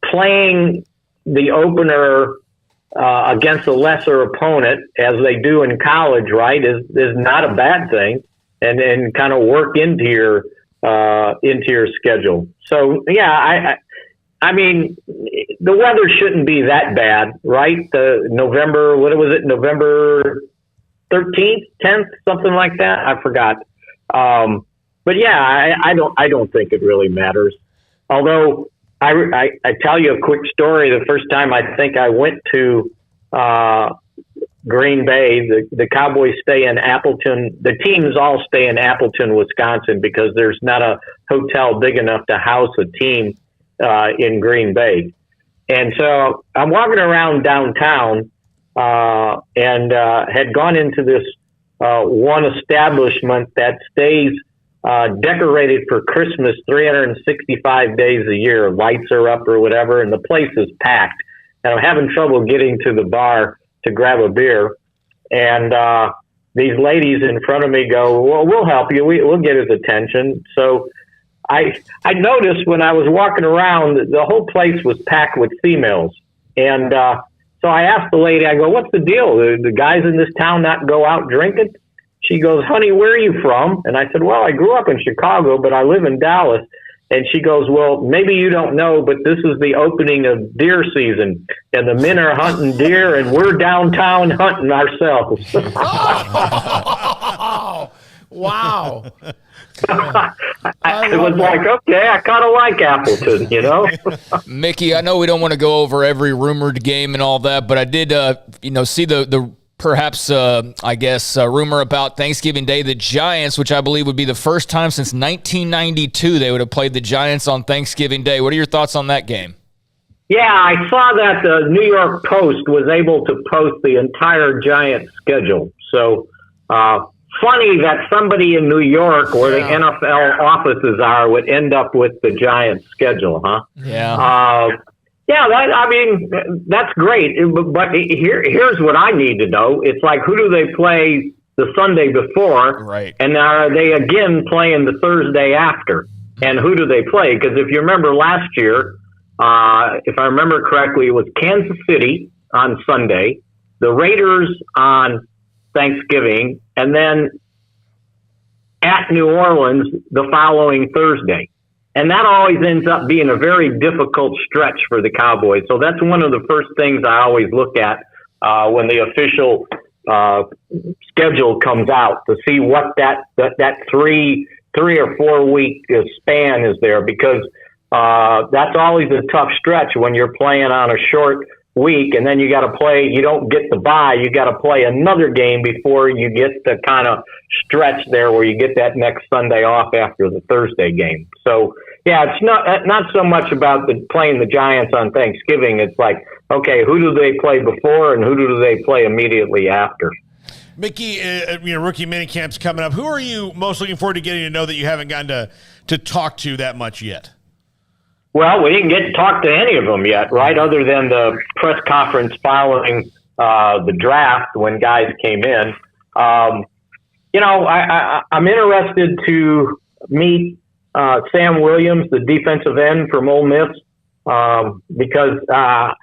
playing the opener against a lesser opponent, as they do in college, right, is not a bad thing, and kind of work into your schedule. So yeah, I mean, the weather shouldn't be that bad, right? November 13th, 10th, something like that. I forgot. But yeah, I don't think it really matters. Although I tell you a quick story. The first time I think I went to Green Bay, the Cowboys stay in Appleton. The teams all stay in Appleton, Wisconsin, because there's not a hotel big enough to house a team in Green Bay. And so I'm walking around downtown and had gone into this one establishment that stays decorated for Christmas 365 days a year. Lights are up or whatever, and the place is packed. And I'm having trouble getting to the bar to grab a beer. And these ladies in front of me go, well, we'll help you. We'll get his attention. So I noticed when I was walking around, the whole place was packed with females. And so I asked the lady, I go, what's the deal? The guys in this town not go out drinking? She goes, honey, where are you from? And I said, well, I grew up in Chicago, but I live in Dallas. And she goes, well, maybe you don't know, but this is the opening of deer season, and the men are hunting deer, and we're downtown hunting ourselves. Wow. It was like, okay, I kind of like Appleton, you know? Mickey, I know we don't want to go over every rumored game and all that, but I did, see the perhaps, rumor about Thanksgiving Day, the Giants, which I believe would be the first time since 1992 they would have played the Giants on Thanksgiving Day. What are your thoughts on that game? Yeah, I saw that the New York Post was able to post the entire Giants schedule. So, funny that somebody in New York, where the NFL offices are, would end up with the Giants schedule, huh? Yeah. That's great. But here's what I need to know. It's like, who do they play the Sunday before? Right. And are they again playing the Thursday after? And who do they play? Because if you remember last year, if I remember correctly, it was Kansas City on Sunday, the Raiders on Thanksgiving, and then at New Orleans the following Thursday. And that always ends up being a very difficult stretch for the Cowboys. So that's one of the first things I always look at when the official schedule comes out, to see what that 3 or 4 week span is there, because that's always a tough stretch when you're playing on a short week, and then you got to play. You don't get the bye. You got to play another game before you get the kind of stretch there where you get that next Sunday off after the Thursday game. So yeah, it's not so much about playing the Giants on Thanksgiving. It's like, okay, who do they play before and who do they play immediately after? Mickey, rookie minicamp's coming up. Who are you most looking forward to getting to know that you haven't gotten to talk to that much yet? Well, we didn't get to talk to any of them yet, right? Other than the press conference following the draft when guys came in. I'm interested to meet Sam Williams, the defensive end from Ole Miss, because I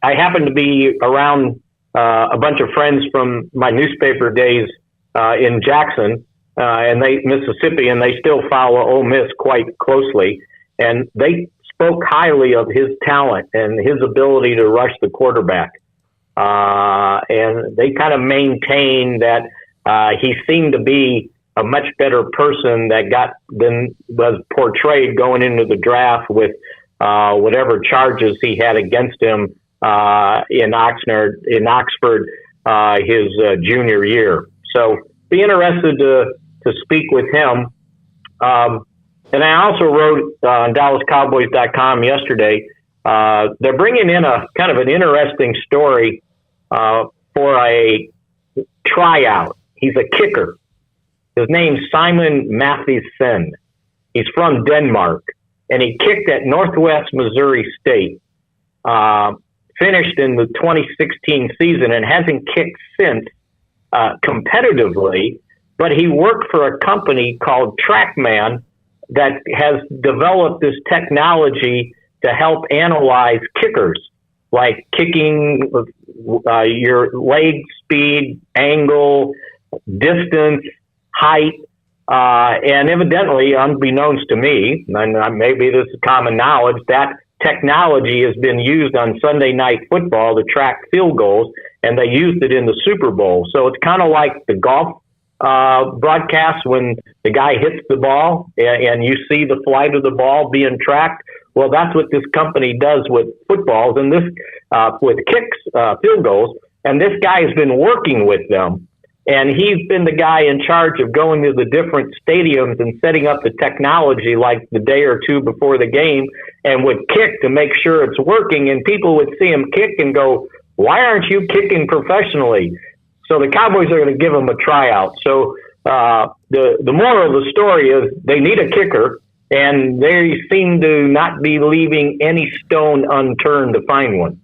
happen to be around a bunch of friends from my newspaper days in Jackson, Mississippi, and they still follow Ole Miss quite closely. And they spoke highly of his talent and his ability to rush the quarterback. And they kind of maintained that he seemed to be a much better person than was portrayed going into the draft with whatever charges he had against him in Oxford his junior year. So be interested to speak with him. And I also wrote on DallasCowboys.com yesterday, they're bringing in a kind of an interesting story for a tryout. He's a kicker. His name's Simon Mathisen. He's from Denmark, and he kicked at Northwest Missouri State, finished in the 2016 season and hasn't kicked since competitively, but he worked for a company called TrackMan that has developed this technology to help analyze kickers, like kicking your leg speed, angle, distance, height, and evidently, unbeknownst to me, and maybe this is common knowledge, that technology has been used on Sunday Night Football to track field goals, and they used it in the Super Bowl. So it's kind of like the golf broadcast when the guy hits the ball and you see the flight of the ball being tracked. Well, that's what this company does with footballs and this with kicks, field goals. And this guy has been working with them, and he's been the guy in charge of going to the different stadiums and setting up the technology like the day or two before the game, and would kick to make sure it's working. And people would see him kick and go, "Why aren't you kicking professionally?" So the Cowboys are going to give him a tryout. So the moral of the story is they need a kicker, and they seem to not be leaving any stone unturned to find one.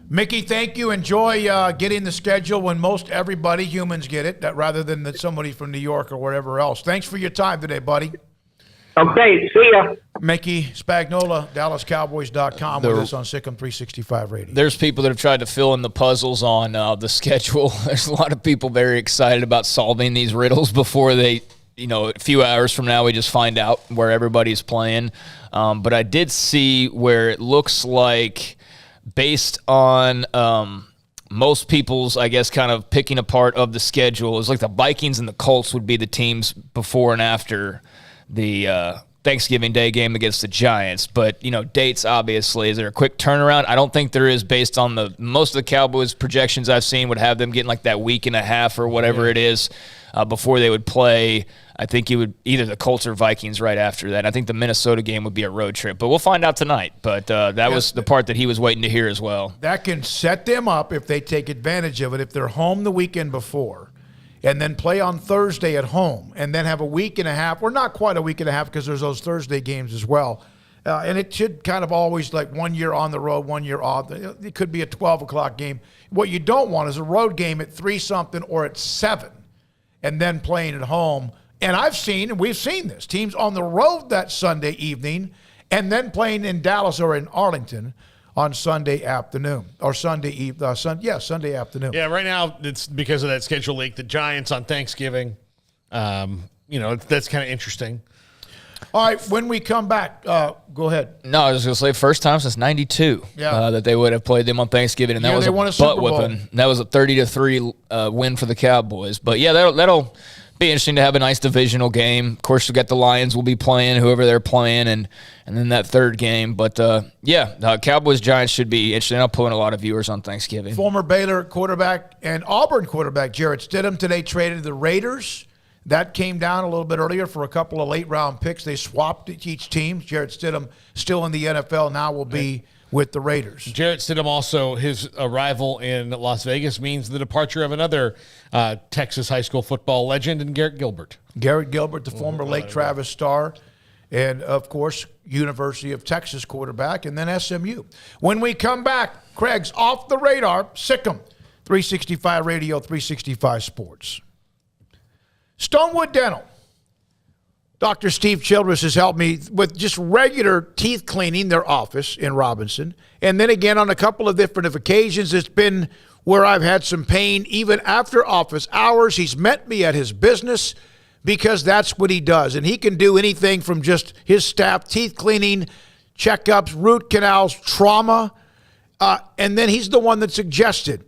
Mickey, thank you. Enjoy getting the schedule when most everybody, humans, get it, rather than somebody from New York or wherever else. Thanks for your time today, buddy. Okay, see ya. Mickey Spagnola, DallasCowboys.com with us on Sikkim 365 Radio. There's people that have tried to fill in the puzzles on the schedule. There's a lot of people very excited about solving these riddles before they, a few hours from now we just find out where everybody's playing. But I did see where it looks like based on most people's, I guess, kind of picking apart of the schedule, it's like the Vikings and the Colts would be the teams before and after the Thanksgiving Day game against the Giants. But, dates, obviously. Is there a quick turnaround? I don't think there is, based on most of the Cowboys projections I've seen would have them getting like that week and a half or whatever it is before they would play. I think it would either the Colts or Vikings right after that. I think the Minnesota game would be a road trip. But we'll find out tonight. But that was the part that he was waiting to hear as well. That can set them up if they take advantage of it. If they're home the weekend before, and then play on Thursday at home, and then have a week and a half, or not quite a week and a half because there's those Thursday games as well. And it should kind of always like 1 year on the road, 1 year off. It could be a 12 o'clock game. What you don't want is a road game at 3-something or at 7, and then playing at home. And we've seen this, teams on the road that Sunday evening and then playing in Dallas or in Arlington on Sunday afternoon or Sunday afternoon. Yeah, right now it's because of that schedule leak. The Giants on Thanksgiving, that's kind of interesting. All right, when we come back, go ahead. No, I was going to say first time since '92 that they would have played them on Thanksgiving, and that was a butt whipping. That was a 30-3 win for the Cowboys. But yeah, that'll be interesting to have a nice divisional game. Of course, we got the Lions will be playing whoever they're playing, and then that third game. But Cowboys Giants should be interesting. I'll pull in a lot of viewers on Thanksgiving. Former Baylor quarterback and Auburn quarterback Jarrett Stidham today traded to the Raiders. That came down a little bit earlier for a couple of late-round picks. They swapped each team. Jarrett Stidham, still in the NFL, now will be with the Raiders. Jarrett Stidham also, his arrival in Las Vegas means the departure of another Texas high school football legend, and Garrett Gilbert. Garrett Gilbert, the former Lake Travis star, and, of course, University of Texas quarterback, and then SMU. When we come back, Craig's Off the Radar, Sikkim, 365 Radio, 365 Sports. Stonewood Dental. Dr. Steve Childress has helped me with just regular teeth cleaning, their office in Robinson. And then again, on a couple of different occasions, it's been where I've had some pain even after office hours. He's met me at his business because that's what he does. And he can do anything from just his staff, teeth cleaning, checkups, root canals, trauma. And then he's the one that suggested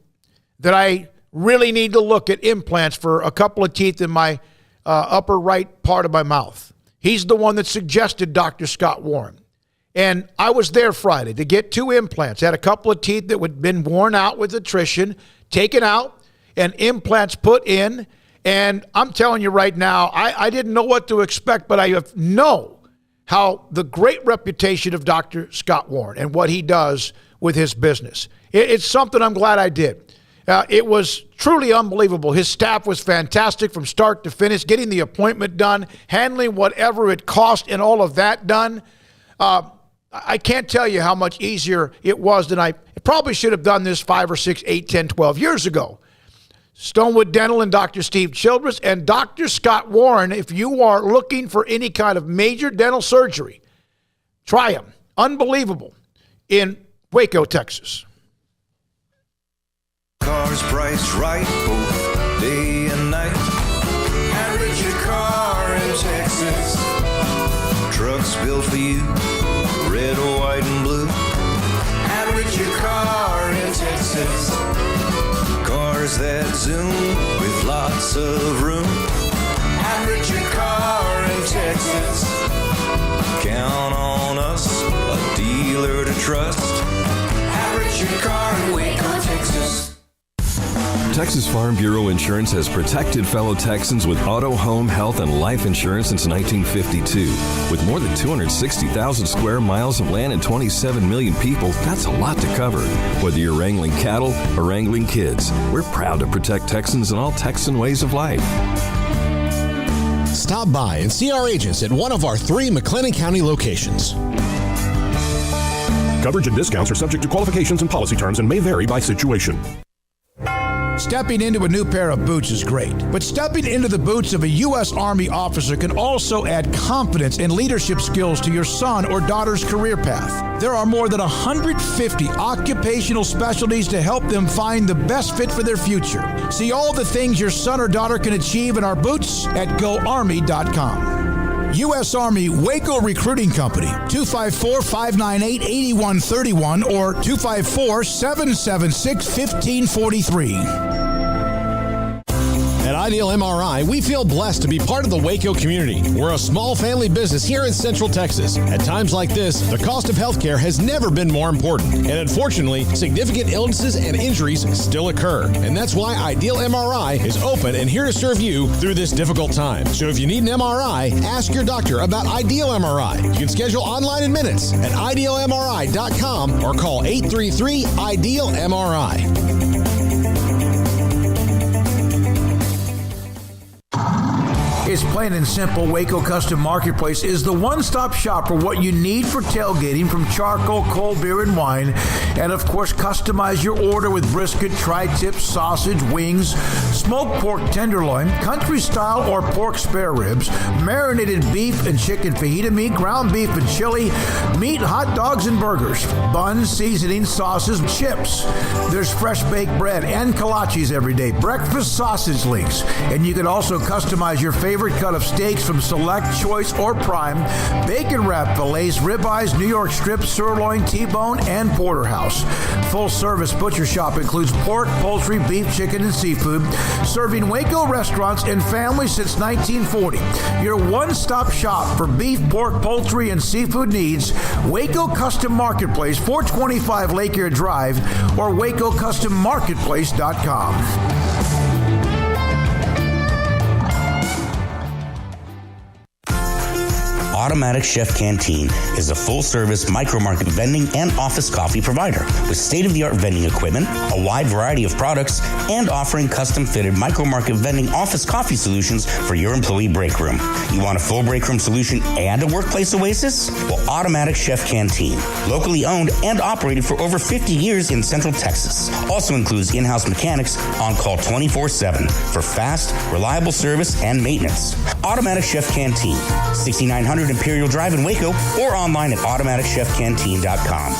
that I really need to look at implants for a couple of teeth in my upper right part of my mouth. He's the one that suggested Dr. Scott Warren. And I was there Friday to get 2 implants. Had a couple of teeth that had been worn out with attrition, taken out, and implants put in. And I'm telling you right now, I didn't know what to expect, but I know how the great reputation of Dr. Scott Warren and what he does with his business. It's something I'm glad I did. It was truly unbelievable. His staff was fantastic from start to finish, getting the appointment done, handling whatever it cost and all of that done. I can't tell you how much easier it was than I probably should have done this 5 or 6, 8, 10, 12 years ago. Stonewood Dental and Dr. Steve Childress and Dr. Scott Warren, if you are looking for any kind of major dental surgery, try them. Unbelievable. In Waco, Texas. Cars priced right both day and night. Average your car in Texas. Trucks built for you, red, white, and blue. Average your car in Texas. Cars that zoom with lots of room. Average your car in Texas. Count on us, a dealer to trust. Average your car in Waco, Texas. Texas Farm Bureau Insurance has protected fellow Texans with auto, home, health, and life insurance since 1952. With more than 260,000 square miles of land and 27 million people, that's a lot to cover. Whether you're wrangling cattle or wrangling kids, we're proud to protect Texans in all Texan ways of life. Stop by and see our agents at one of our 3 McLennan County locations. Coverage and discounts are subject to qualifications and policy terms and may vary by situation. Stepping into a new pair of boots is great, but stepping into the boots of a U.S. Army officer can also add confidence and leadership skills to your son or daughter's career path. There are more than 150 occupational specialties to help them find the best fit for their future. See all the things your son or daughter can achieve in our boots at GoArmy.com. U.S. Army Waco Recruiting Company, 254-598-8131 or 254-776-1543. At Ideal MRI, we feel blessed to be part of the Waco community. We're a small family business here in Central Texas. At times like this, the cost of healthcare has never been more important. And unfortunately, significant illnesses and injuries still occur. And that's why Ideal MRI is open and here to serve you through this difficult time. So if you need an MRI, ask your doctor about Ideal MRI. You can schedule online in minutes at idealmri.com or call 833-IDEAL-MRI. It's plain and simple. Waco Custom Marketplace is the one-stop shop for what you need for tailgating, from charcoal, cold beer, and wine. And, of course, customize your order with brisket, tri-tip, sausage, wings, smoked pork tenderloin, country-style or pork spare ribs, marinated beef and chicken fajita meat, ground beef and chili, meat, hot dogs, and burgers, buns, seasoning, sauces, chips. There's fresh baked bread and kolaches every day, breakfast sausage links. And you can also customize your favorite cut of steaks from Select, Choice, or Prime, bacon wrap fillets, ribeyes, New York strips, sirloin, T-bone, and porterhouse. Full service butcher shop includes pork, poultry, beef, chicken, and seafood, serving Waco restaurants and families since 1940. Your one-stop shop for beef, pork, poultry, and seafood needs. Waco Custom Marketplace, 425 Lake Air Drive, or WacoCustomMarketplace.com. Automatic Chef Canteen is a full-service micro-market vending and office coffee provider with state-of-the-art vending equipment, a wide variety of products, and offering custom-fitted micro-market vending office coffee solutions for your employee break room. You want a full break room solution and a workplace oasis? Well, Automatic Chef Canteen, locally owned and operated for over 50 years in Central Texas, also includes in-house mechanics on call 24/7 for fast, reliable service and maintenance. Automatic Chef Canteen, 6900 Imperial Drive in Waco, or online at automaticchefcanteen.com.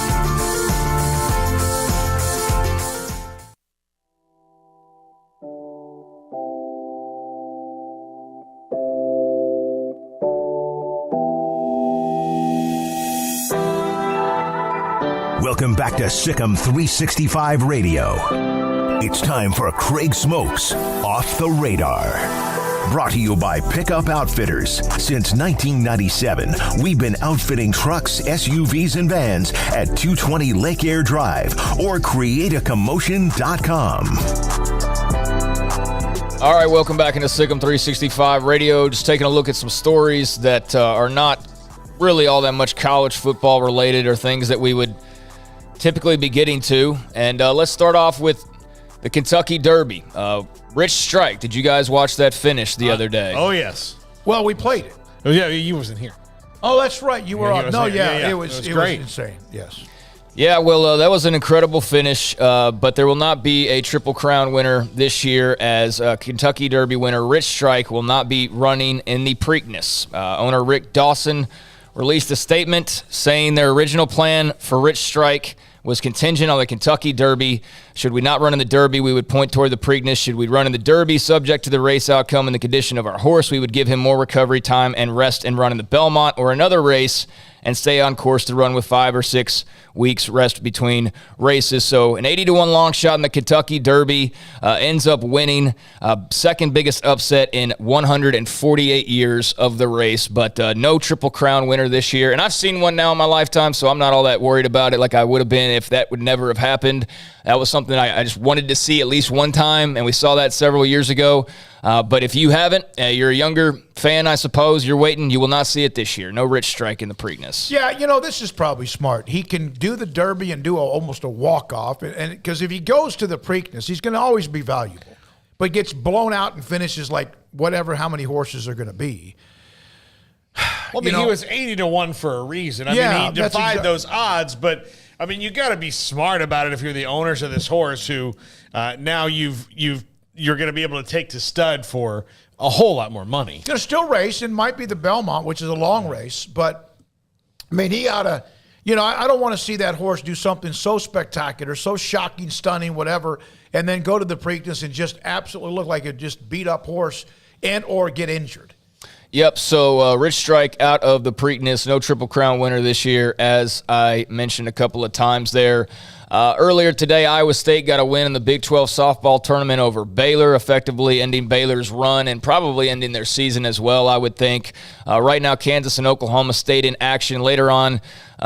Welcome back to Sikkim 365 Radio. It's time for Craig Smoak's Off the Radar. Brought to you by Pickup Outfitters. Since 1997, we've been outfitting trucks, SUVs, and vans at 220 Lake Air Drive or createacommotion.com. All right, welcome back into Sikkim 365 Radio. Just taking a look at some stories that are not really all that much college football related or things that we would typically be getting to. And let's start off with the Kentucky Derby. Rich Strike, did you guys watch that finish the other day? Oh, yes. Well, we played it. Oh, yeah, you wasn't here. Oh, that's right. You were on. No, yeah. It was great. insane. Yes. Yeah, well, that was an incredible finish, but there will not be a Triple Crown winner this year, as Kentucky Derby winner Rich Strike will not be running in the Preakness. Owner Rick Dawson released a statement saying their original plan for Rich Strike was contingent on the Kentucky Derby. Should we not run in the Derby, we would point toward the Preakness. Should we run in the Derby, subject to the race outcome and the condition of our horse, we would give him more recovery time and rest and run in the Belmont or another race and stay on course to run with 5 or 6 weeks rest between races. So an 80-1 long shot in the Kentucky Derby ends up winning. Second biggest upset in 148 years of the race, but no Triple Crown winner this year. And I've seen one now in my lifetime, so I'm not all that worried about it like I would have been if that would never have happened. That was something I just wanted to see at least one time, and we saw that several years ago. But if you haven't, you're a younger fan, I suppose, you're waiting, you will not see it this year. No Rich Strike in the Preakness. Yeah, this is probably smart. He can do the Derby and do almost a walk-off, and because if he goes to the Preakness, he's going to always be valuable. But gets blown out and finishes like whatever, how many horses are going to be. Well, he was 80-1 for a reason. I mean, he defied those odds, but I mean, you got to be smart about it if you're the owners of this horse who now you're going to be able to take to stud for a whole lot more money. He's going to still race and might be the Belmont, which is a long race, but I mean, he ought to, I don't want to see that horse do something so spectacular, so shocking, stunning, whatever, and then go to the Preakness and just absolutely look like a just beat up horse and or get injured. Yep, so Rich Strike out of the Preakness, no Triple Crown winner this year, as I mentioned a couple of times there. Earlier today, Iowa State got a win in the Big 12 softball tournament over Baylor, effectively ending Baylor's run and probably ending their season as well, I would think. Right now, Kansas and Oklahoma State in action. Later on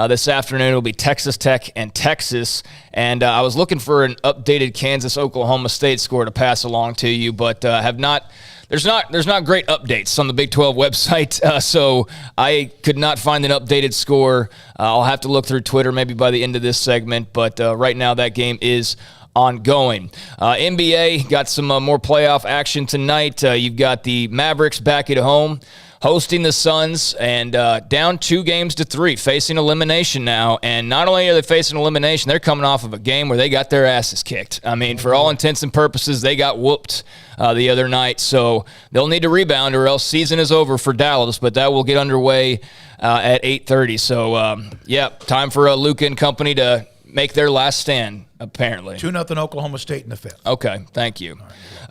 this afternoon, it will be Texas Tech and Texas. And I was looking for an updated Kansas-Oklahoma State score to pass along to you, but have not... There's not great updates on the Big 12 website, so I could not find an updated score. I'll have to look through Twitter maybe by the end of this segment, but right now that game is ongoing. NBA got some more playoff action tonight. You've got the Mavericks back at home, hosting the Suns, and down 2-3, facing elimination now. And not only are they facing elimination, they're coming off of a game where they got their asses kicked. I mean, for all intents and purposes, they got whooped the other night. So they'll need to rebound or else season is over for Dallas, but that will get underway at 8:30. So, time for Luka and company to make their last stand, apparently. 2-0 Oklahoma State in the fifth. Okay, thank you.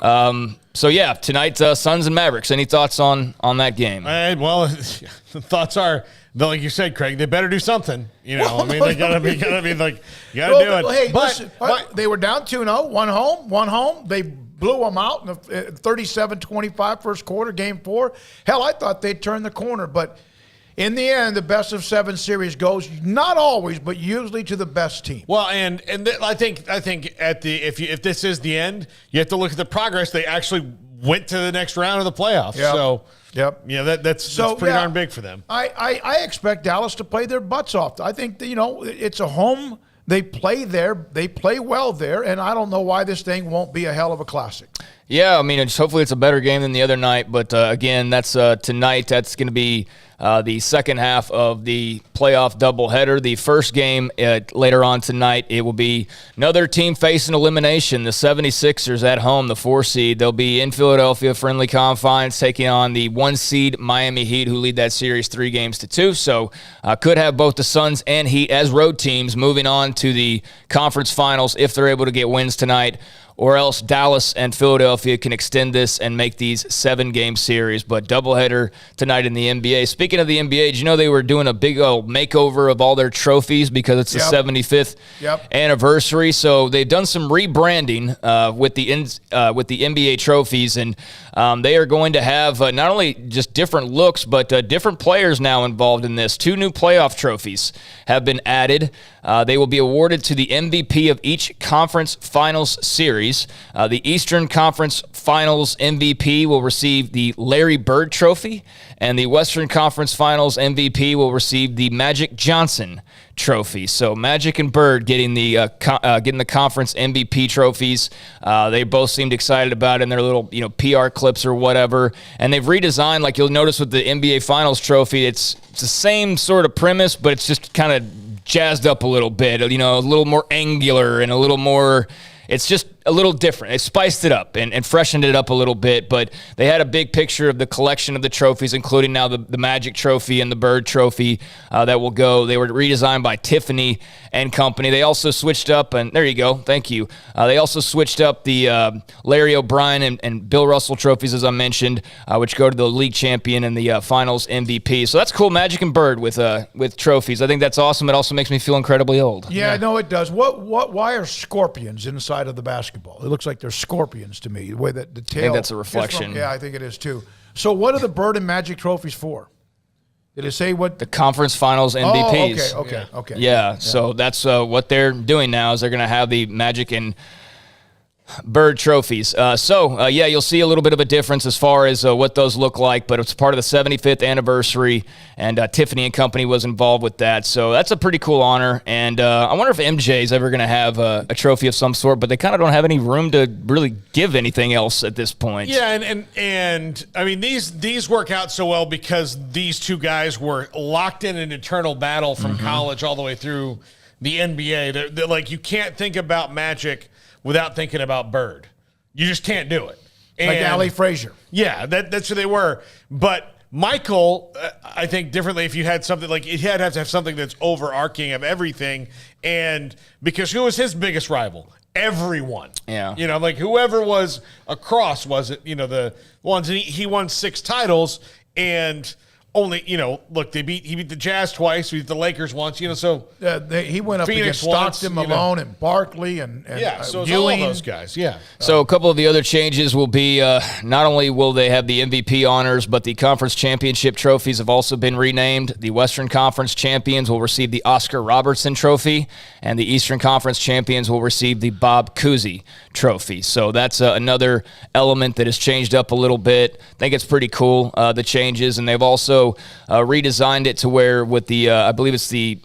Tonight, Suns and Mavericks. Any thoughts on that game? Well, the thoughts are, like you said, Craig, they better do something. They gotta be like, you gotta do it. Hey, listen, they were down 2-0, one home. They blew them out in the 37-25 first quarter, game 4. Hell, I thought they'd turn the corner, but in the end, the best of 7 series goes not always, but usually to the best team. Well, I think if this is the end, you have to look at the progress. They actually went to the next round of the playoffs. Yep. So, yep, that's pretty darn big for them. I expect Dallas to play their butts off. I think it's a home. They play there. They play well there, and I don't know why this thing won't be a hell of a classic. Yeah, I mean, hopefully it's a better game than the other night. But, again, that's tonight. That's going to be the second half of the playoff doubleheader. The first game later on tonight, it will be another team facing elimination, the 76ers at home, the 4 seed. They'll be in Philadelphia, friendly confines, taking on the 1 seed Miami Heat, who lead that series 3-2. So could have both the Suns and Heat as road teams moving on to the conference finals if they're able to get wins tonight. Or else Dallas and Philadelphia can extend this and make these 7-game series. But doubleheader tonight in the NBA. Speaking of the NBA, did you know they were doing a big old makeover of all their trophies because it's the 75th anniversary? So they've done some rebranding with the NBA trophies, and they are going to have not only just different looks, but different players now involved in this. 2 new playoff trophies have been added. They will be awarded to the MVP of each conference finals series. The Eastern Conference Finals MVP will receive the Larry Bird Trophy, and the Western Conference Finals MVP will receive the Magic Johnson Trophy. So Magic and Bird getting the conference MVP trophies. They both seemed excited about it in their little PR clips or whatever. And they've redesigned, like you'll notice with the NBA Finals trophy, it's the same sort of premise, but it's just kind of jazzed up a little bit, a little more angular and a little more. It's just a little different. They spiced it up and freshened it up a little bit, but they had a big picture of the collection of the trophies, including now the Magic Trophy and the Bird Trophy that will go. They were redesigned by Tiffany and Company. They also switched up, and there you go, thank you. They also switched up the Larry O'Brien and Bill Russell trophies, as I mentioned, which go to the league champion and the finals MVP. So that's cool, Magic and Bird with trophies. I think that's awesome. It also makes me feel incredibly old. Yeah, no, it does. Why are scorpions inside of the basketball? It looks like they're scorpions to me, the way that the tail. I think that's a reflection. Yeah, I think it is too. So what are the Bird and Magic trophies for? Did it say what? The conference finals MVPs. Oh, okay. Yeah, so that's what they're doing now is they're going to have the Magic and Bird trophies. You'll see a little bit of a difference as far as what those look like, but it's part of the 75th anniversary, and Tiffany and Company was involved with that. So that's a pretty cool honor, and I wonder if MJ is ever going to have a trophy of some sort, but they kind of don't have any room to really give anything else at this point. Yeah, and I mean, these work out so well because these two guys were locked in an eternal battle from college all the way through the NBA. They're like, you can't think about Magic without thinking about Bird. You just can't do it. Like Ali Frazier. Yeah, that's who they were. But Michael, I think differently. If you had something like, you had to have something that's overarching of everything. And because who was his biggest rival? Everyone. Yeah. You know, like whoever was across, was it, the ones, he won 6 titles, and only, look, he beat the Jazz twice, he beat the Lakers once, so he went up Phoenix against Stockton, once, Malone, and Barkley, and so it's Ewing. all those guys, yeah. So a couple of the other changes will be, not only will they have the MVP honors, but the conference championship trophies have also been renamed. The Western Conference champions will receive the Oscar Robertson Trophy, and the Eastern Conference champions will receive the Bob Cousy Trophy. So that's another element that has changed up a little bit. I think it's pretty cool, the changes, and they've also redesigned it to where with the, I believe it's the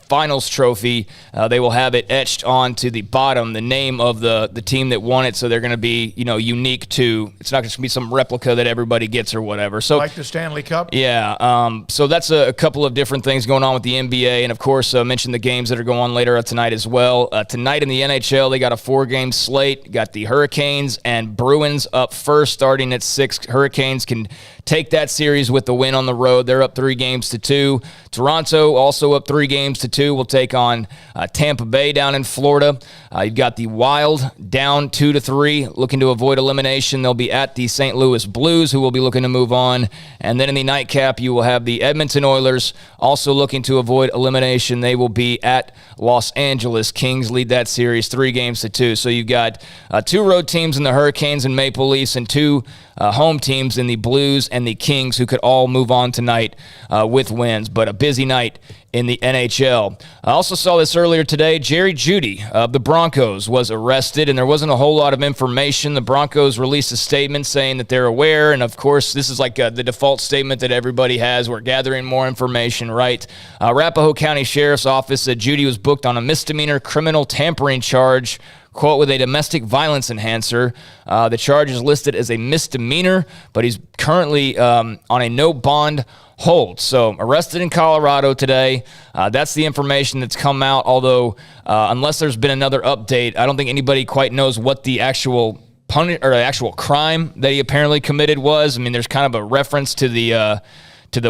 finals trophy, they will have it etched onto the bottom, the name of the team that won it, so they're going to be, unique to, it's not going to be some replica that everybody gets or whatever. So like the Stanley Cup? Yeah, so that's a couple of different things going on with the NBA, and of course, mentioned the games that are going on later tonight as well. Tonight in the NHL, they got a 4-game slate, got the Hurricanes and Bruins up first, starting at 6. Hurricanes can take that series with the win on the road. They're up 3-2. Toronto also up 3-2. Will take on Tampa Bay down in Florida. You've got the Wild down 2-3, looking to avoid elimination. They'll be at the St. Louis Blues, who will be looking to move on. And then in the nightcap, you will have the Edmonton Oilers, also looking to avoid elimination. They will be at Los Angeles. Kings lead that series 3-2. So you've got 2 road teams in the Hurricanes and Maple Leafs, and 2 home teams in the Blues and the Kings, who could all move on tonight with wins. But a busy night in the NHL. I also saw this earlier today. Jerry Jeudy of the Broncos was arrested, and there wasn't a whole lot of information. The Broncos released a statement saying that they're aware, and of course, this is like the default statement that everybody has. We're gathering more information, right? Arapahoe County Sheriff's Office said Jeudy was booked on a misdemeanor criminal tampering charge, quote, with a domestic violence enhancer. The charge is listed as a misdemeanor, but he's currently on a no bond hold. So arrested in Colorado today. That's the information that's come out, although unless there's been another update, I don't think anybody quite knows what the actual actual crime that he apparently committed was. I mean, there's kind of a reference to the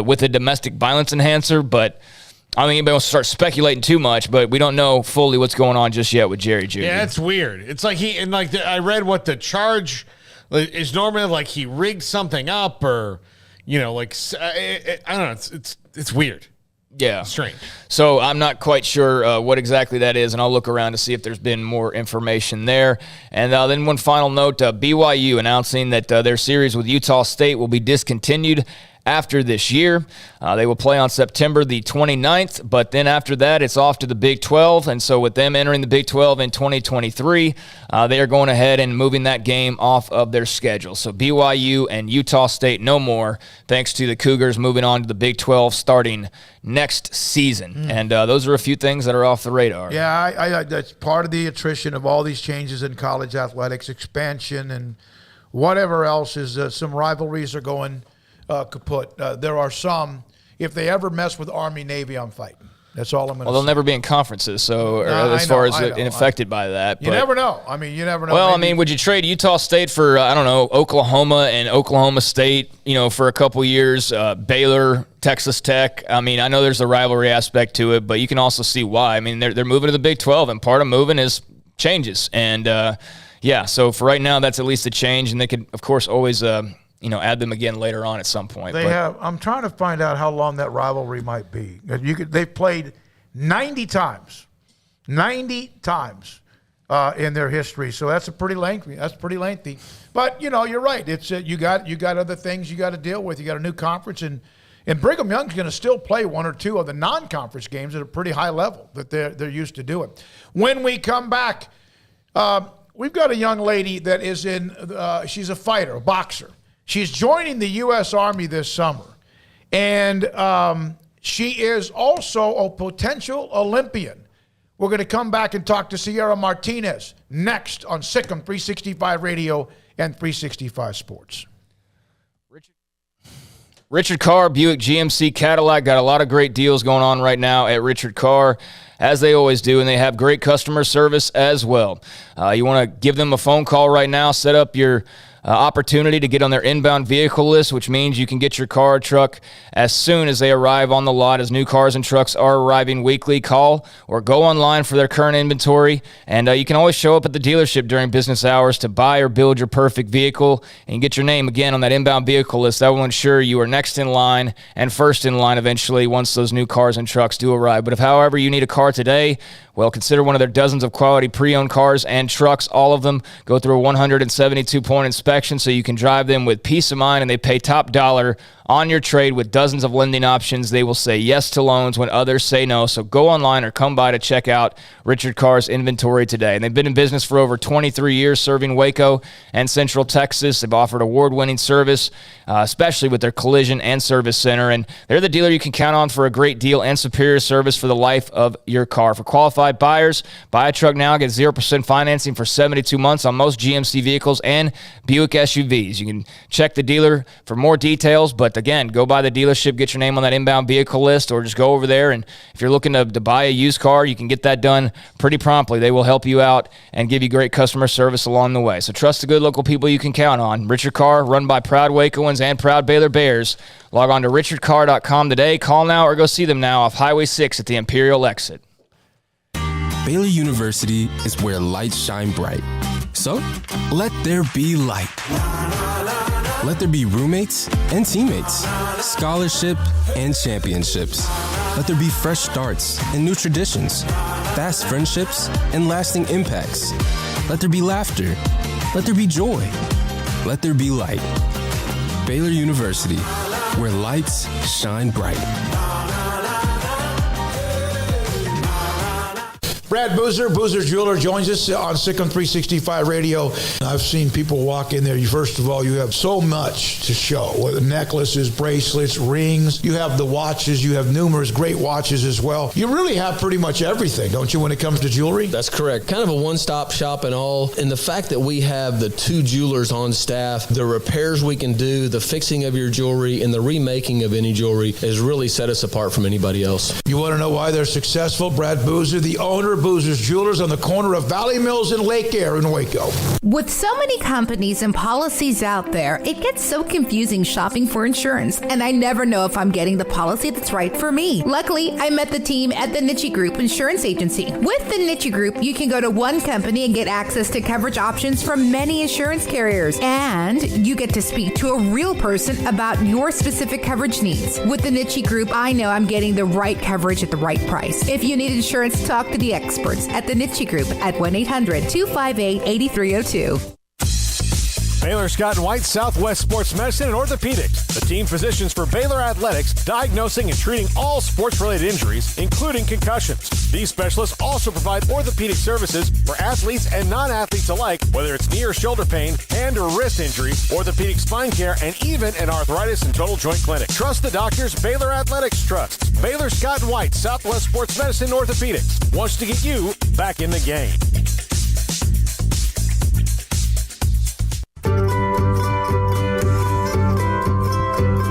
with the domestic violence enhancer, but I don't think anybody wants to start speculating too much, but we don't know fully what's going on just yet with Jerry Jeudy. Yeah, it's weird. It's like I read what the charge is normally, like he rigged something up, or I don't know. It's weird. Yeah. Strange. So I'm not quite sure what exactly that is, and I'll look around to see if there's been more information there. And then one final note, BYU announcing that their series with Utah State will be discontinued after this year. They will play on September the 29th, but then after that, it's off to the Big 12. And so with them entering the Big 12 in 2023, they are going ahead and moving that game off of their schedule. So BYU and Utah State no more, thanks to the Cougars moving on to the Big 12 starting next season. And those are a few things that are off the radar. Yeah, I that's part of the attrition of all these changes in college athletics, expansion, and whatever else is some rivalries are going kaput. There are some, if they ever mess with Army, Navy, I'm fighting. That's all I'm going to say. Well, they'll never be in conferences, so affected by that. You never know. I mean, you never know. Well, maybe. Would you trade Utah State for, Oklahoma and Oklahoma State, for a couple years, Baylor, Texas Tech? I mean, I know there's a rivalry aspect to it, but you can also see why. I mean, they're moving to the Big 12, and part of moving is changes. And, so for right now, that's at least a change, and they could, of course, always add them again later on at some point. I'm trying to find out how long that rivalry might be. They've played 90 times in their history, so that's pretty lengthy. But you're right. It's you got other things you got to deal with. You got a new conference, and Brigham Young's going to still play 1 or 2 of the non-conference games at a pretty high level that they're used to doing. When we come back, we've got a young lady that is she's a fighter, a boxer. She's joining the U.S. Army this summer, and she is also a potential Olympian. We're going to come back and talk to Sierra Martinez next on Sikkim 365 Radio and 365 Sports. Richard Carr, Buick GMC Cadillac, got a lot of great deals going on right now at Richard Carr, as they always do, and they have great customer service as well. You want to give them a phone call right now, set up your opportunity to get on their inbound vehicle list, which means you can get your car or truck as soon as they arrive on the lot, as new cars and trucks are arriving weekly. Call or go online for their current inventory, and you can always show up at the dealership during business hours to buy or build your perfect vehicle and get your name again on that inbound vehicle list. That will ensure you are next in line and first in line eventually once those new cars and trucks do arrive. But if, however, you need a car today, well, consider one of their dozens of quality pre-owned cars and trucks. All of them go through a 172-point inspection so you can drive them with peace of mind, and they pay top dollar on your trade with dozens of lending options. They will say yes to loans when others say no. So go online or come by to check out Richard Carr's inventory today. And they've been in business for over 23 years serving Waco and Central Texas. They've offered award-winning service, especially with their collision and service center. And they're the dealer you can count on for a great deal and superior service for the life of your car. For qualified buyers, buy a truck now, get 0% financing for 72 months on most GMC vehicles and Buick SUVs. You can check the dealer for more details, but again, go by the dealership, get your name on that inbound vehicle list, or just go over there. And if you're looking to buy a used car, you can get that done pretty promptly. They will help you out and give you great customer service along the way. So trust the good local people you can count on. Richard Carr, run by proud Wacoans and proud Baylor Bears. Log on to richardcarr.com today. Call now or go see them now off Highway 6 at the Imperial exit. Baylor University is where lights shine bright. So, let there be light. Let there be roommates and teammates, scholarship and championships. Let there be fresh starts and new traditions, fast friendships and lasting impacts. Let there be laughter. Let there be joy. Let there be light. Baylor University, where lights shine bright. Brad Boozer, Boozer's Jeweler, joins us on Sikkim 365 Radio. I've seen people walk in there. First of all, you have so much to show, whether necklaces, bracelets, rings. You have the watches. You have numerous great watches as well. You really have pretty much everything, don't you, when it comes to jewelry? That's correct. Kind of a one-stop shop and all. And the fact that we have the 2 jewelers on staff, the repairs we can do, the fixing of your jewelry, and the remaking of any jewelry has really set us apart from anybody else. You want to know why they're successful? Brad Boozer, the owner of Boozer's Jewelers on the corner of Valley Mills and Lake Air in Waco. With so many companies and policies out there, it gets so confusing shopping for insurance, and I never know if I'm getting the policy that's right for me. Luckily, I met the team at the Niche Group Insurance Agency. With the Niche Group, you can go to one company and get access to coverage options from many insurance carriers, and you get to speak to a real person about your specific coverage needs. With the Niche Group, I know I'm getting the right coverage at the right price. If you need insurance, talk to the experts at the Niche Group at 1-800-258-8302. Baylor Scott & White Southwest Sports Medicine and Orthopedics, the team physicians for Baylor Athletics, diagnosing and treating all sports-related injuries, including concussions. These specialists also provide orthopedic services for athletes and non-athletes alike, whether it's knee or shoulder pain, hand or wrist injuries, orthopedic spine care, and even an arthritis and total joint clinic. Trust the doctors Baylor Athletics trusts. Baylor Scott & White Southwest Sports Medicine and Orthopedics wants to get you back in the game.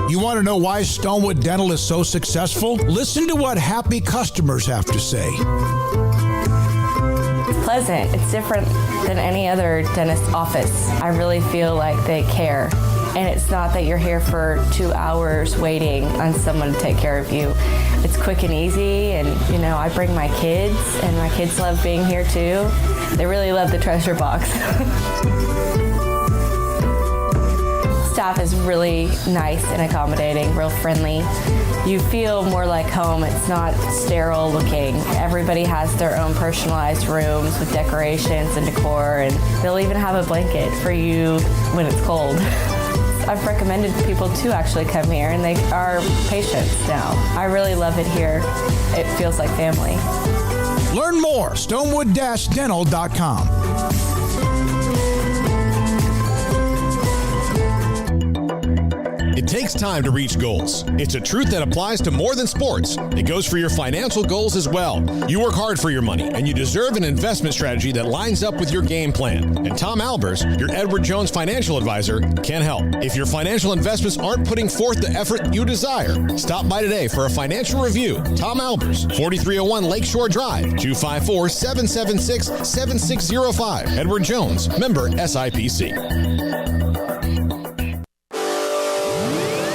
You want to know why Stonewood Dental is so successful? Listen to what happy customers have to say. It's pleasant. It's different than any other dentist office. I really feel like they care. And it's not that you're here for 2 hours waiting on someone to take care of you. It's quick and easy, and I bring my kids, and my kids love being here too. They really love the treasure box. Staff is really nice and accommodating, real friendly. You feel more like home. It's not sterile looking. Everybody has their own personalized rooms with decorations and decor, and they'll even have a blanket for you when it's cold. I've recommended people to actually come here, and they are patients now. I really love it here. It feels like family. Learn more, stonewood-dental.com. It takes time to reach goals. It's a truth that applies to more than sports. It goes for your financial goals as well. You work hard for your money, and you deserve an investment strategy that lines up with your game plan. And Tom Albers, your Edward Jones financial advisor, can help. If your financial investments aren't putting forth the effort you desire, stop by today for a financial review. Tom Albers, 4301 Lakeshore Drive, 254-776-7605. Edward Jones, member SIPC.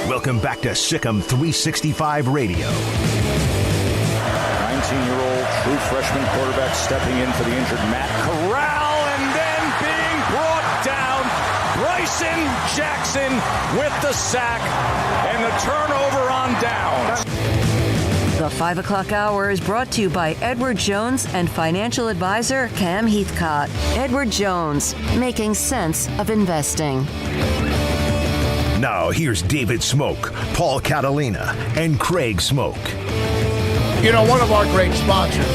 Welcome back to Sikkim 365 Radio. 19-year-old true freshman quarterback stepping in for the injured Matt Corral, and then being brought down. Bryson Jackson with the sack and the turnover on downs. The 5 o'clock hour is brought to you by Edward Jones and financial advisor Cam Heathcott. Edward Jones, making sense of investing. Now, here's David Smoak, Paul Catalina, and Craig Smoak. You know, one of our great sponsors,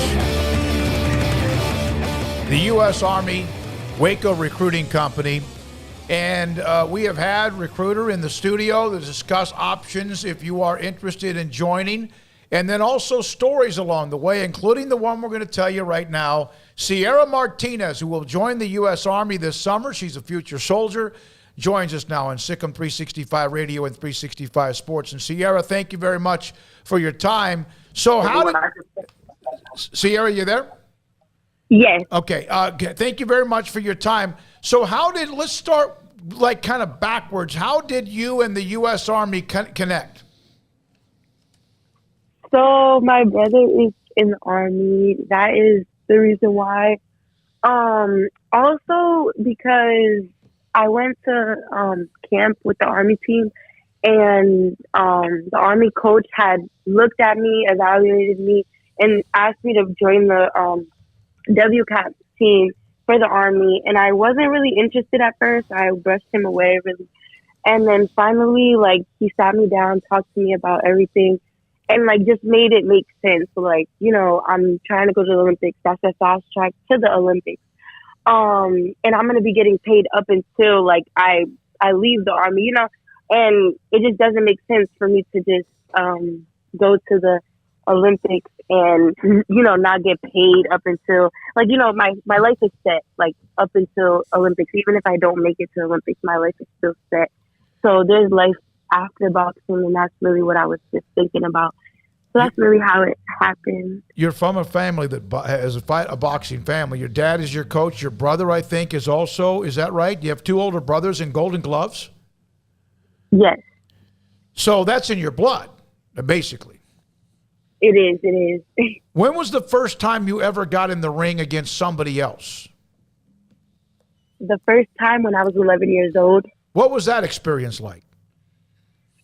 the U.S. Army Waco Recruiting Company. And we have had Recruiter in the studio to discuss options if you are interested in joining. And then also stories along the way, including the one we're going to tell you right now. Sierra Martinez, who will join the U.S. Army this summer. She's a future soldier. Joins us now on Sikkim 365 Radio and 365 Sports. And Sierra, thank you very much for your time. So Sierra, you there? Yes. Okay. Thank you very much for your time. So let's start like kind of backwards. How did you and the U.S. Army connect? So my brother is in the Army. That is the reason why. Also because I went to camp with the Army team, and the Army coach had looked at me, evaluated me, and asked me to join the WCAP team for the Army. And I wasn't really interested at first. I brushed him away, really. And then finally, like, he sat me down, talked to me about everything, and, like, just made it make sense. So, like, you know, I'm trying to go to the Olympics. That's a fast track to the Olympics. And I'm going to be getting paid up until, like, I leave the Army, you know, and it just doesn't make sense for me to just go to the Olympics and, you know, not get paid up until, like, you know, my life is set, like, up until Olympics. Even if I don't make it to Olympics, my life is still set. So there's life after boxing, and that's really what I was just thinking about. So that's really how it happened. You're from a family that has a boxing family. Your dad is your coach. Your brother, I think, is also. Is that right? You have two older brothers in Golden Gloves? Yes. So that's in your blood, basically. It is. When was the first time you ever got in the ring against somebody else? The first time when I was 11 years old. What was that experience like?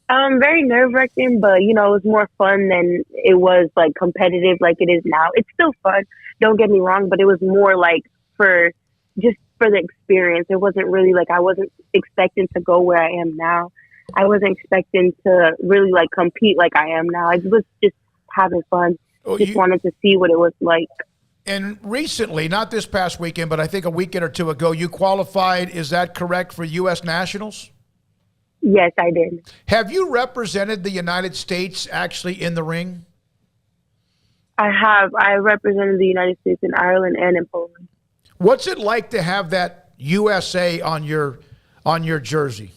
Very nerve-wracking, but, you know, it was more fun than it was, like, competitive like it is now. It's still fun, don't get me wrong, but it was more, like, for the experience. It wasn't really, like, I wasn't expecting to go where I am now. I wasn't expecting to really, like, compete like I am now. I was just having fun. Wanted to see what it was like. And recently, not this past weekend, but I think a weekend or two ago, you qualified, is that correct, for U.S. Nationals? Yes, I did. Have you represented the United States actually in the ring? I have. I represented the United States in Ireland and in Poland. What's it like to have that USA on your jersey?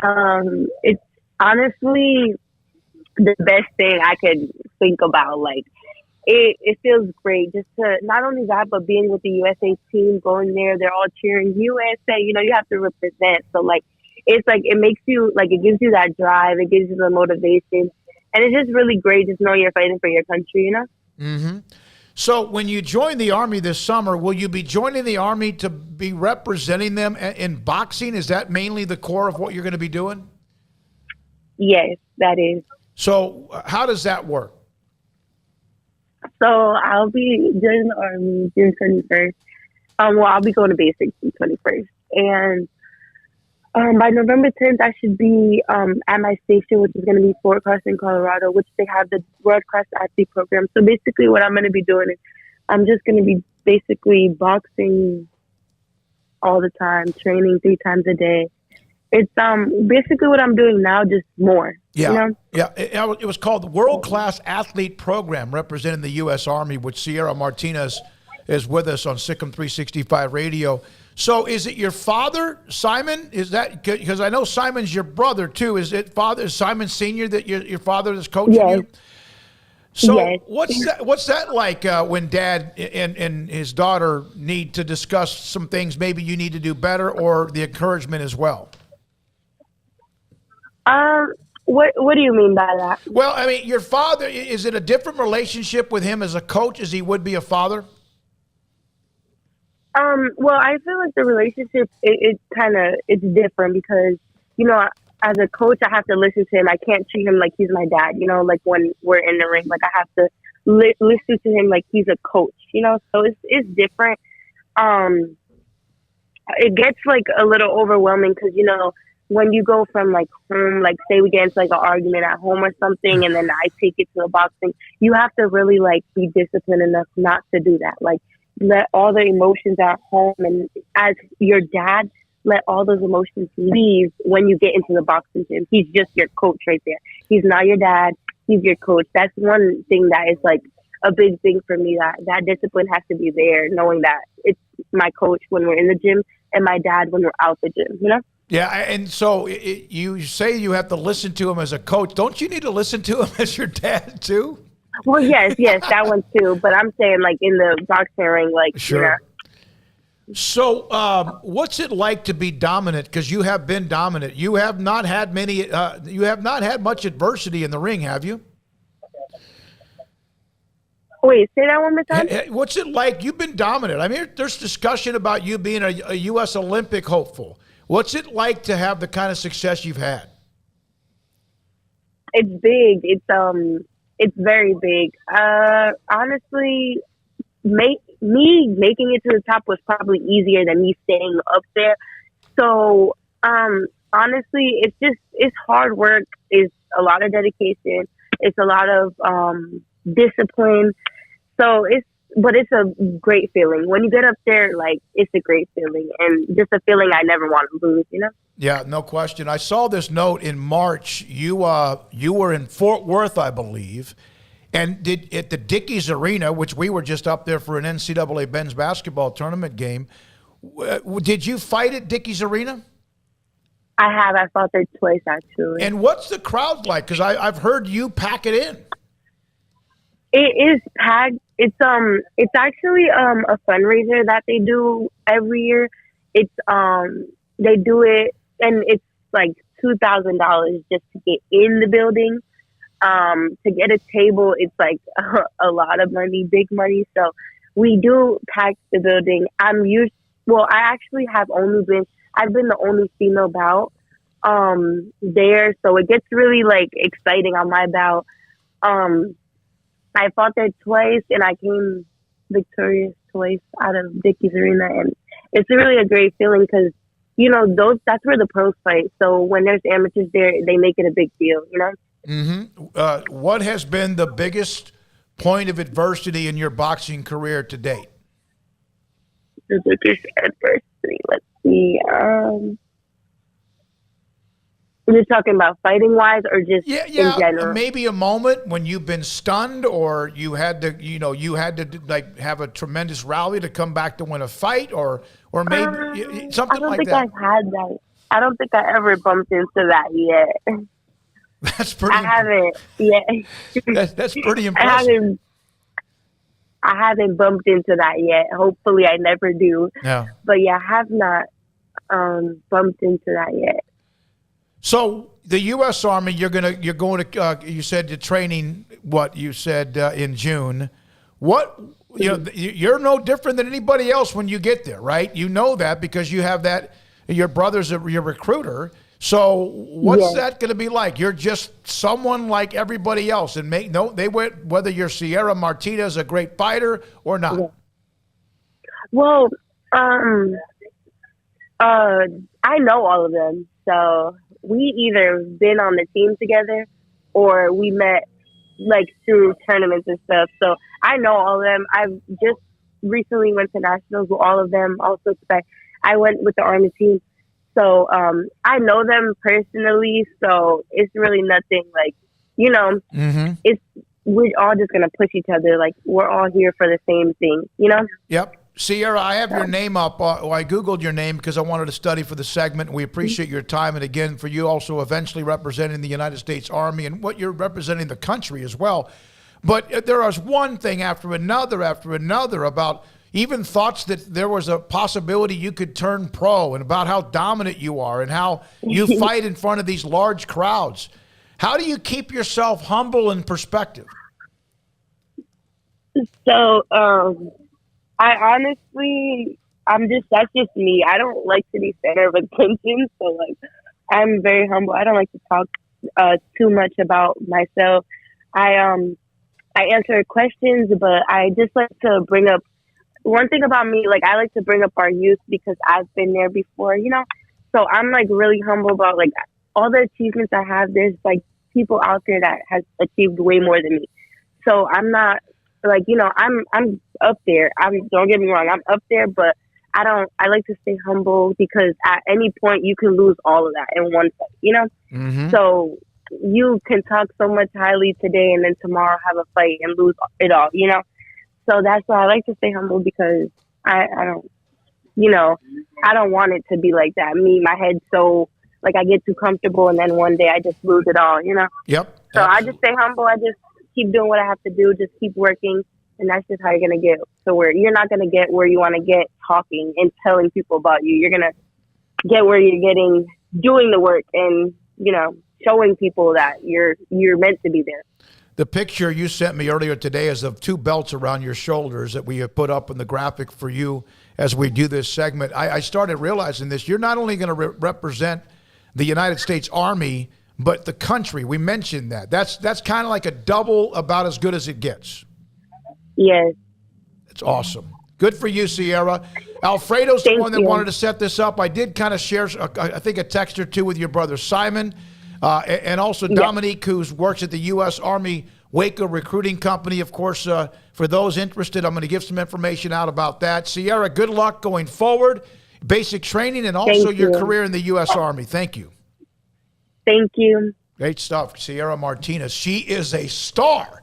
It's honestly the best thing I could think about. Like, it feels great just to, not only that, but being with the USA team, going there, they're all cheering USA. You know, you have to represent. So, like, it's like, it makes you, like, it gives you that drive. It gives you the motivation. And it's just really great just knowing you're fighting for your country, you know? Mm-hmm. So when you join the Army this summer, will you be joining the Army to be representing them in boxing? Is that mainly the core of what you're going to be doing? Yes, that is. So how does that work? So I'll be joining the Army June 21st. I'll be going to basics June 21st. And by November 10th, I should be at my station, which is going to be Fort Carson, Colorado, which they have the World Class Athlete Program. So basically what I'm going to be doing is I'm just going to be basically boxing all the time, training 3 times a day. It's basically what I'm doing now, just more. Yeah, you know? yeah. It was called the World Class Athlete Program, representing the U.S. Army, which Sierra Martinez is with us on Sikkim 365 Radio. So, is it your father, Simon? Is that because I know Simon's your brother too? Is Simon Senior that your father is coaching you? So, yes. what's that like when Dad and his daughter need to discuss some things maybe you need to do better, or the encouragement as well? What do you mean by that? Well, I mean, your father, is it a different relationship with him as a coach as he would be a father? Well, I feel like the relationship, it's different because, you know, as a coach, I have to listen to him. I can't treat him like he's my dad, you know, like when we're in the ring, like I have to listen to him like he's a coach, you know, so it's different. It gets like a little overwhelming because, you know, when you go from like home, like say we get into like an argument at home or something, and then I take it to the boxing, you have to really like be disciplined enough not to do that. Like let all the emotions at home, and as your dad, let all those emotions leave when you get into the boxing gym. He's just your coach right there. He's not your dad. He's your coach. That's one thing that is like a big thing for me, that discipline has to be there, knowing that it's my coach when we're in the gym and my dad when we're out the gym, you know? Yeah, and so you say you have to listen to him as a coach. Don't you need to listen to him as your dad too? Well, yes, that one too. But I'm saying like in the boxing ring, like, sure. You know. So, what's it like to be dominant? Because you have been dominant. You have not had much adversity in the ring, have you? Wait, say that one more time. What's it like? You've been dominant. I mean, there's discussion about you being a U.S. Olympic hopeful. What's it like to have the kind of success you've had? It's big. It's very big. Honestly, me making it to the top was probably easier than me staying up there. So, honestly, it's hard work. It's a lot of dedication. It's a lot of discipline. So but it's a great feeling. When you get up there, like, it's a great feeling, and just a feeling I never want to lose, you know? Yeah, no question. I saw this note in March. You were in Fort Worth, I believe, and at the Dickies Arena, which we were just up there for an NCAA men's basketball tournament game. Did you fight at Dickies Arena? I have. I fought there twice, actually. And what's the crowd like? Because I've heard you pack it in. It is packed. It's actually a fundraiser that they do every year. It's they do it, and it's like $2,000 just to get in the building. To get a table, it's like a lot of money, big money. So we do pack the building. I've been the only female bout there, so it gets really like exciting on my bout. I fought there twice, and I came victorious twice out of Dickies Arena, and it's really a great feeling because, you know, that's where the pros fight. So when there's amateurs there, they make it a big deal, you know? Mm-hmm. What has been the biggest point of adversity in your boxing career to date? The biggest adversity, let's see. You're talking about fighting wise, or just in general? Maybe a moment when you've been stunned, or you had to like have a tremendous rally to come back to win a fight, or maybe something like that. I don't think I've had that. I don't think I ever bumped into that yet. That's pretty. I haven't yet. That's pretty impressive. I haven't bumped into that yet. Hopefully, I never do. Yeah. But yeah, I have not bumped into that yet. So the U.S. Army, you're going to. You said you're training. What you said in June. What you're no different than anybody else when you get there, right? You know that because you have that. Your brother's your recruiter. So what's that going to be like? You're just someone like everybody else, and whether you're Sierra Martinez, a great fighter, or not. Yeah. Well, I know all of them, so we either been on the team together or we met like through tournaments and stuff. So I know all of them. I've just recently went to nationals with all of them. Also, I went with the Army team. So I know them personally, so it's really nothing like, it's we're all just gonna push each other. Like we're all here for the same thing, Yep. Sierra, I have your name up. I Googled your name because I wanted to study for the segment. We appreciate your time. And again, for you also eventually representing the United States Army and what you're representing the country as well. But there was one thing after another about even thoughts that there was a possibility you could turn pro and about how dominant you are and how you fight in front of these large crowds. How do you keep yourself humble in perspective? So, that's just me. I don't like to be center of attention. So like, I'm very humble. I don't like to talk too much about myself. I answer questions, but I just like to bring up one thing about me. Like I like to bring up our youth because I've been there before, So I'm like really humble about like all the achievements I have. There's like people out there that has achieved way more than me. So I'm not like, I'm up there. Don't get me wrong, I'm up there, but I like to stay humble because at any point you can lose all of that in one fight, Mm-hmm. So you can talk so much highly today and then tomorrow have a fight and lose it all, So that's why I like to stay humble because I don't want it to be like that. My head's so like I get too comfortable and then one day I just lose it all, Yep. So absolutely. I just stay humble. I just keep doing what I have to do. Just keep working. And that's just how you're going to get to where you're not going to get where you want to get talking and telling people about you. You're going to get where you're getting, doing the work and, showing people that you're meant to be there. The picture you sent me earlier today is of two belts around your shoulders that we have put up in the graphic for you as we do this segment. I started realizing this. You're not only going to represent the United States Army, but the country. We mentioned that. That's kind of like a double, about as good as it gets. Yes. It's awesome. Good for you, Sierra. Alfredo's the one that wanted to set this up. I did kind of share, I think, a text or two with your brother Simon, and also Dominique, who works at the U.S. Army Waco Recruiting Company. Of course, for those interested, I'm going to give some information out about that. Sierra, good luck going forward. Basic training and also your career in the U.S. Army. Thank you. Thank you. Great stuff. Sierra Martinez. She is a star.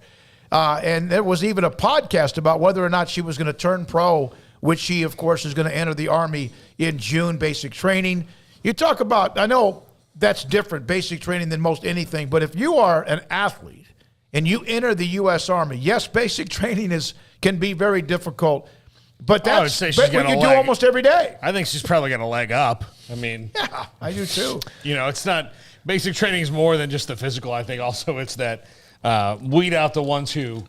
And there was even a podcast about whether or not she was going to turn pro, which she, of course, is going to enter the Army in June, basic training. You talk about, I know that's different, basic training, than most anything, but if you are an athlete and you enter the U.S. Army, yes, basic training can be very difficult, but that's what you do almost every day. I think she's probably got a leg up. I mean, yeah, I do too. It's not, basic training is more than just the physical. I think also it's that weed out the ones who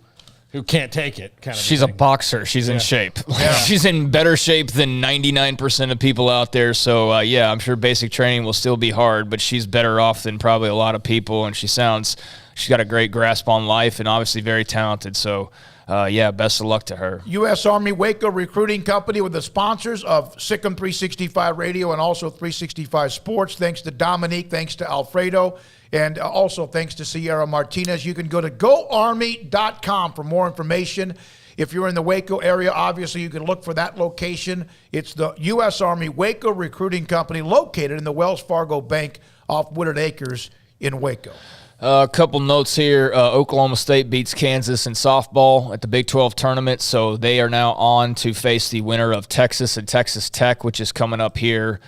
can't take it. She's a boxer. She's in shape. Yeah. She's in better shape than 99% of people out there. So, I'm sure basic training will still be hard, but she's better off than probably a lot of people. And she's got a great grasp on life and obviously very talented. So, best of luck to her. U.S. Army Waco Recruiting Company with the sponsors of Sikkim 365 Radio and also 365 Sports. Thanks to Dominique. Thanks to Alfredo. And also thanks to Sierra Martinez. You can go to goarmy.com for more information. If you're in the Waco area, obviously you can look for that location. It's the U.S. Army Waco Recruiting Company located in the Wells Fargo Bank off Woodard Acres in Waco. A couple notes here. Oklahoma State beats Kansas in softball at the Big 12 tournament, so they are now on to face the winner of Texas and Texas Tech, which is coming up here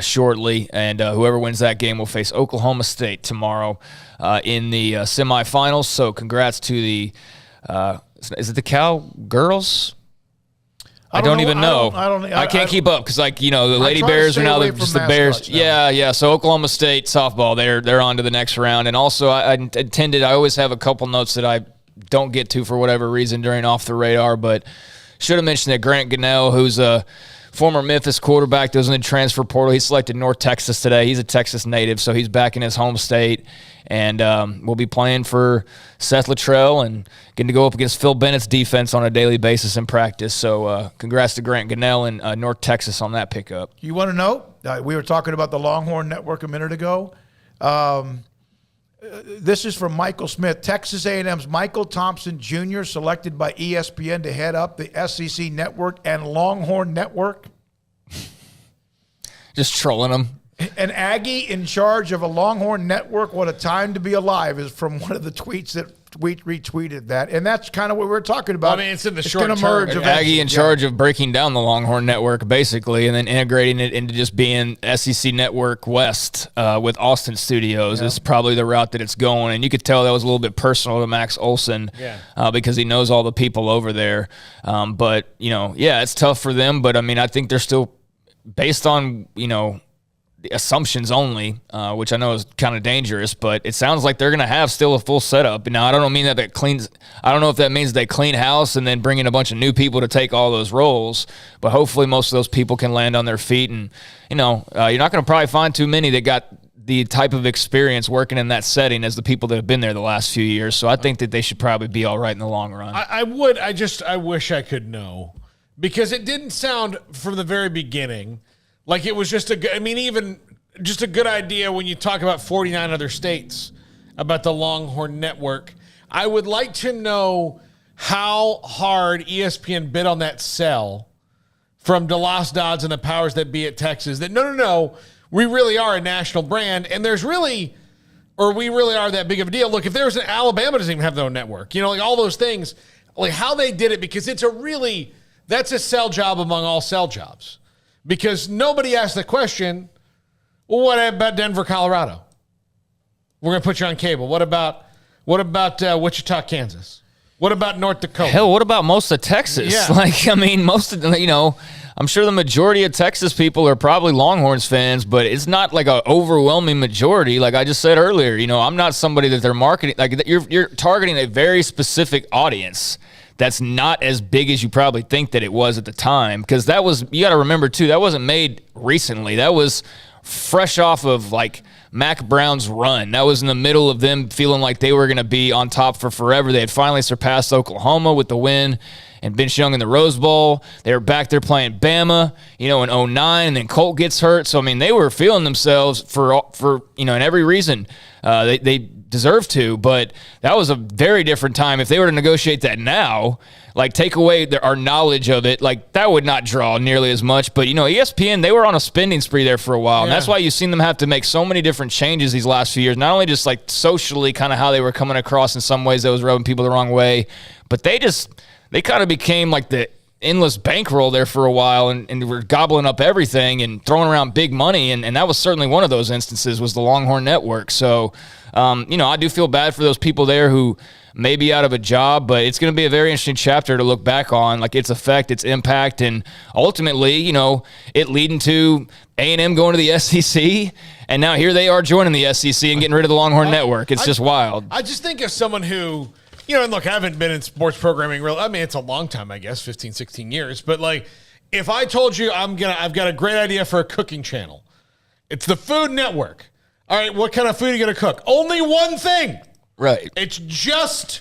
shortly, and whoever wins that game will face Oklahoma State tomorrow in the semifinals. So congrats to the is it the Cowgirls? I don't even know. I can't keep up because, the Lady Bears are now just the Bears. Yeah. So Oklahoma State softball, they're on to the next round. And also, I always have a couple notes that I don't get to for whatever reason during Off the Radar, but should have mentioned that Grant Gunnell, who's a former Memphis quarterback that was in the transfer portal, he selected North Texas today. He's a Texas native, so he's back in his home state. And we'll be playing for Seth Luttrell and getting to go up against Phil Bennett's defense on a daily basis in practice. So congrats to Grant Gunnell and North Texas on that pickup. You want to know? We were talking about the Longhorn Network a minute ago. This is from Michael Smith. Texas A&M's Michael Thompson Jr. selected by ESPN to head up the SEC Network and Longhorn Network. Just trolling them. An Aggie in charge of a Longhorn network, what a time to be alive, is from one of the tweets that retweeted that. And that's kind of what we're talking about. I mean, it's in the short term. Merge Aggie in charge of breaking down the Longhorn network, basically, and then integrating it into just being SEC Network West with Austin Studios is probably the route that it's going. And you could tell that was a little bit personal to Max Olson because he knows all the people over there. But, it's tough for them. But, I mean, I think they're still, based on, the assumptions only, which I know is kind of dangerous, but it sounds like they're going to have still a full setup. Now, I don't mean that cleans. I don't know if that means they clean house and then bring in a bunch of new people to take all those roles, but hopefully most of those people can land on their feet. And, you're not going to probably find too many that got the type of experience working in that setting as the people that have been there the last few years. So I think that they should probably be all right in the long run. I wish I could know, because it didn't sound from the very beginning like it was just even just a good idea when you talk about 49 other states about the Longhorn Network. I would like to know how hard ESPN bid on that sell from DeLoss Dodds and the powers that be at Texas that no, we really are a national brand, and we really are that big of a deal. Look, if there's an Alabama doesn't even have their own network, like all those things, like how they did it, because that's a sell job among all sell jobs. Because nobody asked the question, well, what about Denver, Colorado? We're going to put you on cable. What about Wichita, Kansas? What about North Dakota? Hell, what about most of Texas? Yeah. Most of them, I'm sure the majority of Texas people are probably Longhorns fans, but it's not like an overwhelming majority. Like I just said earlier, I'm not somebody that they're marketing. Like you're targeting a very specific audience that's not as big as you probably think that it was at the time. Because you got to remember too, that wasn't made recently. That was fresh off of like Mac Brown's run. That was in the middle of them feeling like they were going to be on top for forever. They had finally surpassed Oklahoma with the win and Vince Young in the Rose Bowl. They were back there playing Bama, in 2009, and then Colt gets hurt. So, they were feeling themselves for in every reason they deserve to, but that was a very different time. If they were to negotiate that now, like take away our knowledge of it, like that would not draw nearly as much. But, ESPN, they were on a spending spree there for a while. And that's why you've seen them have to make so many different changes these last few years. Not only just like socially kind of how they were coming across in some ways that was rubbing people the wrong way, but they kind of became like the endless bankroll there for a while and were gobbling up everything and throwing around big money. And that was certainly one of those instances was the Longhorn Network. So, I do feel bad for those people there who may be out of a job, but it's going to be a very interesting chapter to look back on, like its effect, its impact, and ultimately, it leading to A&M going to the SEC, and now here they are joining the SEC and getting rid of the Longhorn Network. It's just wild. I just think of someone who, and look, I haven't been in sports programming it's a long time, I guess, 15, 16 years, but like if I told you I've got a great idea for a cooking channel, it's the Food Network. All right, what kind of food are you going to cook? Only one thing. Right. It's just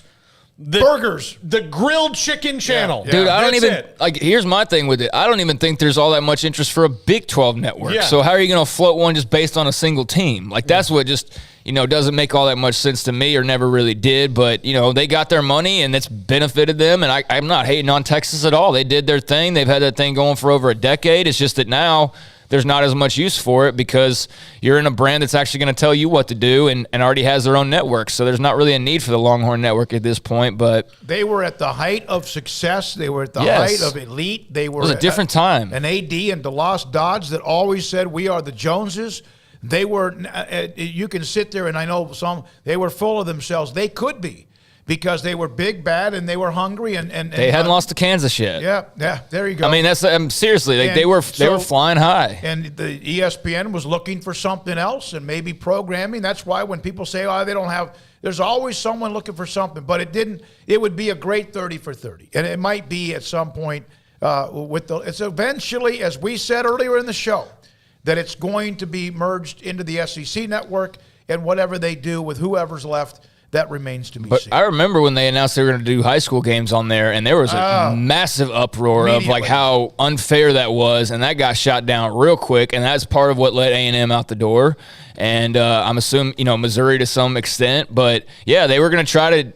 the burgers, the grilled chicken channel. Dude, I don't even here's my thing with it. I don't even think there's all that much interest for a Big 12 network. Yeah. So how are you going to float one just based on a single team? Like that's what just, doesn't make all that much sense to me or never really did. But, they got their money and it's benefited them. And I'm not hating on Texas at all. They did their thing. They've had that thing going for over a decade. It's just that now there's not as much use for it because you're in a brand that's actually going to tell you what to do and already has their own network. So there's not really a need for the Longhorn Network at this point. But they were at the height of success. They were at the height of elite. It was a different time. An AD and DeLoss Dodds that always said, we are the Joneses. They were, you can sit there and I know they were full of themselves. They could be. Because they were big, bad, and they were hungry, and they hadn't lost to Kansas yet. Yeah, there you go. That's seriously, they were flying high, and the ESPN was looking for something else, and maybe programming. That's why when people say, "Oh, they don't have," there's always someone looking for something. But it didn't. It would be a great 30 for 30, and it might be at some point. It's eventually, as we said earlier in the show, that it's going to be merged into the SEC network, and whatever they do with whoever's left. That remains to be seen. I remember when they announced they were going to do high school games on there, and there was a massive uproar of like how unfair that was, and that got shot down real quick, and that's part of what let A&M out the door. And I'm assuming, Missouri to some extent, but yeah, they were going to try to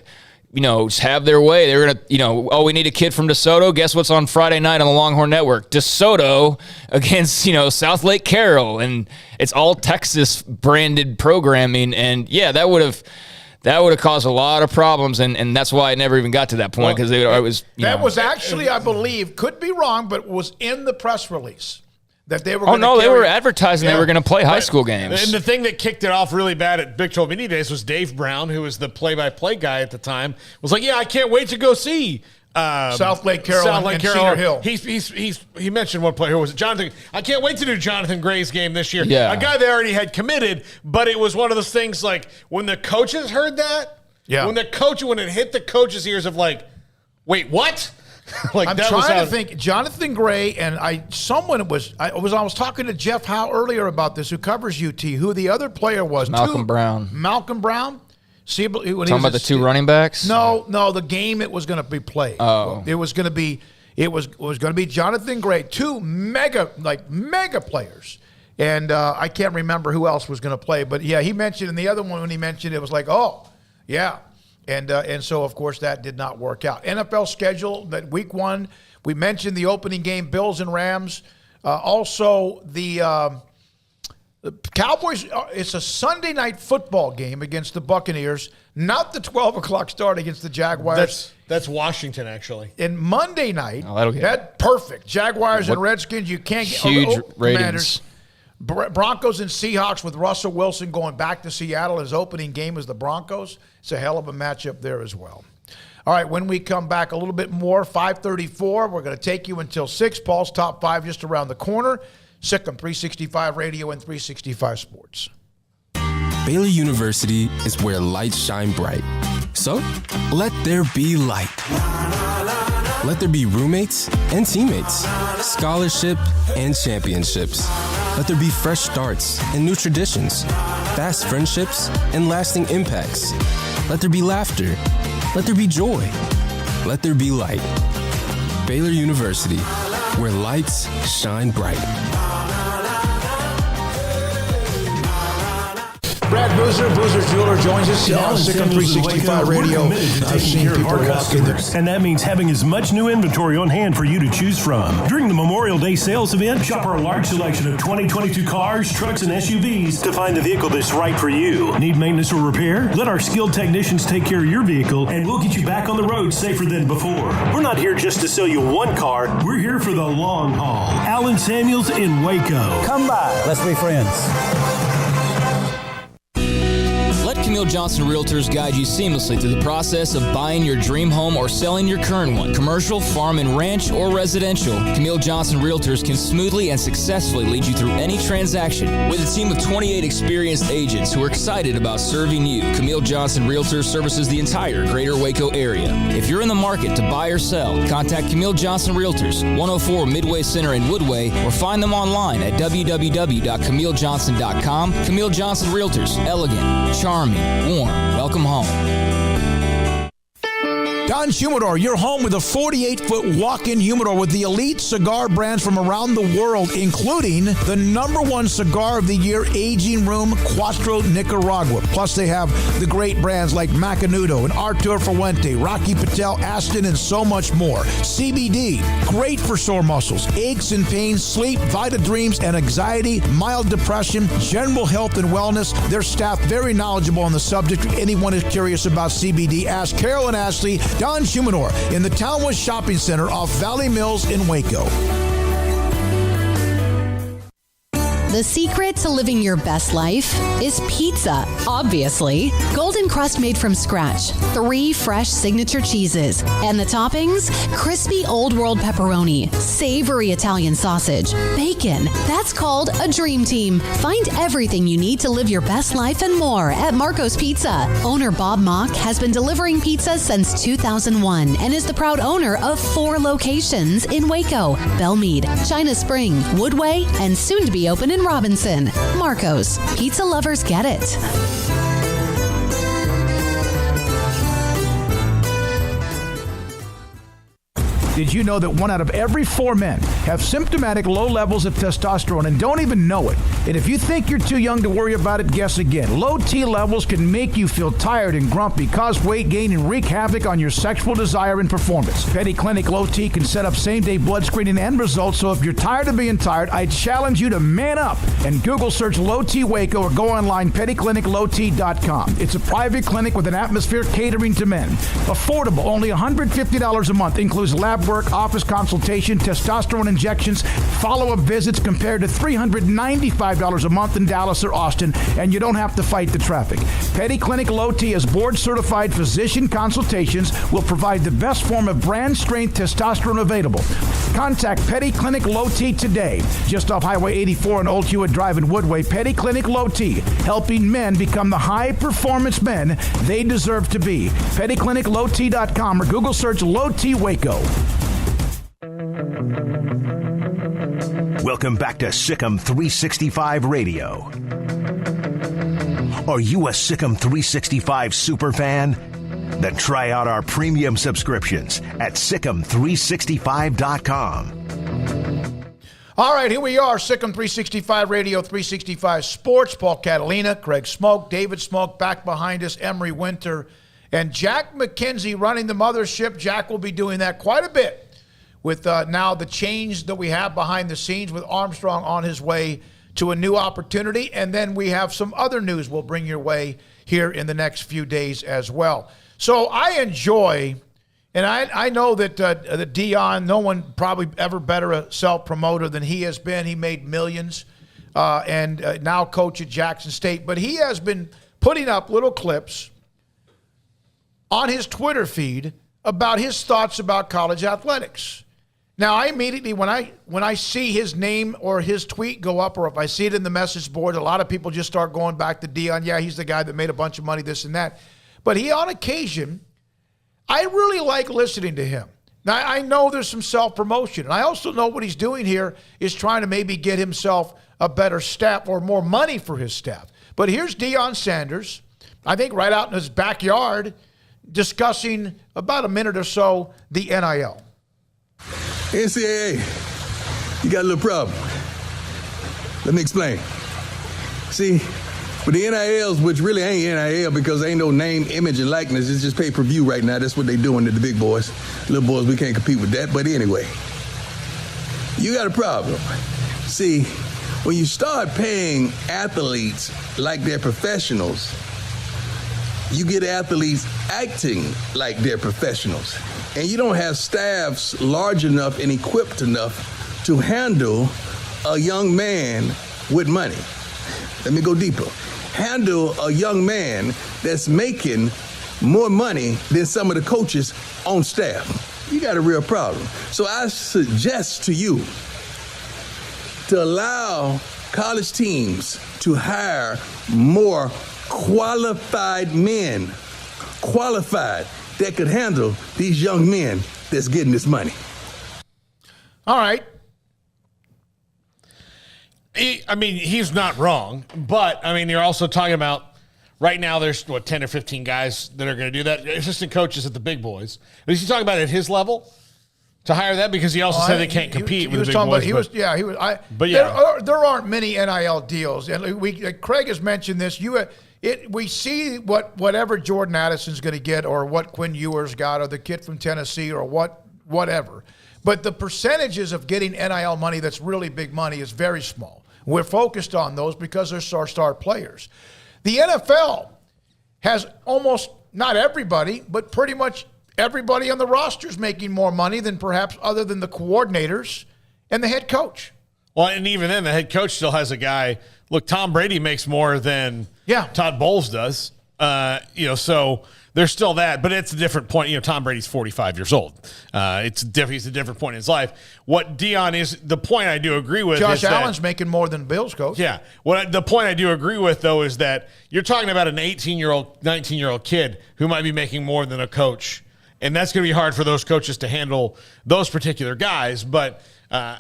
just have their way. They're going to, we need a kid from DeSoto. Guess what's on Friday night on the Longhorn Network? DeSoto against, South Lake Carroll. And it's all Texas branded programming. And yeah, that would have caused a lot of problems. And that's why it never even got to that point, because it was, that was actually, I believe, could be wrong, but was in the press release. That they were. They were advertising they were going to play high school games. And the thing that kicked it off really bad at Big 12 Media Days was Dave Brown, who was the play-by-play guy at the time, was like, "Yeah, I can't wait to go see South Lake Carroll and Cedar Hill." He mentioned one player. Who was it? Jonathan. I can't wait to do Jonathan Gray's game this year. Yeah. A guy they already had committed, but it was one of those things like when the coaches heard that. Yeah. When it hit the coaches' ears of like, wait, what? I'm trying to think. Jonathan Gray and I was talking to Jeff Howe earlier about this, who covers UT, who the other player was. Malcolm Brown. See, when talking about the two running backs? No, the game it was going to be played. Oh. It was going to be Jonathan Gray, two mega players. And I can't remember who else was going to play, but yeah, he mentioned, and the other one when he mentioned it was like, oh, yeah. And so, of course, that did not work out. NFL schedule, that week 1, we mentioned the opening game, Bills and Rams. Also, the Cowboys, it's a Sunday night football game against the Buccaneers, not the 12 o'clock start against the Jaguars. That's Washington, actually. And Monday night, that'll get perfect. Jaguars and Redskins, you can't get huge ratings. Commanders. Broncos and Seahawks with Russell Wilson going back to Seattle. His opening game is the Broncos. It's a hell of a matchup there as well. All right, when we come back a little bit more, 5:34, we're going to take you until 6. Paul's Top 5 just around the corner. Sikkim 365 Radio and 365 Sports. Baylor University is where lights shine bright. So, let there be light. Let there be roommates and teammates, scholarship and championships. Let there be fresh starts and new traditions, fast friendships and lasting impacts. Let there be laughter. Let there be joy. Let there be light. Baylor University, where lights shine bright. Brad Boozer Jeweler joins us on Sikkim 365 Radio. I've seen people walk in there. And that means having as much new inventory on hand for you to choose from. During the Memorial Day sales event, shop our large selection of 2022 cars, trucks, and SUVs to find the vehicle that's right for you. Need maintenance or repair? Let our skilled technicians take care of your vehicle, and we'll get you back on the road safer than before. We're not here just to sell you one car. We're here for the long haul. Alan Samuels in Waco. Come by. Let's be friends. Camille Johnson Realtors guide you seamlessly through the process of buying your dream home or selling your current one. Commercial, farm and ranch, or residential, Camille Johnson Realtors can smoothly and successfully lead you through any transaction. With a team of 28 experienced agents who are excited about serving you, Camille Johnson Realtors services the entire greater Waco area. If you're in the market to buy or sell, contact Camille Johnson Realtors, 104 Midway Center in Woodway, or find them online at www.camillejohnson.com. Camille Johnson Realtors, elegant, charming, warm. Welcome home. Don Humidor, your home with a 48-foot walk-in humidor with the elite cigar brands from around the world, including the #1 cigar of the year, Aging Room Cuatro Nicaragua. Plus, they have the great brands like Macanudo and Artur Fuente, Rocky Patel, Aston, and so much more. CBD, great for sore muscles, aches and pains, sleep, Vita Dreams, and anxiety, mild depression, general health and wellness. Their staff very knowledgeable on the subject. If anyone is curious about CBD, ask Carol and Ashley. Don Humidor in the Townwest Shopping Center off Valley Mills in Waco. The secret to living your best life is pizza, obviously. Golden crust made from scratch, 3 fresh signature cheeses, and the toppings, crispy Old World pepperoni, savory Italian sausage, bacon. That's called a dream team. Find everything you need to live your best life and more at Marco's Pizza. Owner Bob Mock has been delivering pizza since 2001 and is the proud owner of 4 locations in Waco, Belmead, China Spring, Woodway, and soon to be open in Robinson. Marco's. Pizza lovers get it. Did you know that 1 out of every 4 men have symptomatic low levels of testosterone and don't even know it? And if you think you're too young to worry about it, guess again. Low T levels can make you feel tired and grumpy, cause weight gain, and wreak havoc on your sexual desire and performance. Petty Clinic Low T can set up same-day blood screening and results, so if you're tired of being tired, I challenge you to man up and Google search Low T Waco or go online pettycliniclowt.com. It's a private clinic with an atmosphere catering to men. Affordable, only $150 a month, includes lab work, office consultation, testosterone injections, follow-up visits compared to $395 a month in Dallas or Austin, and you don't have to fight the traffic. Petty Clinic Low T is board-certified physician consultations, will provide the best form of brand-strength testosterone available. Contact Petty Clinic Low T today, just off Highway 84 and Old Hewitt Drive in Woodway. Petty Clinic Low T, helping men become the high-performance men they deserve to be. PettyClinicLowT.com or Google search Low T Waco. Welcome back to Sikkim 365 Radio. Are you a Sikkim 365 super fan? Then try out our premium subscriptions at Sikkim365.com. All right, here we are, Sikkim 365 Radio, 365 Sports. Paul Catalina, Craig Smoak, David Smoak back behind us, Emery Winter, and Jack McKenzie running the mothership. Jack will be doing that quite a bit with now the change that we have behind the scenes with Armstrong on his way to a new opportunity. And then we have some other news we'll bring your way here in the next few days as well. So I enjoy... And I know that Dion, no one probably ever better a self-promoter than he has been. He made millions and now coach at Jackson State. But he has been putting up little clips on his Twitter feed about his thoughts about college athletics. Now, I immediately, when I see his name or his tweet go up, or if I see it in the message board, a lot of people just start going back to Dion. Yeah, he's the guy that made a bunch of money, this and that. But he, on occasion... I really like listening to him. Now, I know there's some self-promotion, and I also know what he's doing here is trying to maybe get himself a better staff or more money for his staff. But here's Deion Sanders, I think right out in his backyard, discussing about a minute or so the NIL. NCAA, you got a little problem. Let me explain. See, with the NILs, which really ain't NIL because ain't no name, image, and likeness, it's just pay-per-view right now. That's what they doing to the big boys. Little boys, we can't compete with that. But anyway, you got a problem. See, when you start paying athletes like they're professionals, you get athletes acting like they're professionals. And you don't have staffs large enough and equipped enough to handle a young man with money. Let me go deeper. Handle a young man that's making more money than some of the coaches on staff. You got a real problem. So I suggest to you to allow college teams to hire more qualified men, that could handle these young men that's getting this money. All right. He's not wrong, but, you're also talking about right now there's, 10 or 15 guys that are going to do that. Assistant coaches at the big boys. Is he talking about at his level to hire that? Because he also said they can't compete with the big boys. There aren't many NIL deals. And Craig has mentioned this. We see whatever Jordan Addison's going to get or what Quinn Ewers got or the kid from Tennessee or whatever. But the percentages of getting NIL money that's really big money is very small. We're focused on those because they're star players. The NFL has almost, not everybody, but pretty much everybody on the roster is making more money than perhaps other than the coordinators and the head coach. Well, and even then, the head coach still has a guy. Look, Tom Brady makes more than Todd Bowles does. So there's still that, but it's a different point. Tom Brady's 45 years old. He's a different point in his life. What Dion is, the point I do agree with. Josh Allen's making more than Bills coach. Yeah. The point I do agree with, though, is that you're talking about an 18-year-old, 19-year-old kid who might be making more than a coach. And that's going to be hard for those coaches to handle those particular guys. But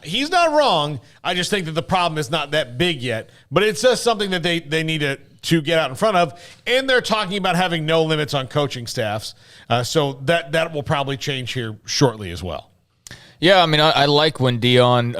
he's not wrong. I just think that the problem is not that big yet. But it's just something that they need to get out in front of. And they're talking about having no limits on coaching staffs. So that will probably change here shortly as well. Yeah, I mean, I like when Dion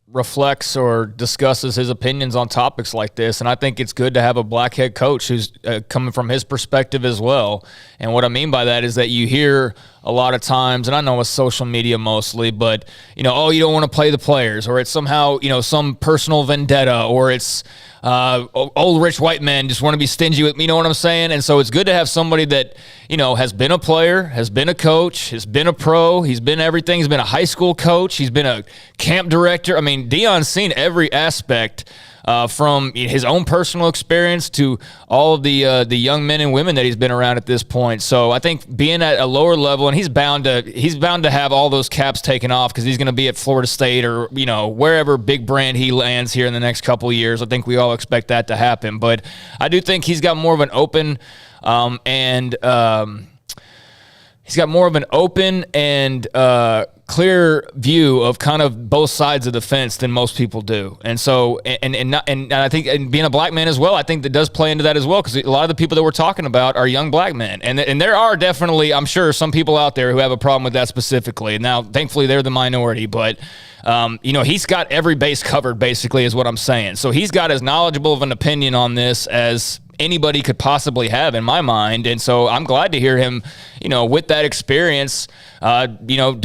reflects or discusses his opinions on topics like this, and I think it's good to have a black head coach who's coming from his perspective as well. And what I mean by that is that you hear a lot of times, and I know it's social media mostly, but, you don't want to play the players, or it's somehow, some personal vendetta, or it's old rich white men just want to be stingy with me, you know what I'm saying? And so it's good to have somebody that, has been a player, has been a coach, has been a pro, he's been everything. He's been a high school coach, he's been a camp director. I mean, Dion's seen every aspect from his own personal experience to all of the young men and women that he's been around at this point. So I think being at a lower level, and he's bound to have all those caps taken off because he's going to be at Florida State or wherever big brand he lands here in the next couple of years. I think we all expect that to happen, but I do think he's got more of an open clear view of kind of both sides of the fence than most people do. And so, and I think, and being a black man as well, I think that does play into that as well, because a lot of the people that we're talking about are young black men. And there are definitely, I'm sure, some people out there who have a problem with that specifically. Now, thankfully, they're the minority, but he's got every base covered, basically, is what I'm saying. So he's got as knowledgeable of an opinion on this as anybody could possibly have in my mind. And so I'm glad to hear him, with that experience, to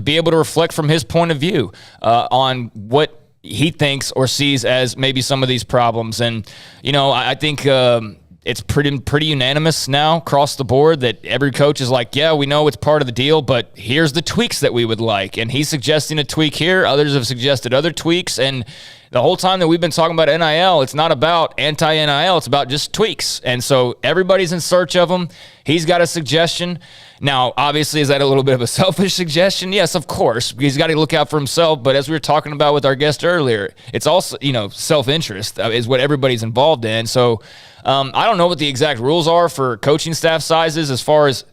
be able to reflect from his point of view on what he thinks or sees as maybe some of these problems. And, I think it's pretty unanimous now across the board that every coach is like, yeah, we know it's part of the deal, but here's the tweaks that we would like. And he's suggesting a tweak here. Others have suggested other tweaks. And the whole time that we've been talking about NIL, it's not about anti-NIL. It's about just tweaks. And so everybody's in search of them. He's got a suggestion. Now, obviously, is that a little bit of a selfish suggestion? Yes, of course. He's got to look out for himself. But as we were talking about with our guest earlier, it's also, self-interest is what everybody's involved in. So I don't know what the exact rules are for coaching staff sizes as far as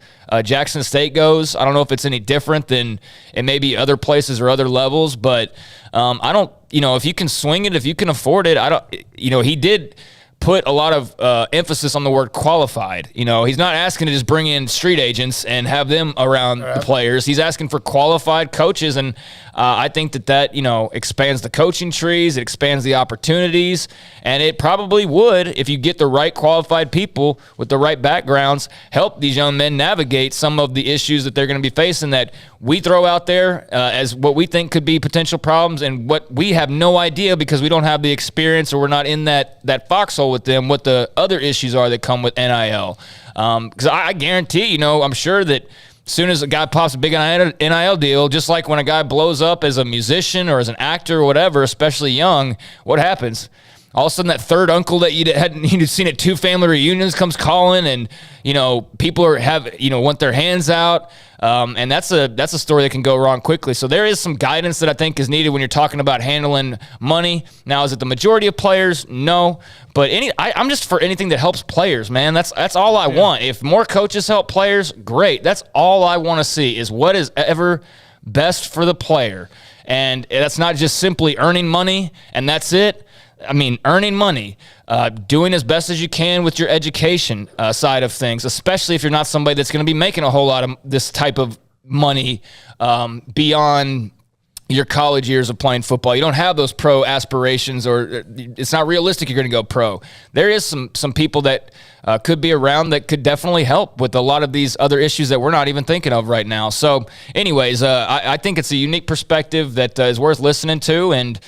Jackson State goes. I don't know if it's any different than it may be other places or other levels, but I don't, if you can swing it, if you can afford it, he did put a lot of emphasis on the word qualified. He's not asking to just bring in street agents and have them around the players. He's asking for qualified coaches, and I think that expands the coaching trees, it expands the opportunities, and it probably would, if you get the right qualified people with the right backgrounds, help these young men navigate some of the issues that they're going to be facing that we throw out there as what we think could be potential problems, and what we have no idea because we don't have the experience or we're not in that foxhole with them, what the other issues are that come with NIL. Because I guarantee, I'm sure that as soon as a guy pops a big NIL deal, just like when a guy blows up as a musician or as an actor or whatever, especially young, what happens? All of a sudden, that third uncle that you'd seen at 2 family reunions comes calling, and people want their hands out, and that's a story that can go wrong quickly. So there is some guidance that I think is needed when you're talking about handling money. Now, is it the majority of players? No, but I'm just for anything that helps players, man. That's all I want. If more coaches help players, great. That's all I want to see is what is ever best for the player, and that's not just simply earning money and that's it. I mean, earning money, doing as best as you can with your education side of things, especially if you're not somebody that's going to be making a whole lot of this type of money beyond your college years of playing football. You don't have those pro aspirations, or it's not realistic you're going to go pro. There is some people that could be around that could definitely help with a lot of these other issues that we're not even thinking of right now. So anyways, I think it's a unique perspective that is worth listening to, and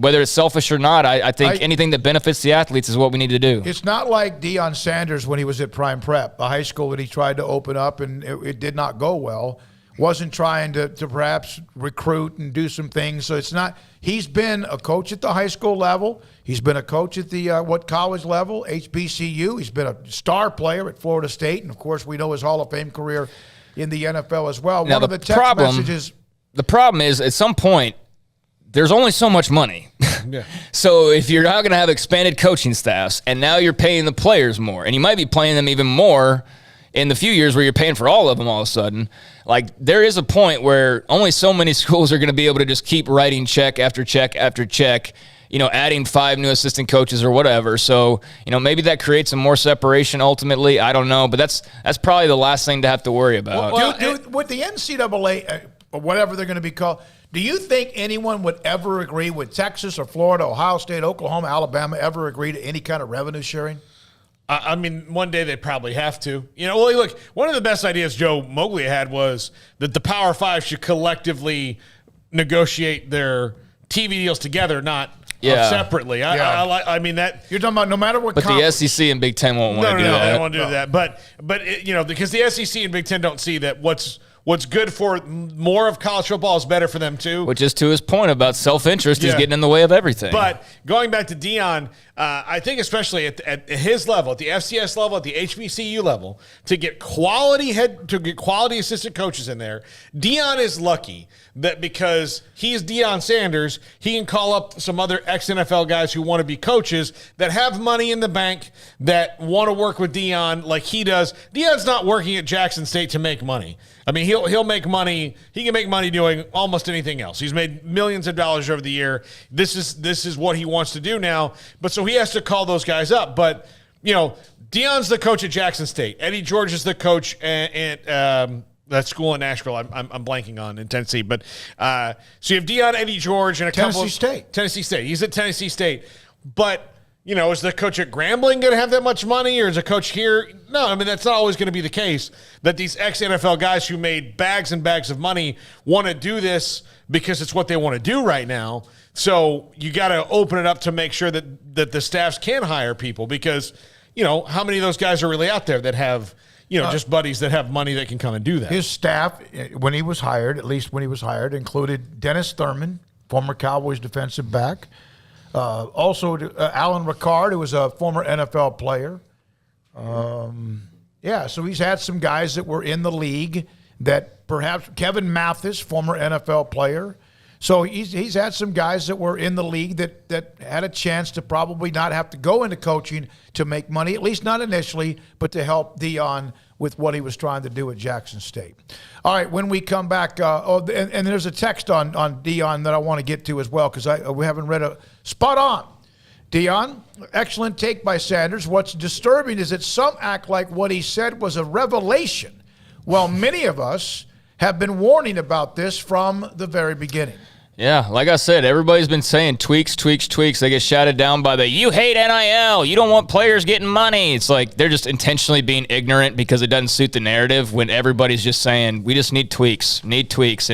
whether it's selfish or not, I think anything that benefits the athletes is what we need to do. It's not like Deion Sanders when he was at Prime Prep, the high school that he tried to open up, and it did not go well. Wasn't trying to perhaps recruit and do some things. So it's not – he's been a coach at the high school level. He's been a coach at the college level, HBCU. He's been a star player at Florida State. And, of course, we know his Hall of Fame career in the NFL as well. Now, one of the text messages – the problem is at some point there's only so much money. Yeah. So if you're not going to have expanded coaching staffs and now you're paying the players more, and you might be paying them even more in the few years where you're paying for all of them all of a sudden, like there is a point where only so many schools are going to be able to just keep writing check after check after check, adding 5 new assistant coaches or whatever. So, maybe that creates some more separation ultimately. I don't know, but that's probably the last thing to have to worry about. Well, with the NCAA, or whatever they're going to be called. Do you think anyone would ever agree with Texas or Florida, Ohio State, Oklahoma, Alabama ever agree to any kind of revenue sharing? I mean, one day they probably have to. Well, look, one of the best ideas Joe Moglia had was that the Power Five should collectively negotiate their TV deals together, not separately. I mean that you're talking about no matter what. But the SEC and Big Ten won't want to do that. No, they won't do that. But because the SEC and Big Ten don't see that what's good for more of college football is better for them too. Which is to his point about self-interest is getting in the way of everything. But going back to Deion, I think especially at his level, at the FCS level, at the HBCU level, to get quality assistant coaches in there, Deion is lucky that because he's Deion Sanders, he can call up some other ex-NFL guys who want to be coaches that have money in the bank that want to work with Deion like he does. Deion's not working at Jackson State to make money. I mean, he'll make money. He can make money doing almost anything else. He's made millions of dollars over the year. This is what he wants to do now. But so he has to call those guys up. But Deion's the coach at Jackson State. Eddie George is the coach at that school in Nashville. I'm blanking on in Tennessee. But so you have Deion, Eddie George, and Tennessee State. Tennessee State. He's at Tennessee State. But is the coach at Grambling going to have that much money, or is a coach here? No, I mean, that's not always going to be the case, that these ex-NFL guys who made bags and bags of money want to do this because it's what they want to do right now. So you got to open it up to make sure that the staffs can hire people because, how many of those guys are really out there that have, just buddies that have money that can come and do that? His staff, when he was hired, included Dennis Thurman, former Cowboys defensive back, also, Alan Ricard, who was a former NFL player. So he's had some guys that were in the league that perhaps Kevin Mathis, former NFL player. So he's had some guys that were in the league that had a chance to probably not have to go into coaching to make money, at least not initially, but to help Deion with what he was trying to do at Jackson State. All right, when we come back, and there's a text on Deion that I want to get to as well because we haven't read a spot on. Deion, excellent take by Sanders. What's disturbing is that some act like what he said was a revelation, while many of us have been warning about this from the very beginning. Yeah, like I said, everybody's been saying tweaks. They get shouted down by you hate NIL. You don't want players getting money. It's like they're just intentionally being ignorant because it doesn't suit the narrative when everybody's just saying we just need tweaks. And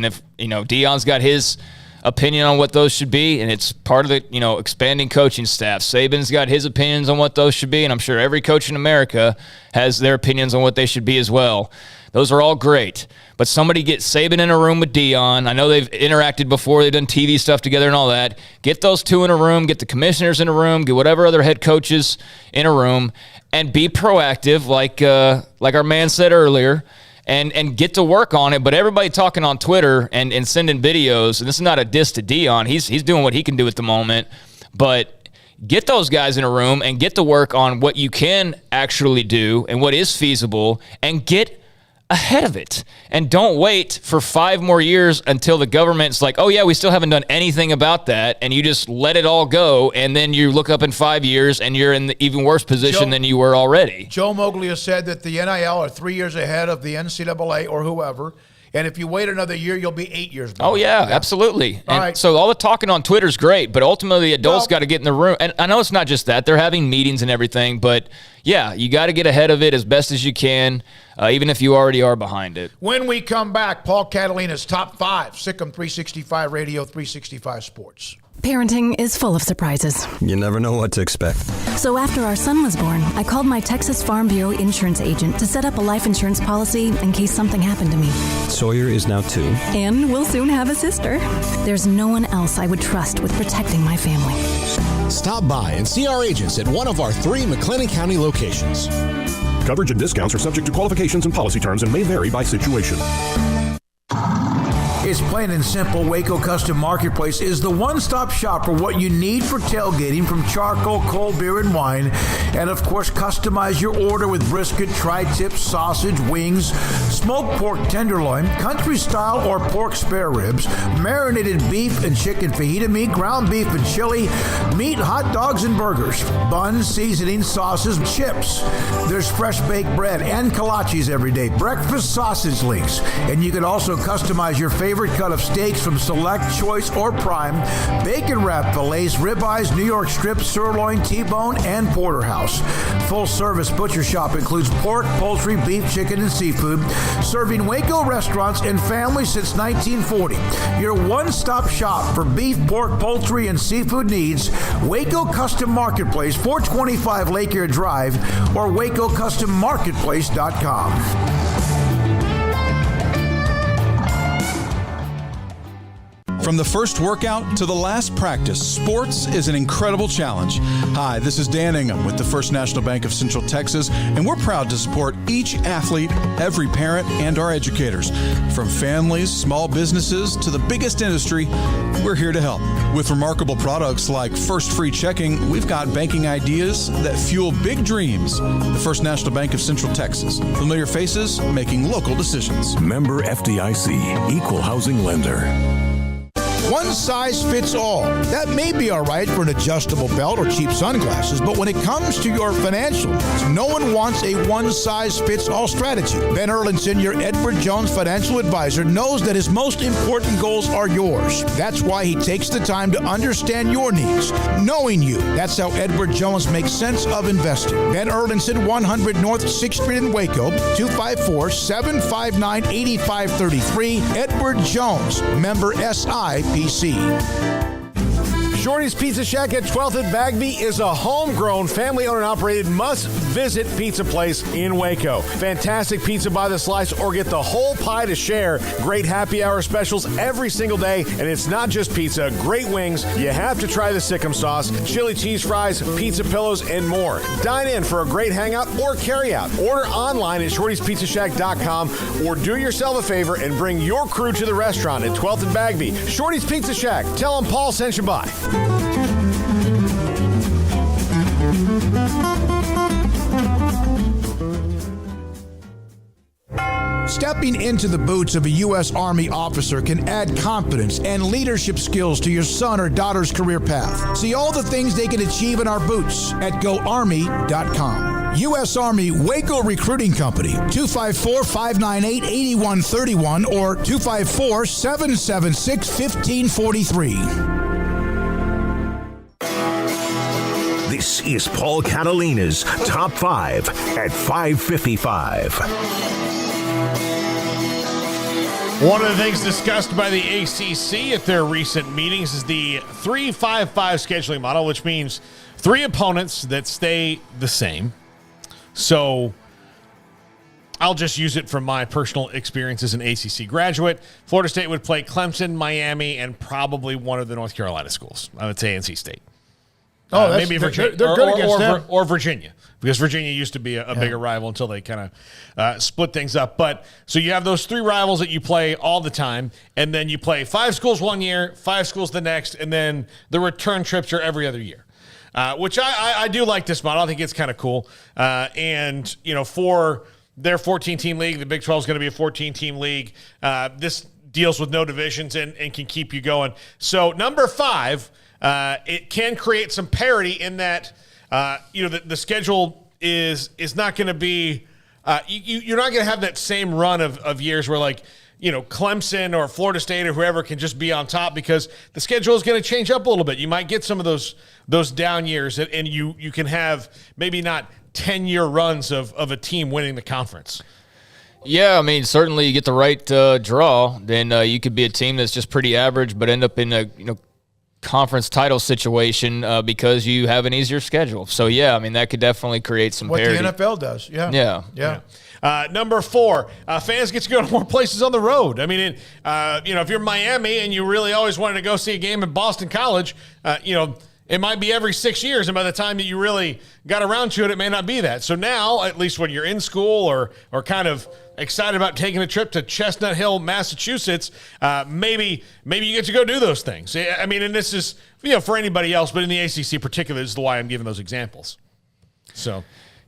if, Deion's got his opinion on what those should be, and it's part of the, expanding coaching staff. Saban's got his opinions on what those should be, and I'm sure every coach in America has their opinions on what they should be as well. Those are all great. But somebody get Saban in a room with Deion. I know they've interacted before. They've done TV stuff together and all that. Get those two in a room. Get the commissioners in a room. Get whatever other head coaches in a room. And be proactive, like our man said earlier, and get to work on it. But everybody talking on Twitter and sending videos, and this is not a diss to Deion. He's doing what he can do at the moment. But get those guys in a room and get to work on what you can actually do and what is feasible and get ahead of it. And don't wait for 5 more years until the government's like, oh, yeah, we still haven't done anything about that, and you just let it all go, and then you look up in 5 years, and you're in the even worse position than you were already. Joe Moglia said that the NIL are 3 years ahead of the NCAA or whoever, and if you wait another year, you'll be 8 years behind. Oh, yeah, absolutely. All and right. So all the talking on Twitter is great, but ultimately the adults got to get in the room. And I know it's not just that. They're having meetings and everything, but, yeah, you got to get ahead of it as best as you can, even if you already are behind it. When we come back, Paul Catalina's Top 5, Sikkim 365 Radio, 365 Sports. Parenting is full of surprises. You never know what to expect. So after our son was born, I called my Texas Farm Bureau insurance agent to set up a life insurance policy in case something happened to me. Sawyer is now 2. And we'll soon have a sister. There's no one else I would trust with protecting my family. Stop by and see our agents at one of our 3 McLennan County locations. Coverage and discounts are subject to qualifications and policy terms and may vary by situation. It's plain and simple. Waco Custom Marketplace is the one-stop shop for what you need for tailgating, from charcoal, cold beer, and wine. And, of course, customize your order with brisket, tri-tip, sausage, wings, smoked pork tenderloin, country-style or pork spare ribs, marinated beef and chicken fajita meat, ground beef and chili, meat, hot dogs, and burgers, buns, seasoning, sauces, chips. There's fresh baked bread and kolaches every day, breakfast sausage links. And you can also customize your favorite favorite cut of steaks from Select, Choice, or Prime, bacon wrap fillets, ribeyes, New York strip, sirloin, T-bone, and porterhouse. Full-service butcher shop includes pork, poultry, beef, chicken, and seafood, serving Waco restaurants and families since 1940. Your one-stop shop for beef, pork, poultry, and seafood needs, Waco Custom Marketplace, 425 Lake Air Drive, or WacoCustomMarketplace.com. From the first workout to the last practice, sports is an incredible challenge. Hi, this is Dan Ingham with the First National Bank of Central Texas, and we're proud to support each athlete, every parent, and our educators. From families, small businesses, to the biggest industry, we're here to help. With remarkable products like First Free Checking, we've got banking ideas that fuel big dreams. The First National Bank of Central Texas. Familiar faces making local decisions. Member FDIC, Equal Housing Lender. One size fits all. That may be all right for an adjustable belt or cheap sunglasses, but when it comes to your financial needs, no one wants a one-size-fits-all strategy. Ben Erlinson, your Edward Jones financial advisor, knows that his most important goals are yours. That's why he takes the time to understand your needs, knowing you. That's how Edward Jones makes sense of investing. Ben Erlinson, 100 North 6th Street in Waco, 254-759-8533. Edward Jones, member SIPC. Shorty's Pizza Shack at 12th and Bagby is a homegrown, family-owned and operated must-visit pizza place in Waco. Fantastic pizza by the slice or get the whole pie to share. Great happy hour specials every single day, and it's not just pizza. Great wings. You have to try the Sikkim sauce, chili cheese fries, pizza pillows, and more. Dine in for a great hangout or carry-out. Order online at shortyspizzashack.com or do yourself a favor and bring your crew to the restaurant at 12th and Bagby. Shorty's Pizza Shack. Tell them Paul sent you by. Stepping into the boots of a U.S. Army officer can add confidence and leadership skills to your son or daughter's career path. See all the things they can achieve in our boots at GoArmy.com. U.S. Army Waco Recruiting Company, 254-598-8131 or 254-776-1543. This is Paul Catalina's Top 5 at 5:55. One of the things discussed by the ACC at their recent meetings is the 3-5-5 scheduling model, which means 3 opponents that stay the same. So I'll just use it from my personal experience as an ACC graduate. Florida State would play Clemson, Miami, and probably one of the North Carolina schools. I would say NC State. Maybe Virginia. They're good against them. Or Virginia, because Virginia used to be a bigger rival until they kind of split things up. But so you have those 3 rivals that you play all the time, and then you play 5 schools one year, 5 schools the next, and then the return trips are every other year, which I do like this model. I think it's kind of cool. And, you know, for their 14-team league, the Big 12 is going to be a 14-team league. This deals with no divisions and can keep you going. So number 5, it can create some parity in that, the schedule is not going to be, you're not going to have that same run of years where Clemson or Florida State or whoever can just be on top, because the schedule is going to change up a little bit. You might get some of those down years, and you can have maybe not 10-year runs of a team winning the conference. Yeah, I mean, certainly you get the right draw, then you could be a team that's just pretty average but end up in a conference title situation because you have an easier schedule. So, yeah, I mean, that could definitely create some parity. What the NFL does, Yeah. Number 4, fans get to go to more places on the road. I mean, if you're Miami and you really always wanted to go see a game at Boston College, it might be every 6 years, and by the time that you really got around to it, it may not be that. So now, at least when you're in school or kind of excited about taking a trip to Chestnut Hill, Massachusetts, maybe you get to go do those things. I mean, and this is for anybody else, but in the ACC particularly, this is why I'm giving those examples. So,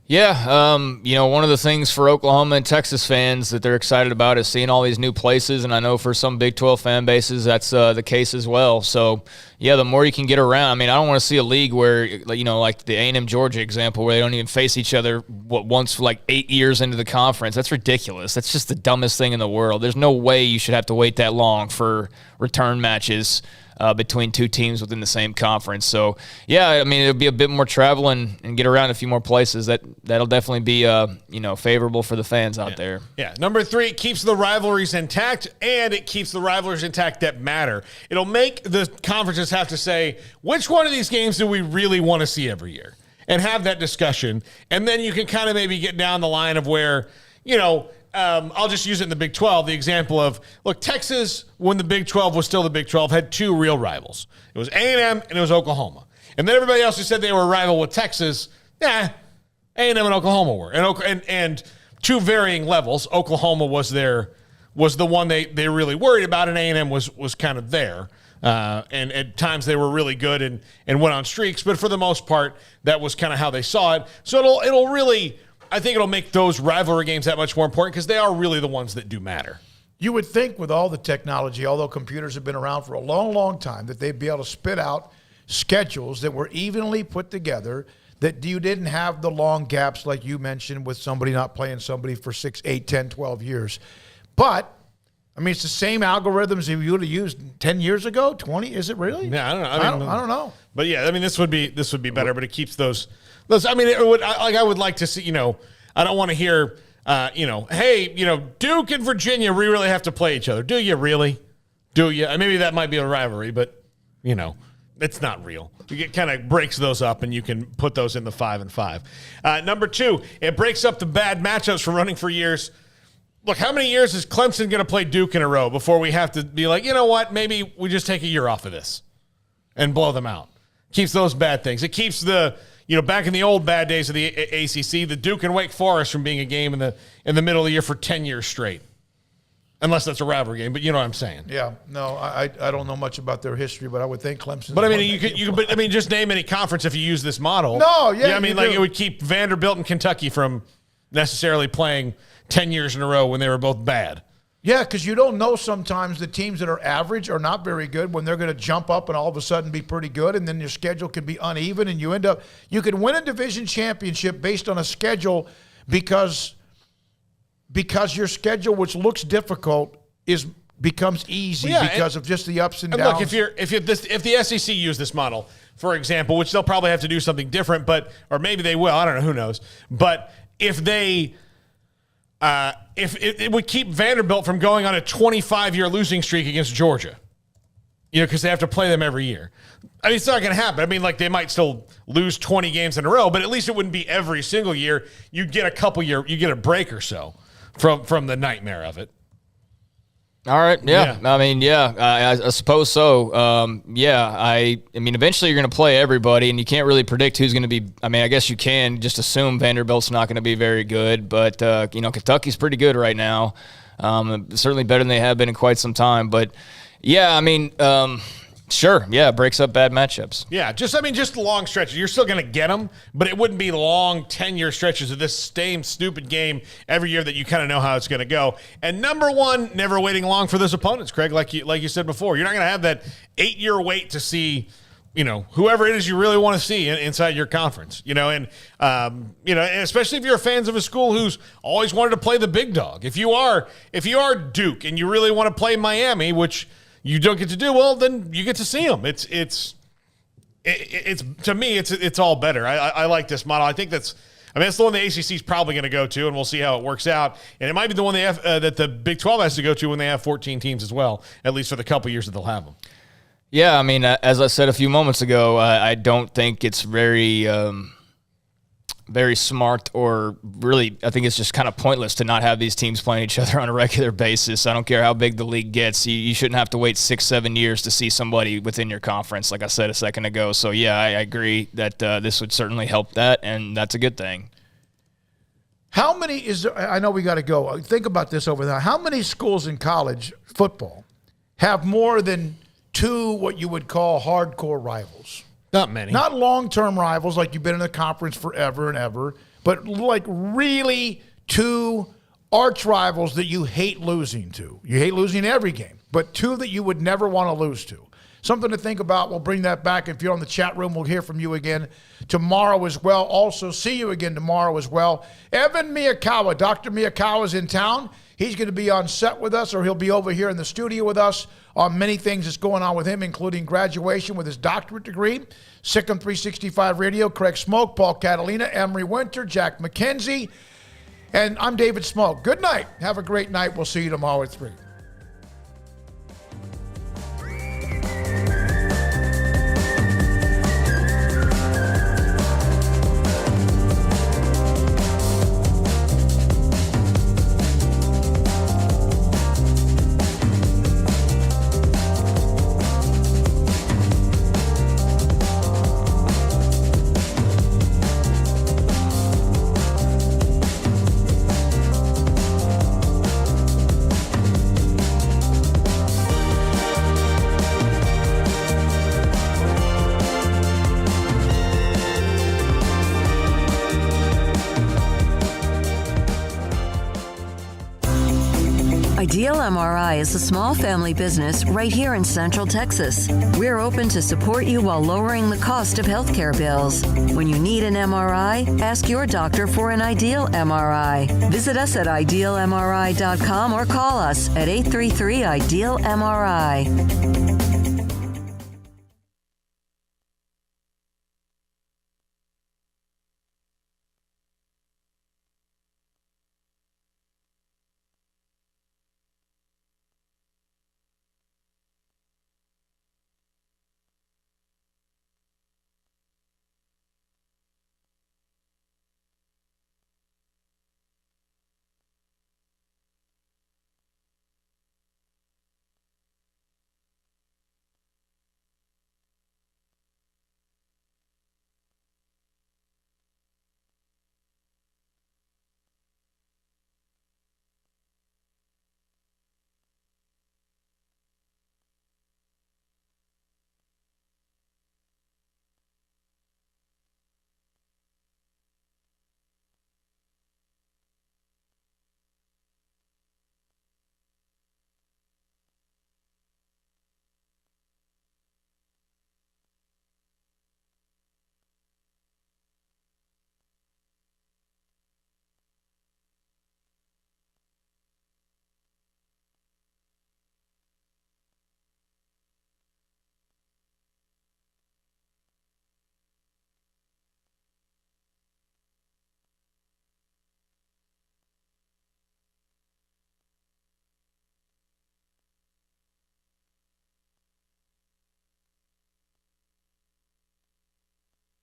Yeah, one of the things for Oklahoma and Texas fans that they're excited about is seeing all these new places, and I know for some Big 12 fan bases that's the case as well. So, yeah, the more you can get around. I mean, I don't want to see a league where, like the A&M Georgia example, where they don't even face each other once for like 8 years into the conference. That's ridiculous. That's just the dumbest thing in the world. There's no way you should have to wait that long for return matches between two teams within the same conference. So, yeah, I mean, it'll be a bit more travel and get around a few more places. That'll definitely be, favorable for the fans out there. Yeah. Number 3, it keeps the rivalries intact, and it keeps the rivalries intact that matter. It'll make the conferences have to say, which one of these games do we really want to see every year? And have that discussion. And then you can kind of maybe get down the line of where, I'll just use it in the Big 12, the example of, look, Texas, when the Big 12 was still the Big 12, had 2 real rivals. It was A&M and it was Oklahoma. And then everybody else who said they were a rival with Texas, A&M and Oklahoma were. And 2 varying levels. Oklahoma was the one they really worried about, and A&M was kind of there. And at times they were really good and went on streaks. But for the most part, that was kind of how they saw it. So it'll really... I think it'll make those rivalry games that much more important because they are really the ones that do matter. You would think with all the technology, although computers have been around for a long, long time, that they'd be able to spit out schedules that were evenly put together, that you didn't have the long gaps like you mentioned with somebody not playing somebody for 6, 8, 10, 12 years. But, I mean, it's the same algorithms you would have used 10 years ago, 20? Is it really? Yeah, I don't know. I don't know. But, yeah, I mean, this would be better, but it keeps those I mean, I would like to see, I don't want to hear, hey, Duke and Virginia, we really have to play each other. Do you really? Do you? Maybe that might be a rivalry, but, it's not real. It kind of breaks those up, and you can put those in the 5 and 5. Number 2, it breaks up the bad matchups from running for years. Look, how many years is Clemson going to play Duke in a row before we have to be like, you know what, maybe we just take a year off of this and blow them out? Keeps those bad things. It keeps the... back in the old bad days of the ACC, the Duke and Wake Forest from being a game in the middle of the year for 10 years straight. Unless that's a rivalry game, but you know what I'm saying. Yeah, no, I don't know much about their history, but I would think Clemson. But I mean, you could just name any conference if you use this model. No, yeah, I mean, it would keep Vanderbilt and Kentucky from necessarily playing 10 years in a row when they were both bad. Yeah, because you don't know sometimes the teams that are average are not very good when they're going to jump up and all of a sudden be pretty good, and then your schedule can be uneven, and you can win a division championship based on a schedule because your schedule, which looks difficult, becomes easy because of just the ups and downs. Look, if the SEC used this model, for example, which they'll probably have to do something different, or maybe they will, I don't know, who knows. But if they... if it would keep Vanderbilt from going on a 25-year losing streak against Georgia, because they have to play them every year. I mean, it's not going to happen. I mean, like, they might still lose 20 games in a row, but at least it wouldn't be every single year. You'd get you get a break or so from the nightmare of it. All right. Yeah. I mean, I suppose so. I mean, eventually you're going to play everybody, and you can't really predict who's going to be. I mean, I guess you can just assume Vanderbilt's not going to be very good, but, Kentucky's pretty good right now. Certainly better than they have been in quite some time. But, yeah, I mean, sure. Yeah, it breaks up bad matchups. Yeah, just long stretches. You're still going to get them, but it wouldn't be long 10-year stretches of this same stupid game every year that you kind of know how it's going to go. And number 1, never waiting long for those opponents, Craig, like you said before. You're not going to have that 8-year wait to see, whoever it is you really want to see inside your conference. And especially if you're fans of a school who's always wanted to play the big dog. If you are Duke and you really want to play Miami, which you don't get to do, well, then you get to see them. It's to me, it's all better. I like this model. I think that's the one the ACC is probably going to go to, and we'll see how it works out. And it might be the one they have that the Big 12 has to go to when they have 14 teams as well, at least for the couple years that they'll have them. Yeah, I mean, as I said a few moments ago, I don't think it's very smart, or really, I think it's just kind of pointless to not have these teams playing each other on a regular basis. I don't care how big the league gets. You shouldn't have to wait 6-7 years to see somebody within your conference, like I said a second ago. So, yeah, I agree that this would certainly help that, and that's a good thing. How many I know we got to go. Think about this over there. How many schools in college football have more than 2 what you would call hardcore rivals? Not many. Not long-term rivals like you've been in the conference forever and ever, but like really two arch rivals that you hate losing to. You hate losing every game, but two that you would never want to lose to. Something to think about. We'll bring that back. If you're on the chat room, we'll hear from you again tomorrow as well. Also, see you again tomorrow as well. Evan Miyakawa, Dr. Miyakawa is in town. He's going to be on set with us, or he'll be over here in the studio with us on many things that's going on with him, including graduation with his doctorate degree. Sikkim 365 Radio, Craig Smoak, Paul Catalina, Emery Winter, Jack McKenzie, and I'm David Smoak. Good night. Have a great night. We'll see you tomorrow at 3. Ideal MRI is a small family business right here in Central Texas. We're open to support you while lowering the cost of healthcare bills. When you need an MRI, ask your doctor for an Ideal MRI. Visit us at idealmri.com or call us at 833-IDEAL-MRI.